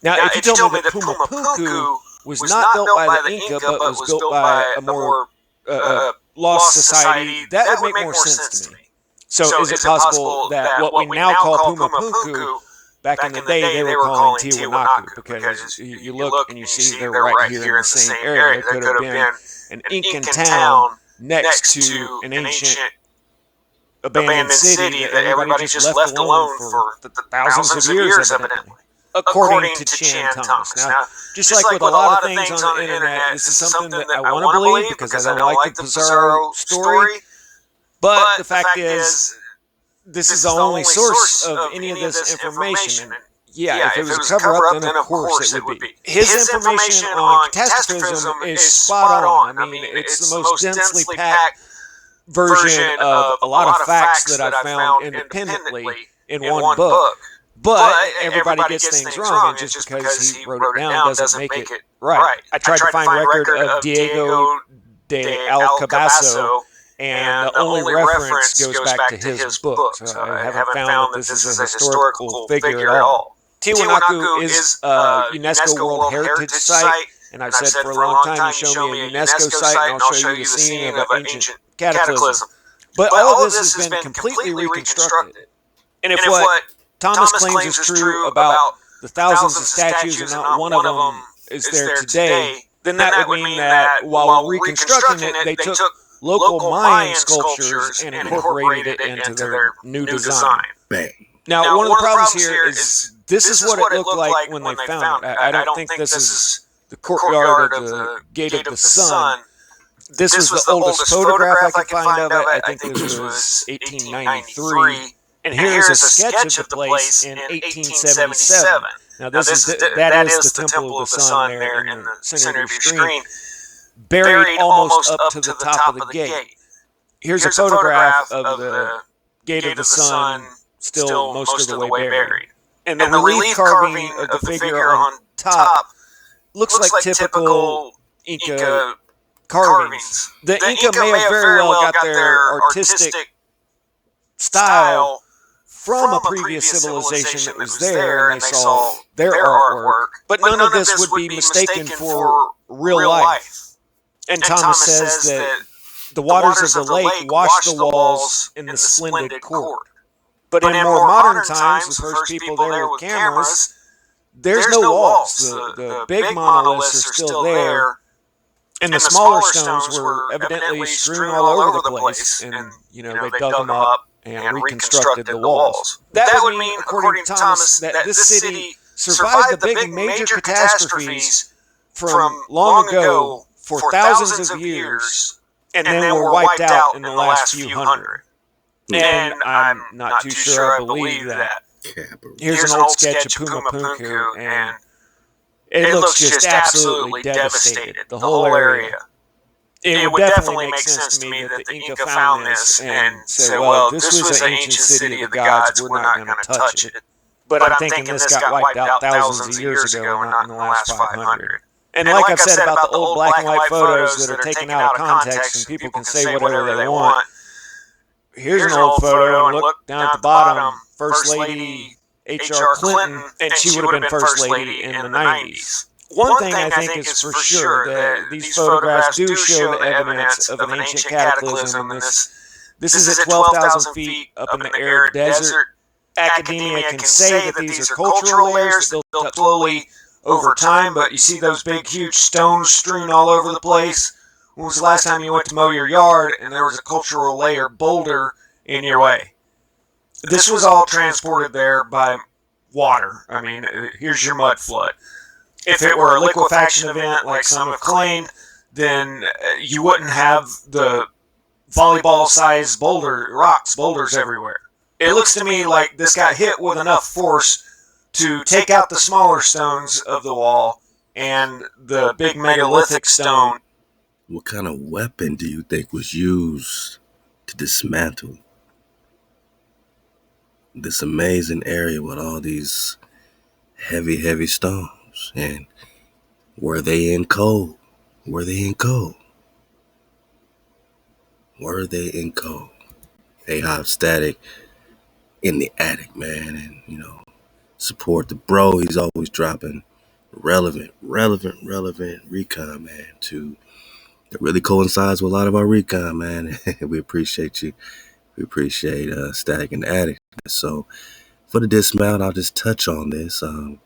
Now, if you tell me that Pumapunku was not built by the Inca, but was built by a more lost society, that would make more sense to me. So is it possible that what we now call Pumapunku, back in the day they were calling Tiwanaku? Because you look and you see they're right here in the same area. There could have been an Incan town next to an ancient abandoned city that everybody just left alone for thousands of years, evidently. according to Chan Thomas. Now, just like with a lot of things on the internet, this is something that I want to believe because I don't like the Pizarro story. But the fact is, this is the only source of any of this information. And yeah, if it was a cover-up, then of course it would be. His information on catastrophism is spot on. I mean, it's the most densely packed version of a lot of facts that I found independently in one book. But everybody gets things wrong, and just because he wrote it down doesn't make it right. I tried to find record of Diego de Alcabaso, and the only reference goes back to his book. So I haven't found that this is a historical figure at all. Tiwanaku is a UNESCO World Heritage Site, and I've said for a long time, you show me a UNESCO site and I'll show you the scene of an ancient cataclysm. But all of this has been completely reconstructed. And if what Thomas claims is true about the thousands of statues and not one of them is there today, then that would mean that while reconstructing it, they took local Mayan sculptures and incorporated it into their new design. Bang. Now, one of the problems here is this is what it looked like when they found it. I don't think this is the courtyard of the Gate of the Sun. This was the oldest photograph I could find of it. I think this was 1893. And here's a sketch of the place in 1877. Now, that is the Temple of the Sun there in the center of your screen, buried almost up to the top of the gate. Here's a photograph of the Gate of the Sun, still most of the way buried. And the relief carving of the figure on top looks like typical Inca carvings. The Inca may have very well got their artistic style from a previous civilization that was there, and they saw their artwork. But none of this would be mistaken for real life. And Thomas says that the waters of the lake wash the walls in the splendid court. But in more modern times, the first people there with cameras, there's no walls. The big monoliths are still there, and the smaller stones were evidently strewn all over the place. And, they dug them up and reconstructed the walls. That would mean, according to Thomas, that this city survived the big major catastrophes from long ago for thousands of years, and then were wiped out in the last few hundred. And I'm not too sure I believe that. Here's an old sketch of Pumapunku, and it looks just absolutely devastated, the whole area. It would definitely make sense to me that the Inca found this and said, well, this was an ancient city of the gods, we're not going to touch it. But I'm thinking this got wiped out thousands of years ago, not in the last 500. And like I've said about the old black and white photos that are taken out of context and people can say whatever they want, here's an old photo, and look down at the bottom, First Lady H.R. Clinton, and she would have been First Lady in the 90s. One thing I think is for sure that these photographs do show the evidence of an ancient cataclysm, and this is at 12,000 feet up in the arid desert. Academia can say that these are cultural layers that built up slowly over time, but you see those big, huge stones strewn all over the place. When was the last time you went to mow your yard and there was a cultural layer boulder in your way? This was all transported there by water. I mean, here's your mud flood. If it were a liquefaction event like some have claimed, then you wouldn't have the volleyball-sized boulders everywhere. It looks to me like this got hit with enough force to take out the smaller stones of the wall and the big megalithic stone. What kind of weapon do you think was used to dismantle this amazing area with all these heavy stones? And were they in coal? Were they in coal? Were they in coal? Hey, Hop Static in the attic, man. And, support the bro. He's always dropping relevant recon, man, that really coincides with a lot of our recon, man. We appreciate you. We appreciate Static in the attic. So for the dismount, I'll just touch on this. I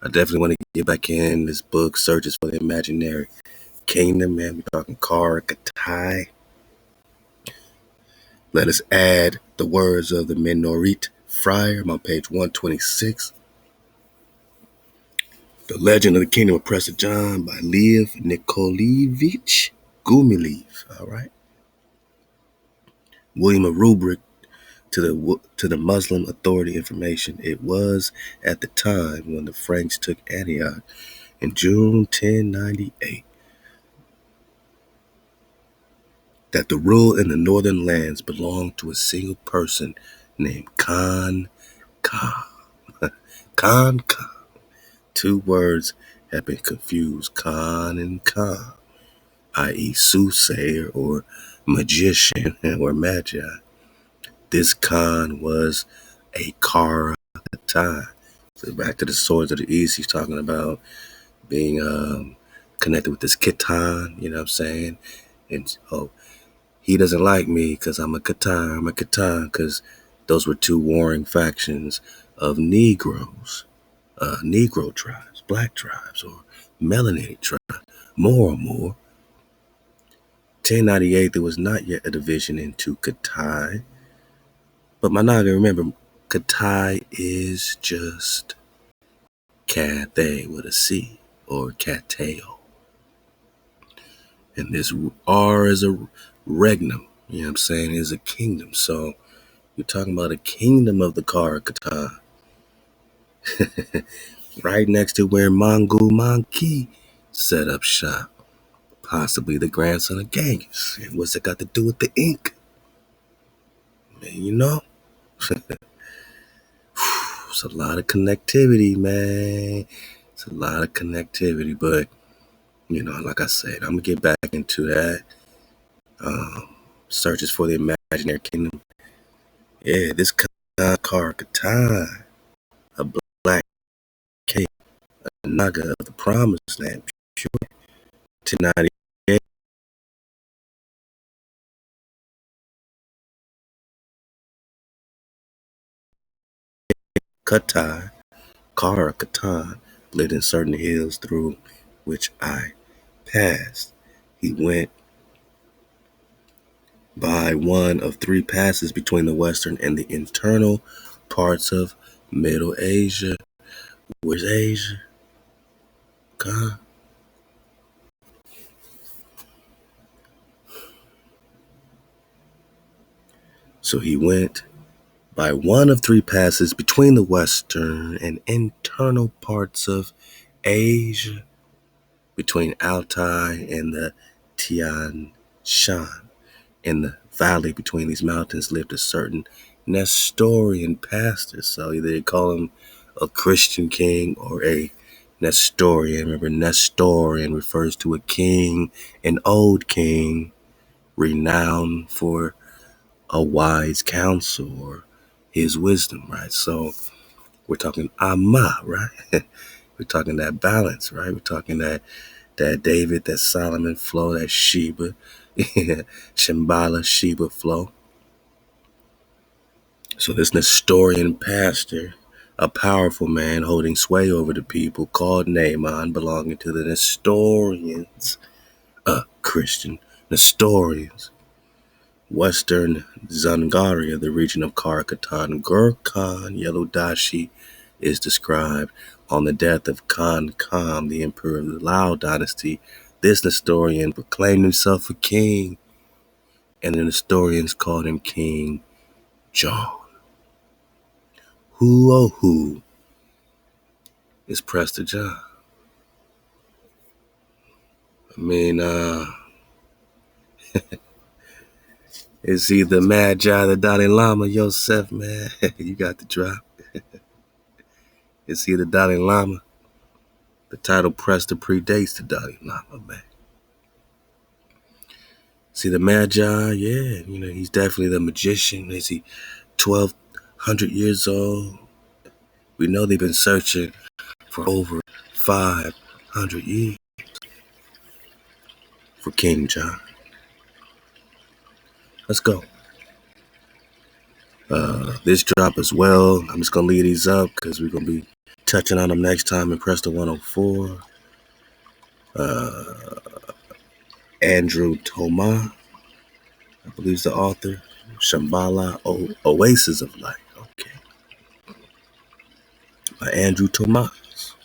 definitely want to get back in this book, Searches for the Imaginary Kingdom, man. We're talking Cartography. Let us add the words of the Mennonite friar. I'm on page 126. The Legend of the Kingdom of Prester John by Lev Nikolaevich Gumilev. All right. William a rubric to the Muslim Authority information. It was at the time when the Franks took Antioch in June 1098 that the rule in the northern lands belonged to a single person named Khan Ka. Khan Ka. Two words have been confused, Khan and Khan, i.e. soothsayer or magician or magi. This Khan was a Cartography. So back to the swords of the East, he's talking about being connected with this Khitan, you know what I'm saying? And he doesn't like me because I'm a Khitan, because those were two warring factions of Negroes, Negro tribes, black tribes, or melanated tribes, more or more. 1098, there was not yet a division into Katai, but my naga, remember, Katai is just Cathay with a C, or Cateo. And this R is a regnum, you know what I'm saying, is a kingdom. So you're talking about a kingdom of the Katai, right next to where Mongu Monkey set up shop, possibly the grandson of Genghis. And what's it got to do with the Inca? Man, you know, it's a lot of connectivity, man. It's a lot of connectivity, but you know, like I said, I'm gonna get back into that. Searches for the imaginary kingdom. Yeah, this Katai, a black king, a naga of the promised land. Sure. 1098. Katai, Katan, lived in certain hills through which I passed. He went by one of three passes between the western and the internal parts of Middle Asia. Where's Asia? God. So he went by one of three passes between the western and internal parts of Asia, between Altai and the Tian Shan. In the valley between these mountains lived a certain Nestorian pastor. So either they call him a Christian king or a Nestorian. Remember, Nestorian refers to a king, an old king, renowned for a wise counsel or his wisdom, right? So we're talking Amma, right? We're talking that balance, right? We're talking that David, that Solomon flow, that Sheba, Shambhala, Sheba flow. So this Nestorian pastor, a powerful man holding sway over the people, called Naaman, belonging to the Nestorians, Christian Nestorians, Western Zangaria, the region of Karakatan, Gurkhan, Yellow Dashi, is described. On the death of Khan Kam, the emperor of the Lao dynasty, this Nestorian proclaimed himself a king, and the Nestorians called him King John. Who, oh who, is Prester John? I mean, it's either Magi, the Dalai Lama, Yosef, man. You got the drop. It's either Dalai Lama. The title Prester predates the Dalai Lama, man. See, the Magi, yeah, you know, he's definitely the magician. Is he 1,200 years old? We know they've been searching for over 500 years for King John. Let's go. This drop as well. I'm just going to leave these up because we're going to be touching on them next time in Prester 104. Andrew Toma, I believe is the author. Shambhala, Oasis of Light. Okay. By Andrew Thomas.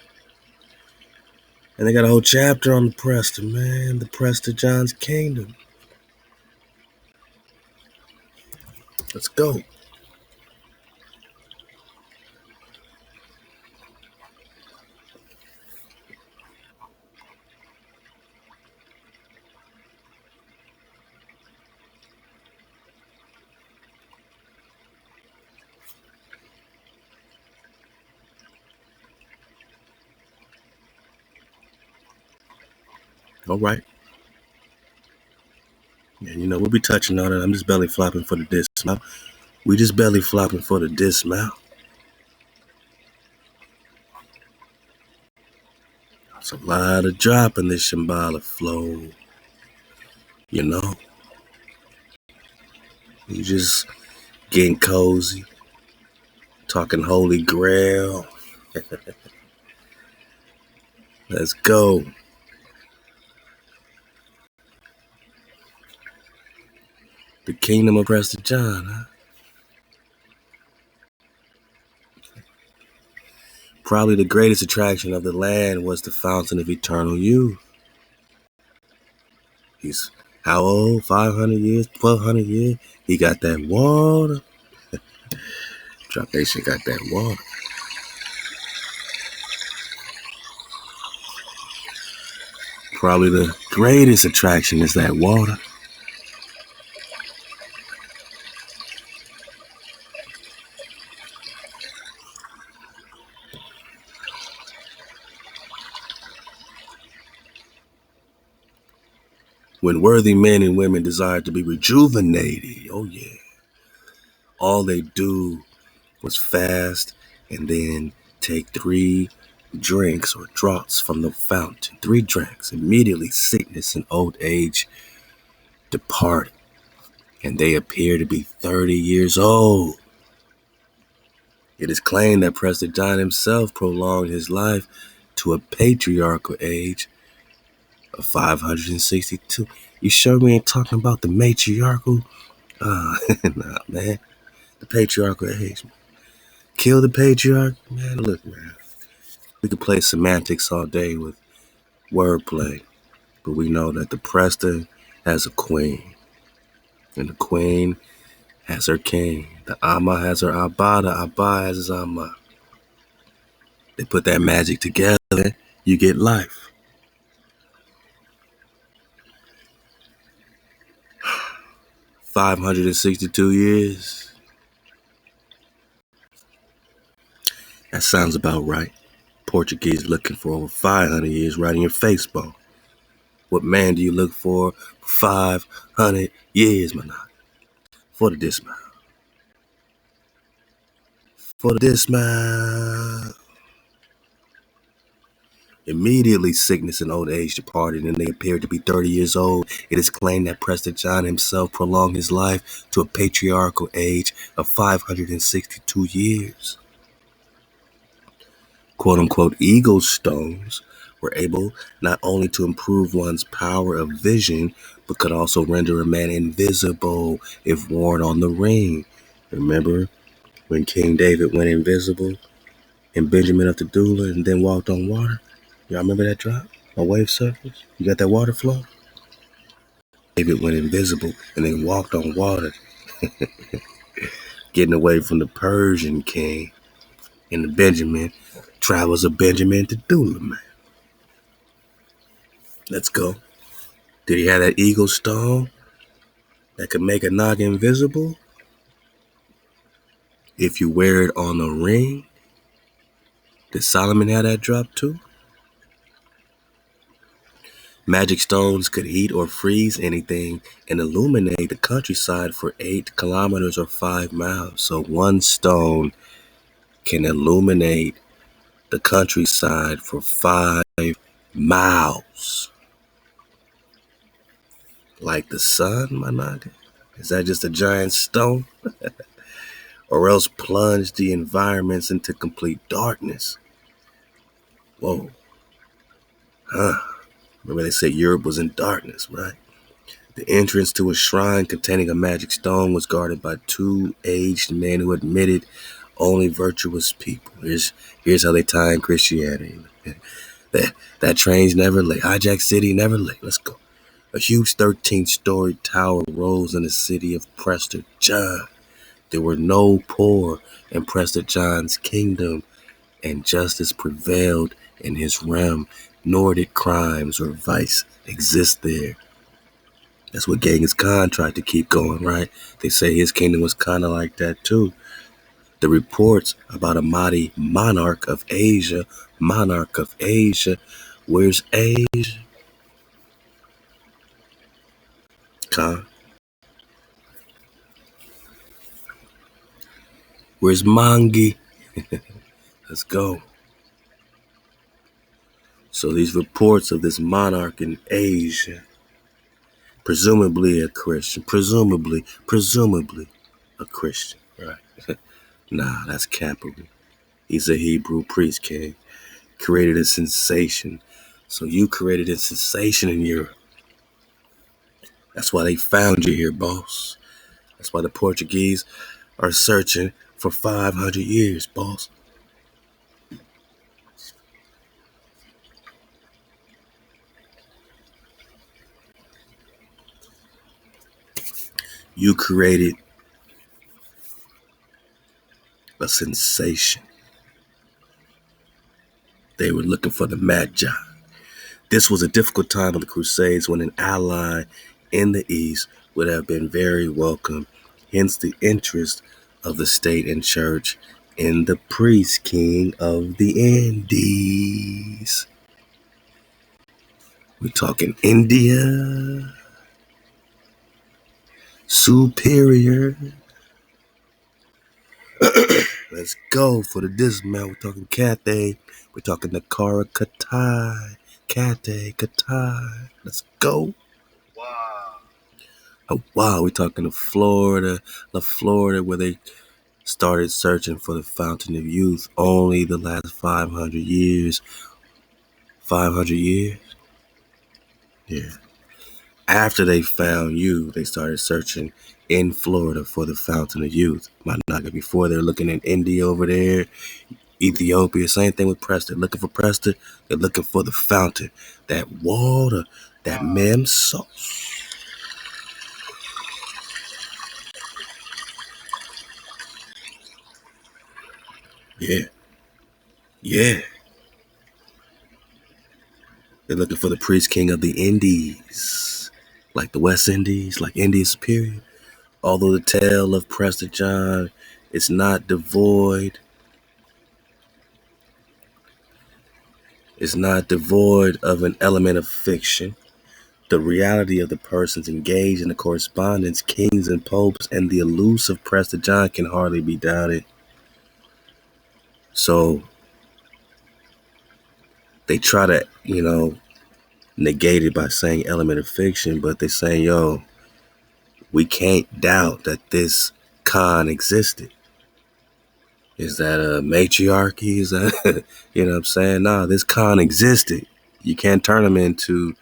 And they got a whole chapter on the Prester, man. The Prester John's Kingdom. Let's go. All right. Yeah, you know, we'll be touching on it. I'm just belly flopping for the dismount. We just belly flopping for the dismount. It's a lot of drop in this Shambhala flow. You know, you just getting cozy, talking holy grail. Let's go. The kingdom of Prester John, huh? Probably the greatest attraction of the land was the fountain of eternal youth. He's how old? 500 years? 1,200 years? He got that water. Drop Nation got that water. Probably the greatest attraction is that water. When worthy men and women desire to be rejuvenated, oh yeah, all they do was fast and then take 3 drinks or draughts from the fountain. 3 drinks. Immediately sickness and old age depart, and they appear to be 30 years old. It is claimed that Prester John himself prolonged his life to a patriarchal age of 562. You sure we ain't talking about the matriarchal? Nah, man. The patriarchal age. Kill the patriarch? Man, look, man. We could play semantics all day with wordplay, but we know that the Prester has a queen, and the queen has her king. The Amma has her Abba, the Abba has his Amma. They put that magic together, you get life. $562. That sounds about right. Portuguese looking for over 500 years right in your face, bro. What man do you look for 500 years, man? For the dismount. For the dismount. Immediately sickness and old age departed, and they appeared to be 30 years old. It is claimed that Prester John himself prolonged his life to a patriarchal age of 562 years. Quote-unquote eagle stones were able not only to improve one's power of vision, but could also render a man invisible if worn on the ring. Remember when King David went invisible and Benjamin up the Dula and then walked on water? Y'all remember that drop? On wave surface? You got that water flow? David went invisible and then walked on water, getting away from the Persian king. And the Benjamin travels of Benjamin to Dula, man. Let's go. Did he have that eagle stone that could make a Naga invisible? If you wear it on a ring? Did Solomon have that drop too? Magic stones could heat or freeze anything and illuminate the countryside for 8 kilometers or 5 miles. So one stone can illuminate the countryside for 5 miles. Like the sun, my Naga? Is that just a giant stone? Or else plunge the environments into complete darkness? Whoa. Huh. Remember they said Europe was in darkness, right? The entrance to a shrine containing a magic stone was guarded by 2 aged men who admitted only virtuous people. Here's how they tie in Christianity. That train's never late. Hijack City never late. Let's go. A huge 13-story tower rose in the city of Prester John. There were no poor in Prester John's kingdom, and justice prevailed in his realm, nor did crimes or vice exist there. That's what Genghis Khan tried to keep going, right? They say his kingdom was kind of like that too. The reports about a mighty monarch of Asia, where's Asia? Khan. Where's Mangi? Let's go. So these reports of this monarch in Asia, presumably a Christian, presumably a Christian, right? Nah, that's capital. He's a Hebrew priest king. Created a sensation. So you created a sensation in Europe. That's why they found you here, boss. That's why the Portuguese are searching for 500 years, boss. You created a sensation. They were looking for the Magi. This was a difficult time of the Crusades when an ally in the East would have been very welcome, hence the interest of the state and church in the priest king of the Andes. We're talking India, superior. Let's go for the dismount. We're talking Cathay. We're talking the Katai. Cathay, Katai. Let's go. Wow, we're talking to Florida, where they started searching for the fountain of youth only the last 500 years. 500 years? Yeah. After they found you, they started searching in Florida for the fountain of youth. Before they're looking at India over there, Ethiopia, same thing with Prester. Looking for Prester, they're looking for the fountain. That water, that mem sauce. Yeah. Yeah. They're looking for the priest king of the Indies. Like the West Indies, like India Superior. Although the tale of Prester John is not devoid of an element of fiction. The reality of the persons engaged in the correspondence, kings and popes, and the elusive Prester John can hardly be doubted. So they try to, negate it by saying element of fiction, but they're saying, yo, we can't doubt that this Khan existed. Is that a matriarchy? Is that, you know what I'm saying? Nah, this Khan existed. You can't turn him into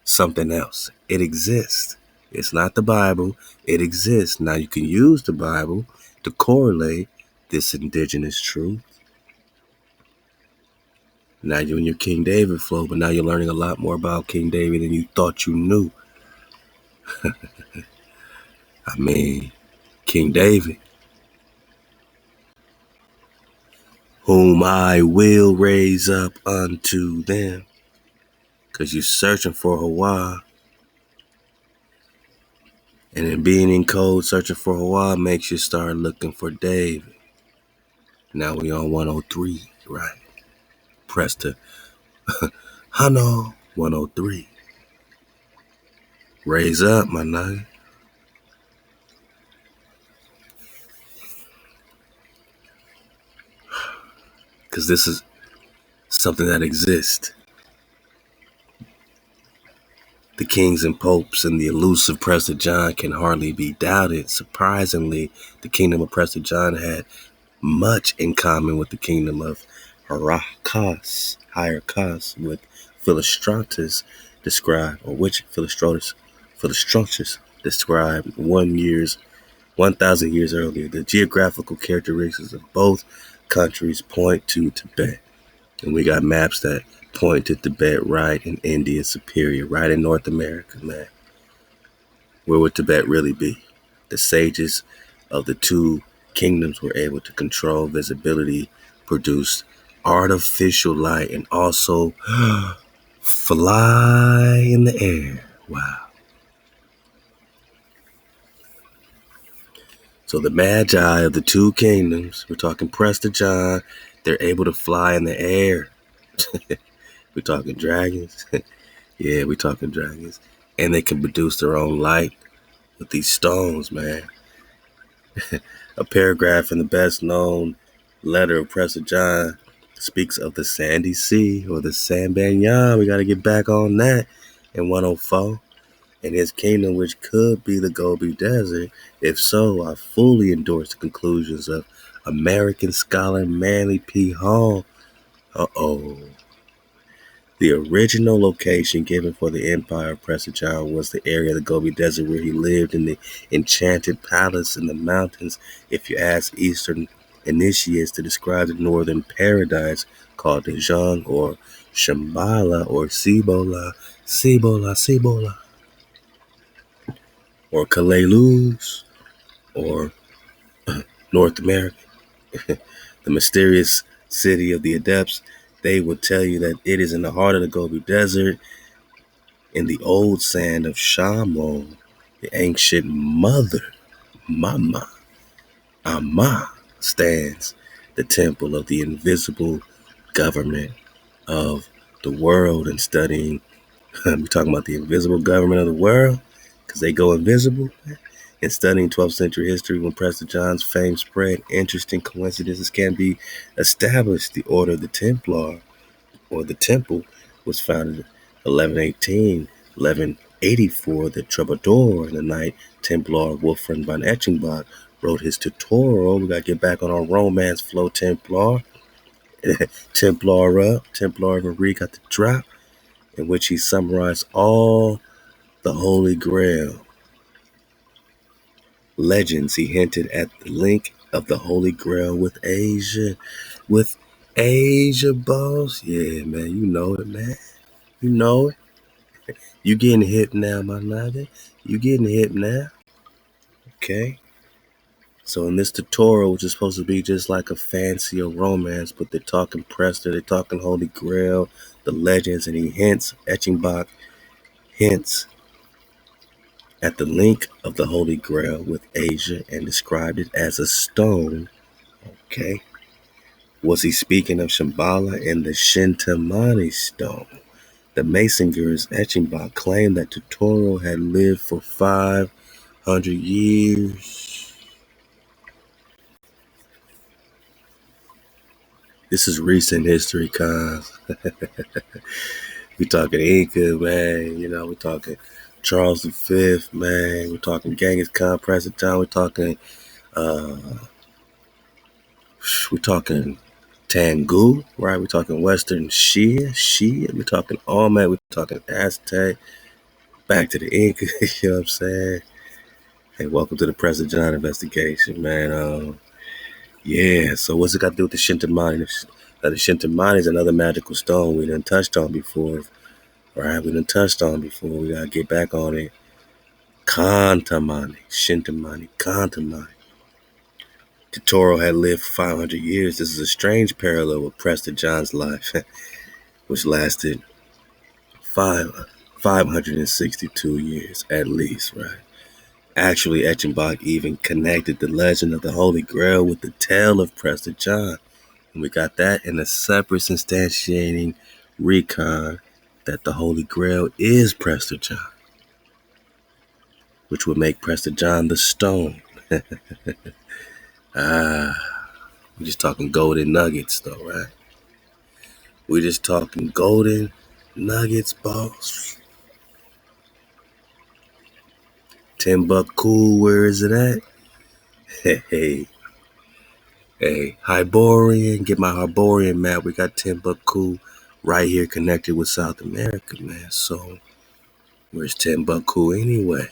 something else. It exists. It's not the Bible. It exists. Now you can use the Bible to correlate this indigenous truth. Now you're in your King David flow, but now you're learning a lot more about King David than you thought you knew. I mean, King David, whom I will raise up unto them. Because you're searching for HaWah. And then being in code, searching for HaWah makes you start looking for David. Now we on 103, right? Prester Hano 103. Raise up, my nigga. Because this is something that exists. The kings and popes and the elusive Prester John can hardly be doubted. Surprisingly, the kingdom of Prester John had much in common with the kingdom of Hyrcanus, with Philostratus described, or which Philostratus described 1,000 years earlier. The geographical characteristics of both countries point to Tibet. And we got maps that point to Tibet right in India superior, right in North America, man. Where would Tibet really be? The sages of the two kingdoms were able to control visibility, produce artificial light, and also fly in the air. Wow. So the magi of the two kingdoms, we're talking Prester John, they're able to fly in the air. We're talking dragons. Yeah, we're talking dragons. And they can produce their own light with these stones, man. A paragraph in the best known letter of Prester John speaks of the Sandy Sea or the Sambanyan. We got to get back on that in 104. And his kingdom, which could be the Gobi Desert. If so, I fully endorse the conclusions of American scholar Manly P. Hall. Uh-oh. The original location given for the empire of Prester John was the area of the Gobi Desert where he lived in the enchanted palace in the mountains. If you ask Eastern initiates to describe the northern paradise called the Zhang or Shambhala or Cibola, or Kaleluz or North America, the mysterious city of the Adepts, they would tell you that it is in the heart of the Gobi Desert. In the old sand of Shamo, the ancient mother, Mama, Ama, stands the temple of the invisible government of the world. And studying, we're talking about the invisible government of the world, because they go invisible. In studying 12th century history, when Prester John's fame spread, interesting coincidences can be established. The Order of the Templar, or the Temple, was founded in 1118, 1184. The Troubadour in the Night Templar Wolfram von Eschenbach wrote his tutorial. We got to get back on our romance flow, Templar. Templar Marie got the drop, in which he summarized all the Holy Grail legends. He hinted at the link of the Holy Grail with Asia. With Asia, boss. Yeah, man, you know it, man. You know it. You getting hip now, my nigga. You getting hip now. Okay. So in this tutorial, which is supposed to be just like a fancier romance, but they're talking Prester, they're talking Holy Grail, the legends, and he hints, Etchingbach hints at the link of the Holy Grail with Asia and described it as a stone. Okay. Was he speaking of Shambhala and the Shintamani stone? The Masonger's Etchingbach claimed that tutorial had lived for 500 years. This is recent history, cuz. We talking Inca, man. You know, we talking Charles V, man. We're talking Genghis Khan, Prester John. Uh, we're talking Tango, right? We're talking Western Shia. We're talking Olmec. We're talking Aztec. Back to the Inca. You know what I'm saying? Hey, welcome to the Prester John investigation, man. Yeah. So what's it got to do with the Shintamani? The Shintamani is another magical stone we done touched on before. Right, we done touched on before. We gotta get back on it. Kantamani, Shintamani, Kantamani. Totoro had lived for 500 years. This is a strange parallel with Prester John's life, which lasted 562 years at least, right? Actually, Etchenbach even connected the legend of the Holy Grail with the tale of Prester John. And we got that in a separate substantiating recon that the Holy Grail is Prester John, which would make Prester John the stone. We're just talking golden nuggets, though, right? We're just talking golden nuggets, boss. Timbuktu, where is it at? Hey, Hyborian, get my Hyborian map. We got Timbuktu right here connected with South America, man. So, where's Timbuktu anyway?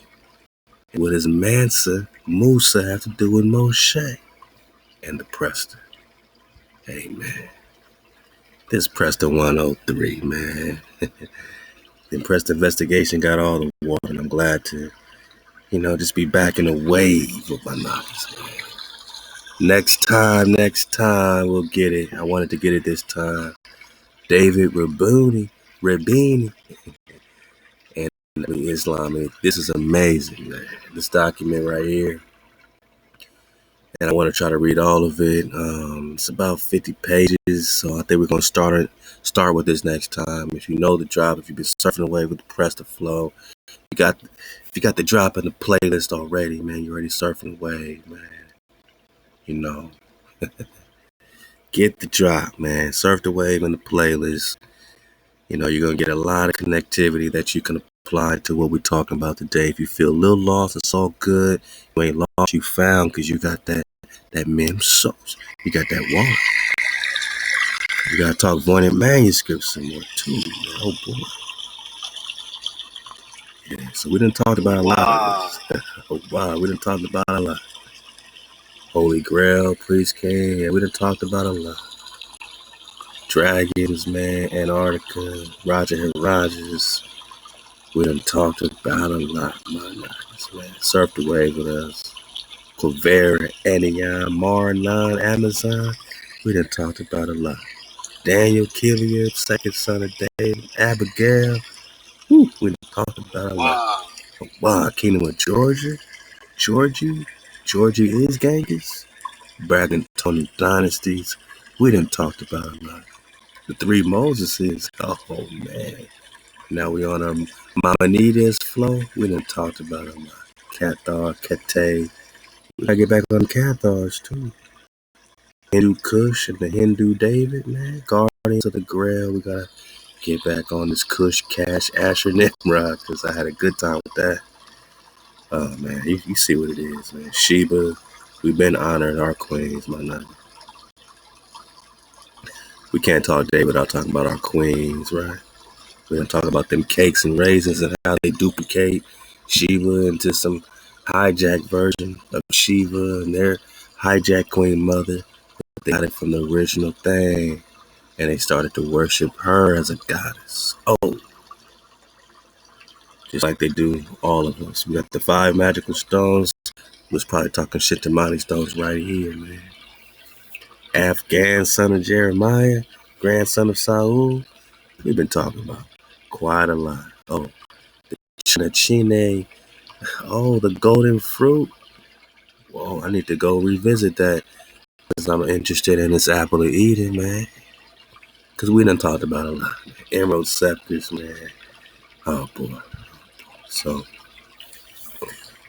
What does Mansa Musa have to do with Moshe and the Prester? Hey, man. This Prester 103, man. The Prester investigation got all the water, and I'm glad to, just be back in the wave with my knowledge, man. Next time we'll get it. I wanted to get it this time. David Rabini, and Islamic. This is amazing, man. This document right here. And I want to try to read all of it. It's about 50 pages, so I think we're gonna start with this next time. If you know the drop, if you've been surfing away with the Prester flow, if you got the drop in the playlist already, man, you're already surfing away, man. Get the drop, man. Surf the wave in the playlist. You're gonna get a lot of connectivity that you can apply to what we're talking about today. If you feel a little lost, it's all good. You ain't lost, you found, because you got that mem sauce. You got that water. You gotta talk voided manuscripts some more too, man. Oh boy. Yeah, so we done talked about a lot of this. Oh wow, we done talked about a lot. Holy Grail, Priest King, yeah, we done talked about a lot. Dragons, man, Antarctica, Roger Rogers. We done talked about a lot, man. Surf the wave with us. Quivera, Anion, Marnon, Amazon. We done talked about a lot. Daniel Killian, second son of David, Abigail. Woo, we done talked about a lot. Wow, Kingdom of Georgia. Georgia is Genghis. Bragging Tony dynasties. We done talked about a lot. The three Moseses. Oh man. Now we on our Maimonides flow. We done talked about a lot. Cathar, Kate. We gotta get back on the Cathars too. Hindu Kush and the Hindu David, man. Guardians of the Grail. We gotta get back on this Kush, Cash, Asher, Nimrod, because I had a good time with that. Oh man, you see what it is, man. Sheba, we've been honored our queens, my nigga. We can't talk day without talking about our queens, right? We're gonna talk about them cakes and raisins and how they duplicate Sheba into some hijacked version of Shiva and their hijacked queen mother. They got it from the original thing, and they started to worship her as a goddess. Oh, just like they do all of us. We got the 5 magical stones. Was probably talking shit to Monty Stones right here, man. Afghan son of Jeremiah, grandson of Saul. We've been talking about quite a lot. Oh, the Chinachine. Oh, the golden fruit. Whoa, I need to go revisit that because I'm interested in this apple of Eden, man. Because we done talked about a lot. Man. Emerald scepters, man. Oh, boy. So,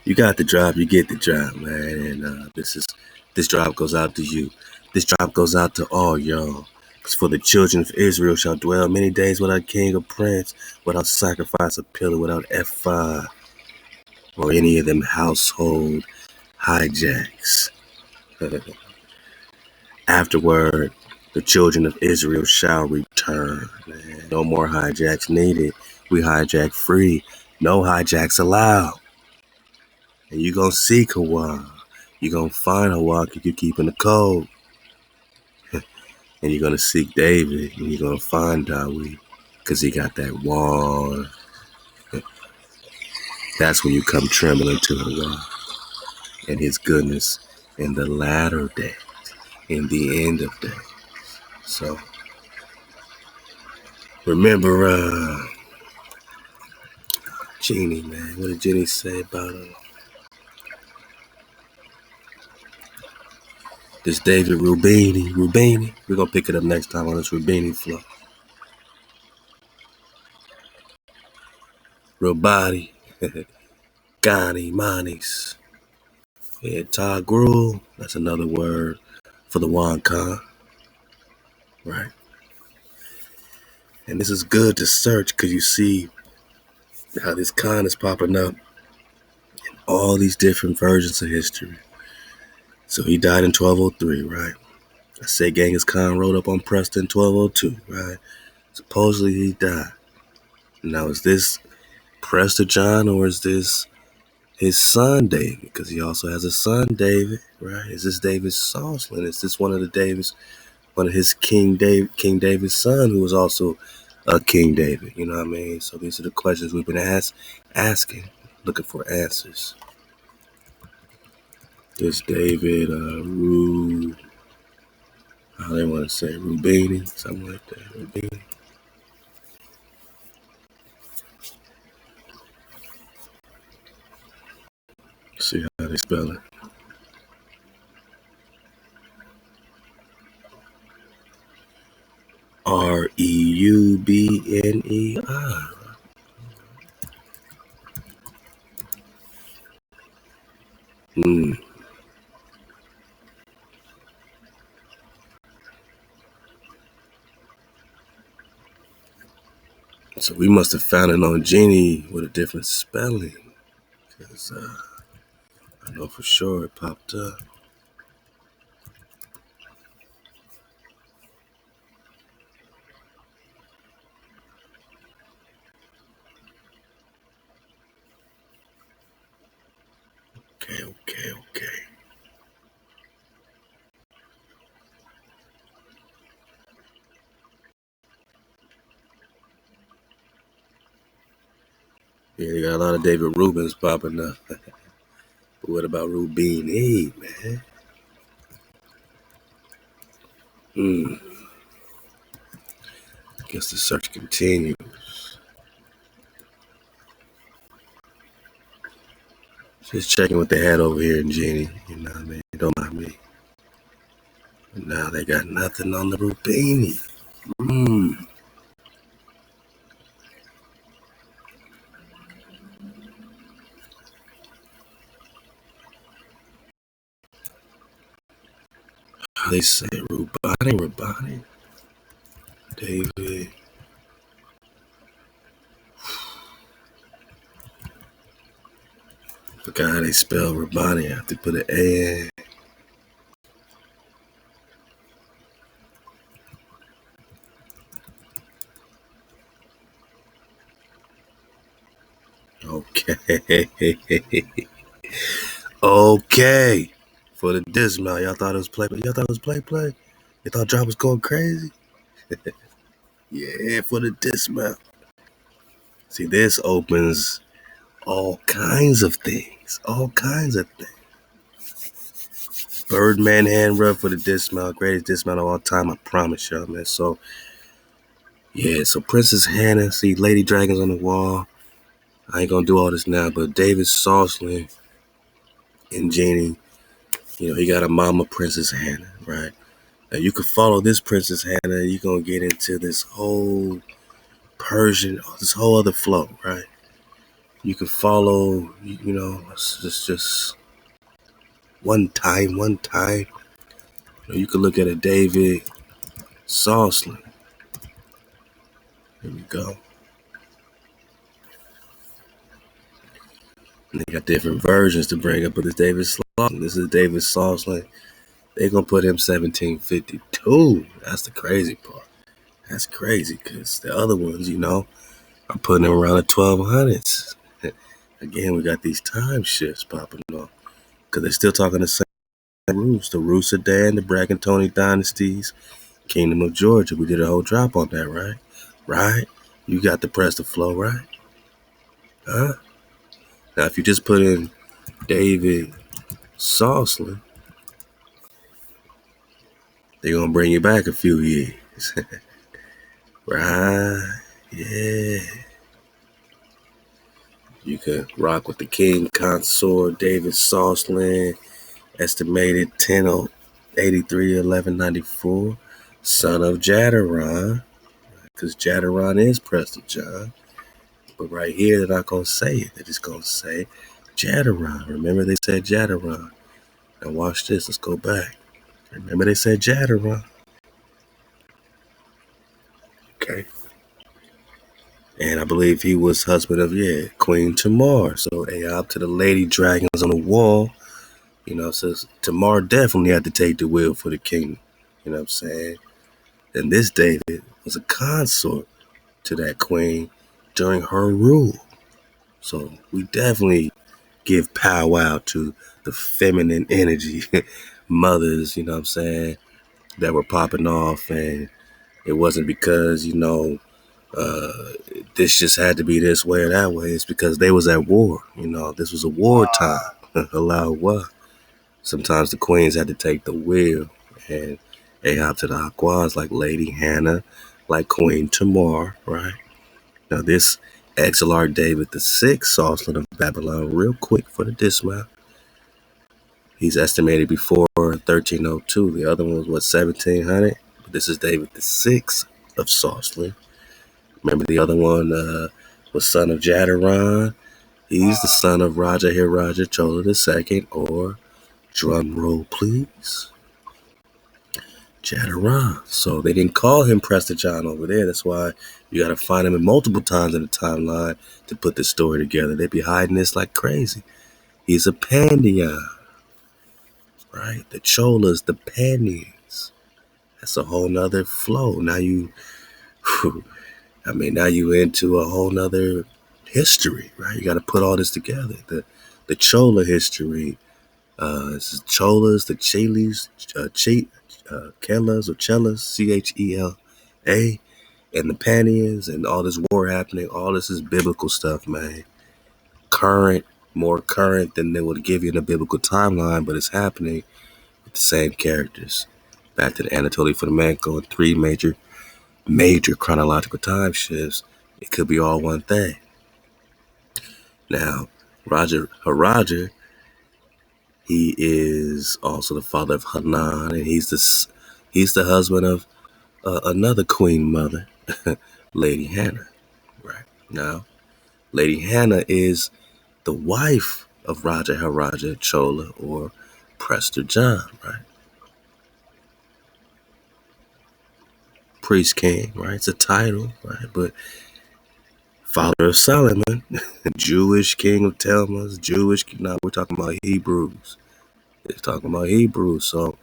you got the drop, you get the drop, man. And this drop goes out to you. This drop goes out to all y'all. Because for the children of Israel shall dwell many days without king or prince, without sacrifice or pillar, without ephod, or any of them household hijacks. Afterward, the children of Israel shall return. Man, no more hijacks needed. We hijack free. No hijacks allowed. And you gonna seek HaWah. You gonna find HaWah if you keeping the code. And you're gonna seek David, and you're gonna find Dawid, because he got that wall. That's when you come trembling to HaWah and his goodness in the latter day, in the end of days. So remember Jeannie, man. What did Jeannie say about this David Rubini? We're gonna pick it up next time on this Rubini flow. Real body. Gani, Manis. Yeah, Tagru. That's another word for the Wankan. Right. And this is good to search because you see how this Khan is popping up in all these different versions of history. So he died in 1203, right? I say Genghis Khan rode up on Preston in 1202, right? Supposedly he died. Now is this Prester John or is this his son David? Because he also has a son David, right? Is this David's Sauceland? Is this one of the Davids one of his King David's son, who was also King David. You know what I mean? So these are the questions we've been asking, looking for answers. This David how they want to say Rubini, something like that. Rubini. See how they spell it. Reubeni. Hmm. So we must have found it on Genie with a different spelling, because I know for sure it popped up. Okay. Yeah, they got a lot of David Rubens popping up. But what about Rubini, man? Guess the search continues. Just checking what they had over here in Genie. You know what I mean? Don't mind me. But now they got nothing on the Rubini. How they say Rubani? David. Forgot how they spell Rubani. I have to put an A in. Okay. Okay. For the dismount, y'all thought it was play. Y'all thought it was play. You thought Drop was going crazy? Yeah, for the dismount. See, this opens all kinds of things. Birdman hand rub for the dismount. Greatest dismount of all time, I promise y'all, man. So, yeah, so Princess Hannah, see Lady Dragons on the wall. I ain't gonna do all this now, but David Soslan and Genie, he got a mama, Princess Hannah, right? Now you could follow this Princess Hannah, you're gonna get into this whole Persian, this whole other flow, right? You could follow, it's just one time. You could look at a David Soslan. Here we go. And they got different versions to bring up, but it's David Soslan. This is David Soslan. They gonna put him 1752. That's the crazy part. That's crazy, because the other ones, are putting him around the 1200s. Again, we got these time shifts popping off, because they're still talking the same roots. The Rusadan, the Bracantoni dynasties, Kingdom of Georgia. We did a whole drop on that, right? Right? You got the Prester flow, right? Huh? Now, if you just put in David Soslan, they're going to bring you back a few years. Right? Yeah. You could rock with the King Consort, David Soslan, estimated 1083, 1194, son of Jadaron, because Jadaron is Prester John. But right here, they're not going to say it. They're just going to say Jadaron. Remember, they said Jadaron. Now watch this. Let's go back. Remember, they said Jadaron. Okay. And I believe he was husband of, Queen Tamar. So, up to the lady dragons on the wall. Says Tamar definitely had to take the wheel for the kingdom. You know what I'm saying? And this David was a consort to that queen during her rule. So we definitely give powwow to the feminine energy mothers, you know what I'm saying? that were popping off, and it wasn't because this just had to be this way or that way. It's because they was at war. This was a wartime. Halal HaWah. Sometimes the queens had to take the wheel, and Ahab to the Aquas, like Lady Hannah, like Queen Tamar, right? Now this XLR David the Sixth, Sultan of Babylon, real quick for the dismount. He's estimated before 1302. The other one was 1700. But this is David the Sixth of Sultan. Remember the other one was son of Jadaron. He's the son of Raja Hiraja Chola II, or drum roll please, Jadaron. So they didn't call him Prester John over there. That's why you got to find him in multiple times in the timeline to put this story together. They be hiding this like crazy. He's a Pandya, right? The Cholas, the Pandyans. That's a whole nother flow. Now now you into a whole nother history, right? You got to put all this together. The Chola history. This is Cholas, the Chelis, Kellas or Chelas, Chela, and the Panians, and all this war happening. All this is biblical stuff, man. Current, more current than they would give you in a biblical timeline, but it's happening with the same characters. Back to the Anatoly Flamenco and three major chronological time shifts. It could be all one thing. Now, Raja Haraja, he is also the father of Hanan, and he's the husband of another queen mother, Lady Hannah. Right now, Lady Hannah is the wife of Raja Haraja Chola, or Prester John, right? Priest King, right? It's a title, right? But father of Solomon, Jewish king of Telmas, now we're talking about Hebrews. It's talking about Hebrews. So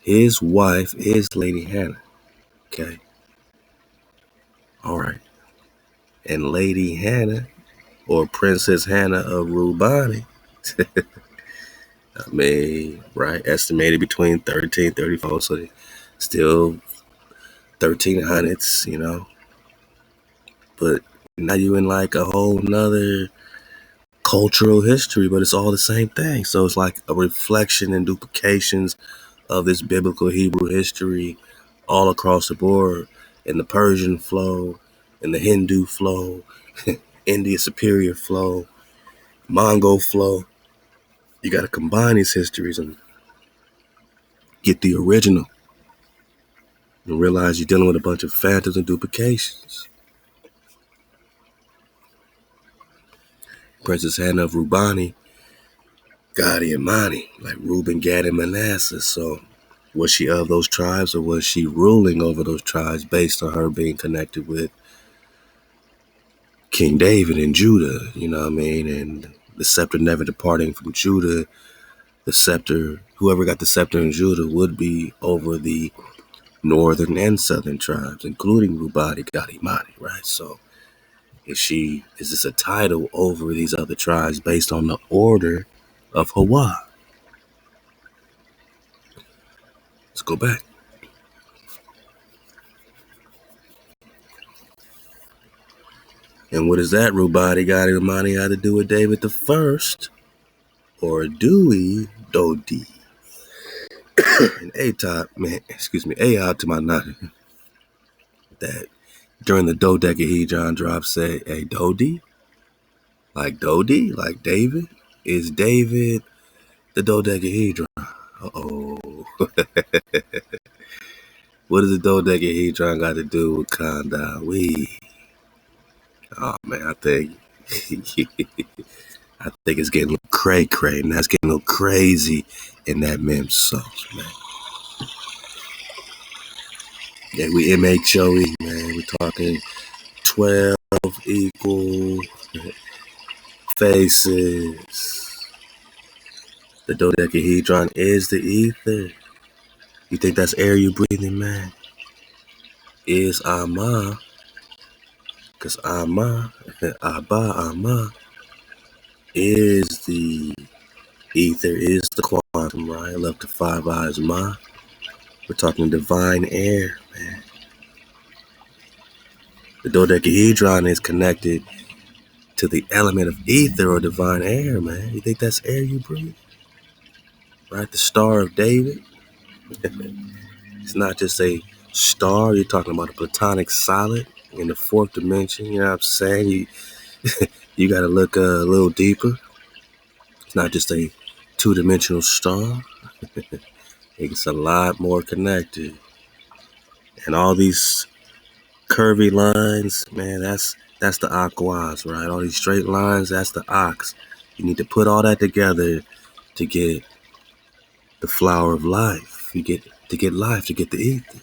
his wife is Lady Hannah. Okay. All right. And Lady Hannah, or Princess Hannah of Rubani, right, estimated between 1334, so still 1300s, but now you in like a whole nother cultural history, but it's all the same thing. So it's like a reflection and duplications of this biblical Hebrew history all across the board, in the Persian flow, in the Hindu flow, India Superior flow, Mongol flow. You got to combine these histories and get the original, and realize you're dealing with a bunch of phantoms and duplications. Princess Hannah of Rubani, Gadi and Mani, like Reuben, Gad, and Manasseh. So was she of those tribes, or was she ruling over those tribes based on her being connected with King David and Judah? You know what I mean? And the scepter never departing from Judah. The scepter, whoever got the scepter in Judah would be over the northern and southern tribes, including Rubani, Gadi, Mani, right? So is this a title over these other tribes based on the order of HaWah? Let's go back. And what is that, Rubani, Gadi, Mani, had to do with David the First, or Dewey Dodi? And Ahab to my knowledge, that during the dodecahedron drop said, hey, Dodi? Like Dodi? Like David? Is David the dodecahedron? Uh-oh. What does the dodecahedron got to do with Kanda? Oh, man, I think it's getting a little cray-cray. Now it's getting a little crazy in that mem sauce, man. Yeah, we MHOE, man. We're talking 12 equal faces. The dodecahedron is the ether. You think that's air you breathing, man? Is Ama. Because Ama, Abba, Ama, is the ether, is the quantum, right? Left to five eyes, Ma. We're talking divine air, man. The dodecahedron is connected to the element of ether or divine air, man. You think that's air you breathe? Right? The Star of David. It's not just a star. You're talking about a platonic solid in the fourth dimension. You know what I'm saying? You got to look a little deeper. It's not just a two-dimensional star. It's a lot more connected. And all these curvy lines, man, that's the aquas, right? All these straight lines, that's the ox. You need to put all that together to get the flower of life. You get to get life, to get the ether.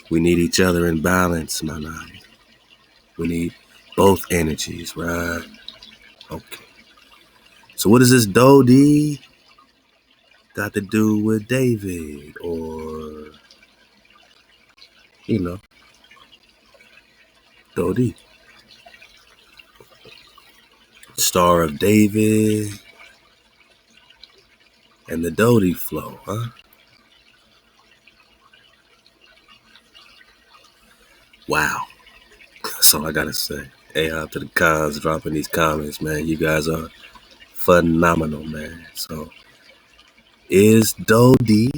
We need each other in balance, my man. We need both energies, right? Okay. So what does this Dodi got to do with David or, you know, Dodi? Star of David and the Dodi flow, huh? Wow. That's all I gotta say. Hey, out to the cons dropping these comments, man. You guys are phenomenal, man. So, is Dodi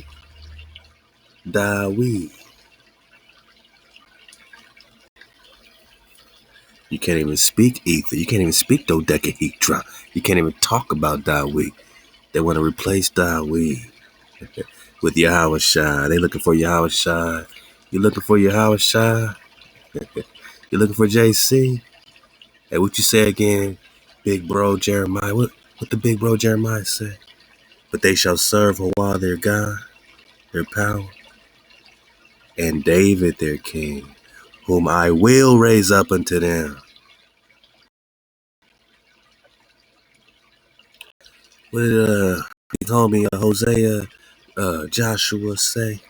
Dawi? You can't even speak ether. You can't even speak dodecahedron. You can't even talk about Dawi. They want to replace Dawi with Yahweh Shai. They looking for Yahweh Shai. You looking for Yahweh Shai? You looking for JC? Hey, what you say again, big bro Jeremiah? What the big bro Jeremiah say? But they shall serve HaWah their God, their power, and David their king, whom I will raise up unto them. What did big homie Hosea Joshua say?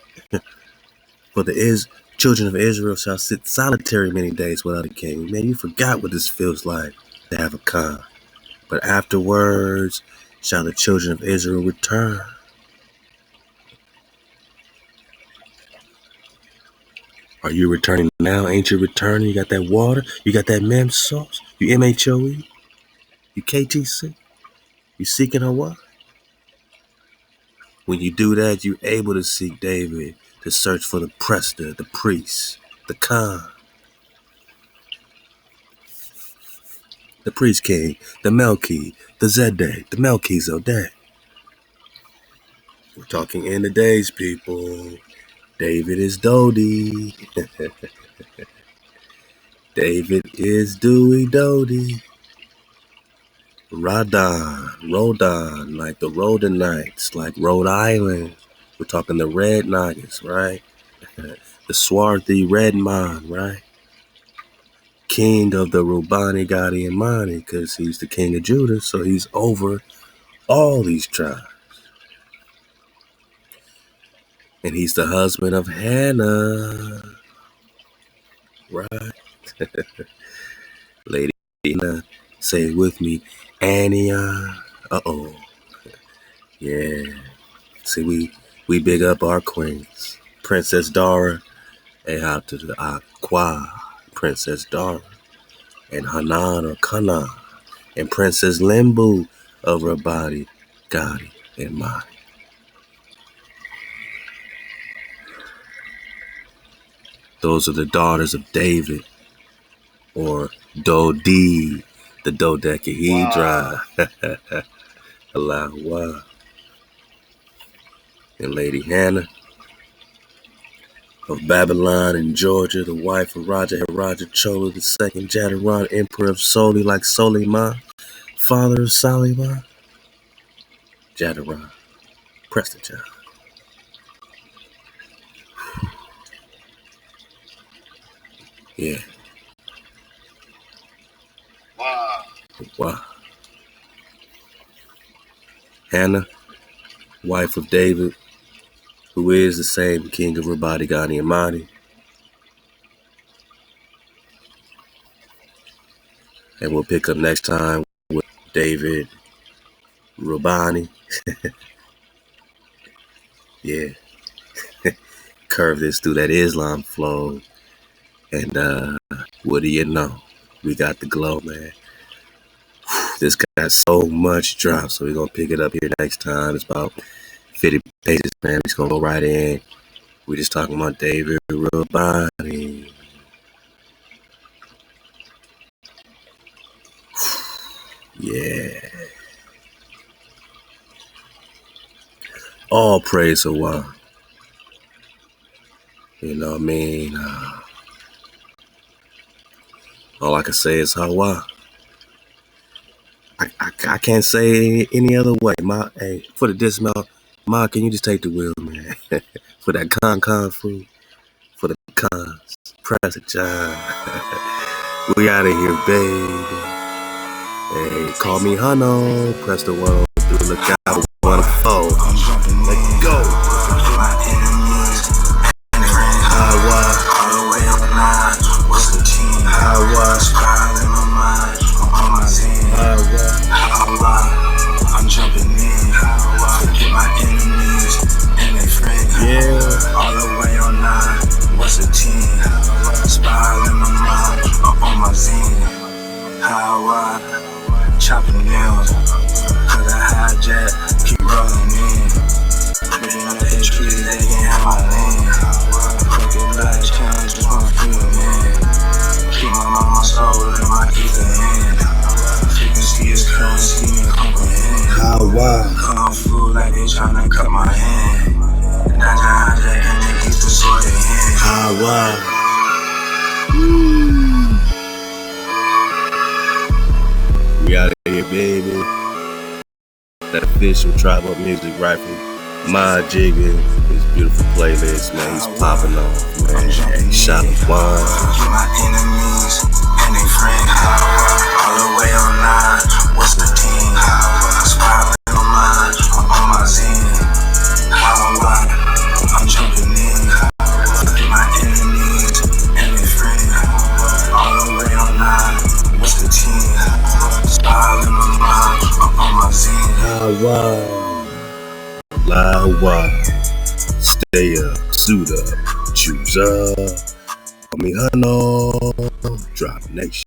For the children of Israel shall sit solitary many days without a king. Man, you forgot what this feels like to have a Khan. But afterwards shall the children of Israel return. Are you returning now? Ain't you returning? You got that water? You got that mem sauce? You MHOE? You KTC? You seeking HaWah? When you do that, you're able to seek David to search for the Prester, the priest, the Khan, the priest king, the Melchi, the Zedek, the Melchizedek. We're talking in the days, people. David is Dodi. David is Dewey Dodi. Rodon, like the Rhodanites, like Rhode Island. We're talking the Red Nuggets, right? The swarthy Red Man, right? King of the Rubani, Gadi, and Mani, because he's the king of Judah, so he's over all these tribes. And he's the husband of Hannah, right? Lady Hannah, say it with me, Ania. Uh-oh. Yeah. See, we big up our queens. Princess Dara, and out to the Aqua, Princess Dara, and Hanan or Kana, and Princess Limbu of her body, Gotti, and Mani. Those are the daughters of David, or Dodi, the dodecahedron. Wow. Halal HaWah. And Lady Hannah of Babylon and Georgia, the wife of Raja Chola II, Jadaron, Emperor of Soli, like Soliman, father of Soliman, Jadaron, Prester John. Yeah. Wow. Hannah, wife of David, who is the same king of Rabadi, Ghani, and Mani. And we'll pick up next time with David, Rabani, Yeah, curve this through that Islam flow. And what do you know? We got the glow, man. This got so much drop, so we're gonna pick it up here next time. It's about 50 pages, man. We're just gonna go right in. We're just talking about David Rabani. Yeah. All praise HaWah. You know what I mean? All I can say is HaWah. I can't say any other way. Hey, for the dismount, Ma, can you just take the wheel, man? For that con food, for the cons. Prester John. We out of here, baby. Hey, call me Hano. Press the 103. Look out, 104. Let's go. HaWah. I'm jumping in. Forget my enemies and they friends. Yeah. All the way on 9. What's a 10? Spiral in my mind. Up on my zen. HaWah. Chopping nails. Cause I hijack. Keep rolling in. Putting up the trees. They can have my land. Crooked life change. Just wanna feel man. Keep my mama's soul in my ether hand. Frequency is currency and comprehend. HaWah. Kung fu like they tryna cut my hand. Dodge and they keep the sword in hand. HaWah. We out of here, baby. That official tribal music rifle. My jigging. His beautiful playlist, man. He's popping off, man. Hey, shot of wine. Forget my enemies and they friends. All the way on 9. What's the 10? Spiraling on mine. I'm on my zen. HaWah. I'm jumping in. Forget my enemies and they friends. All the way on 9. What's the 10? Spiraling on mine. I'm on my zen. HaWah. HaWah. Stay up, suit up, choose up. Call me Hano. Drop nation.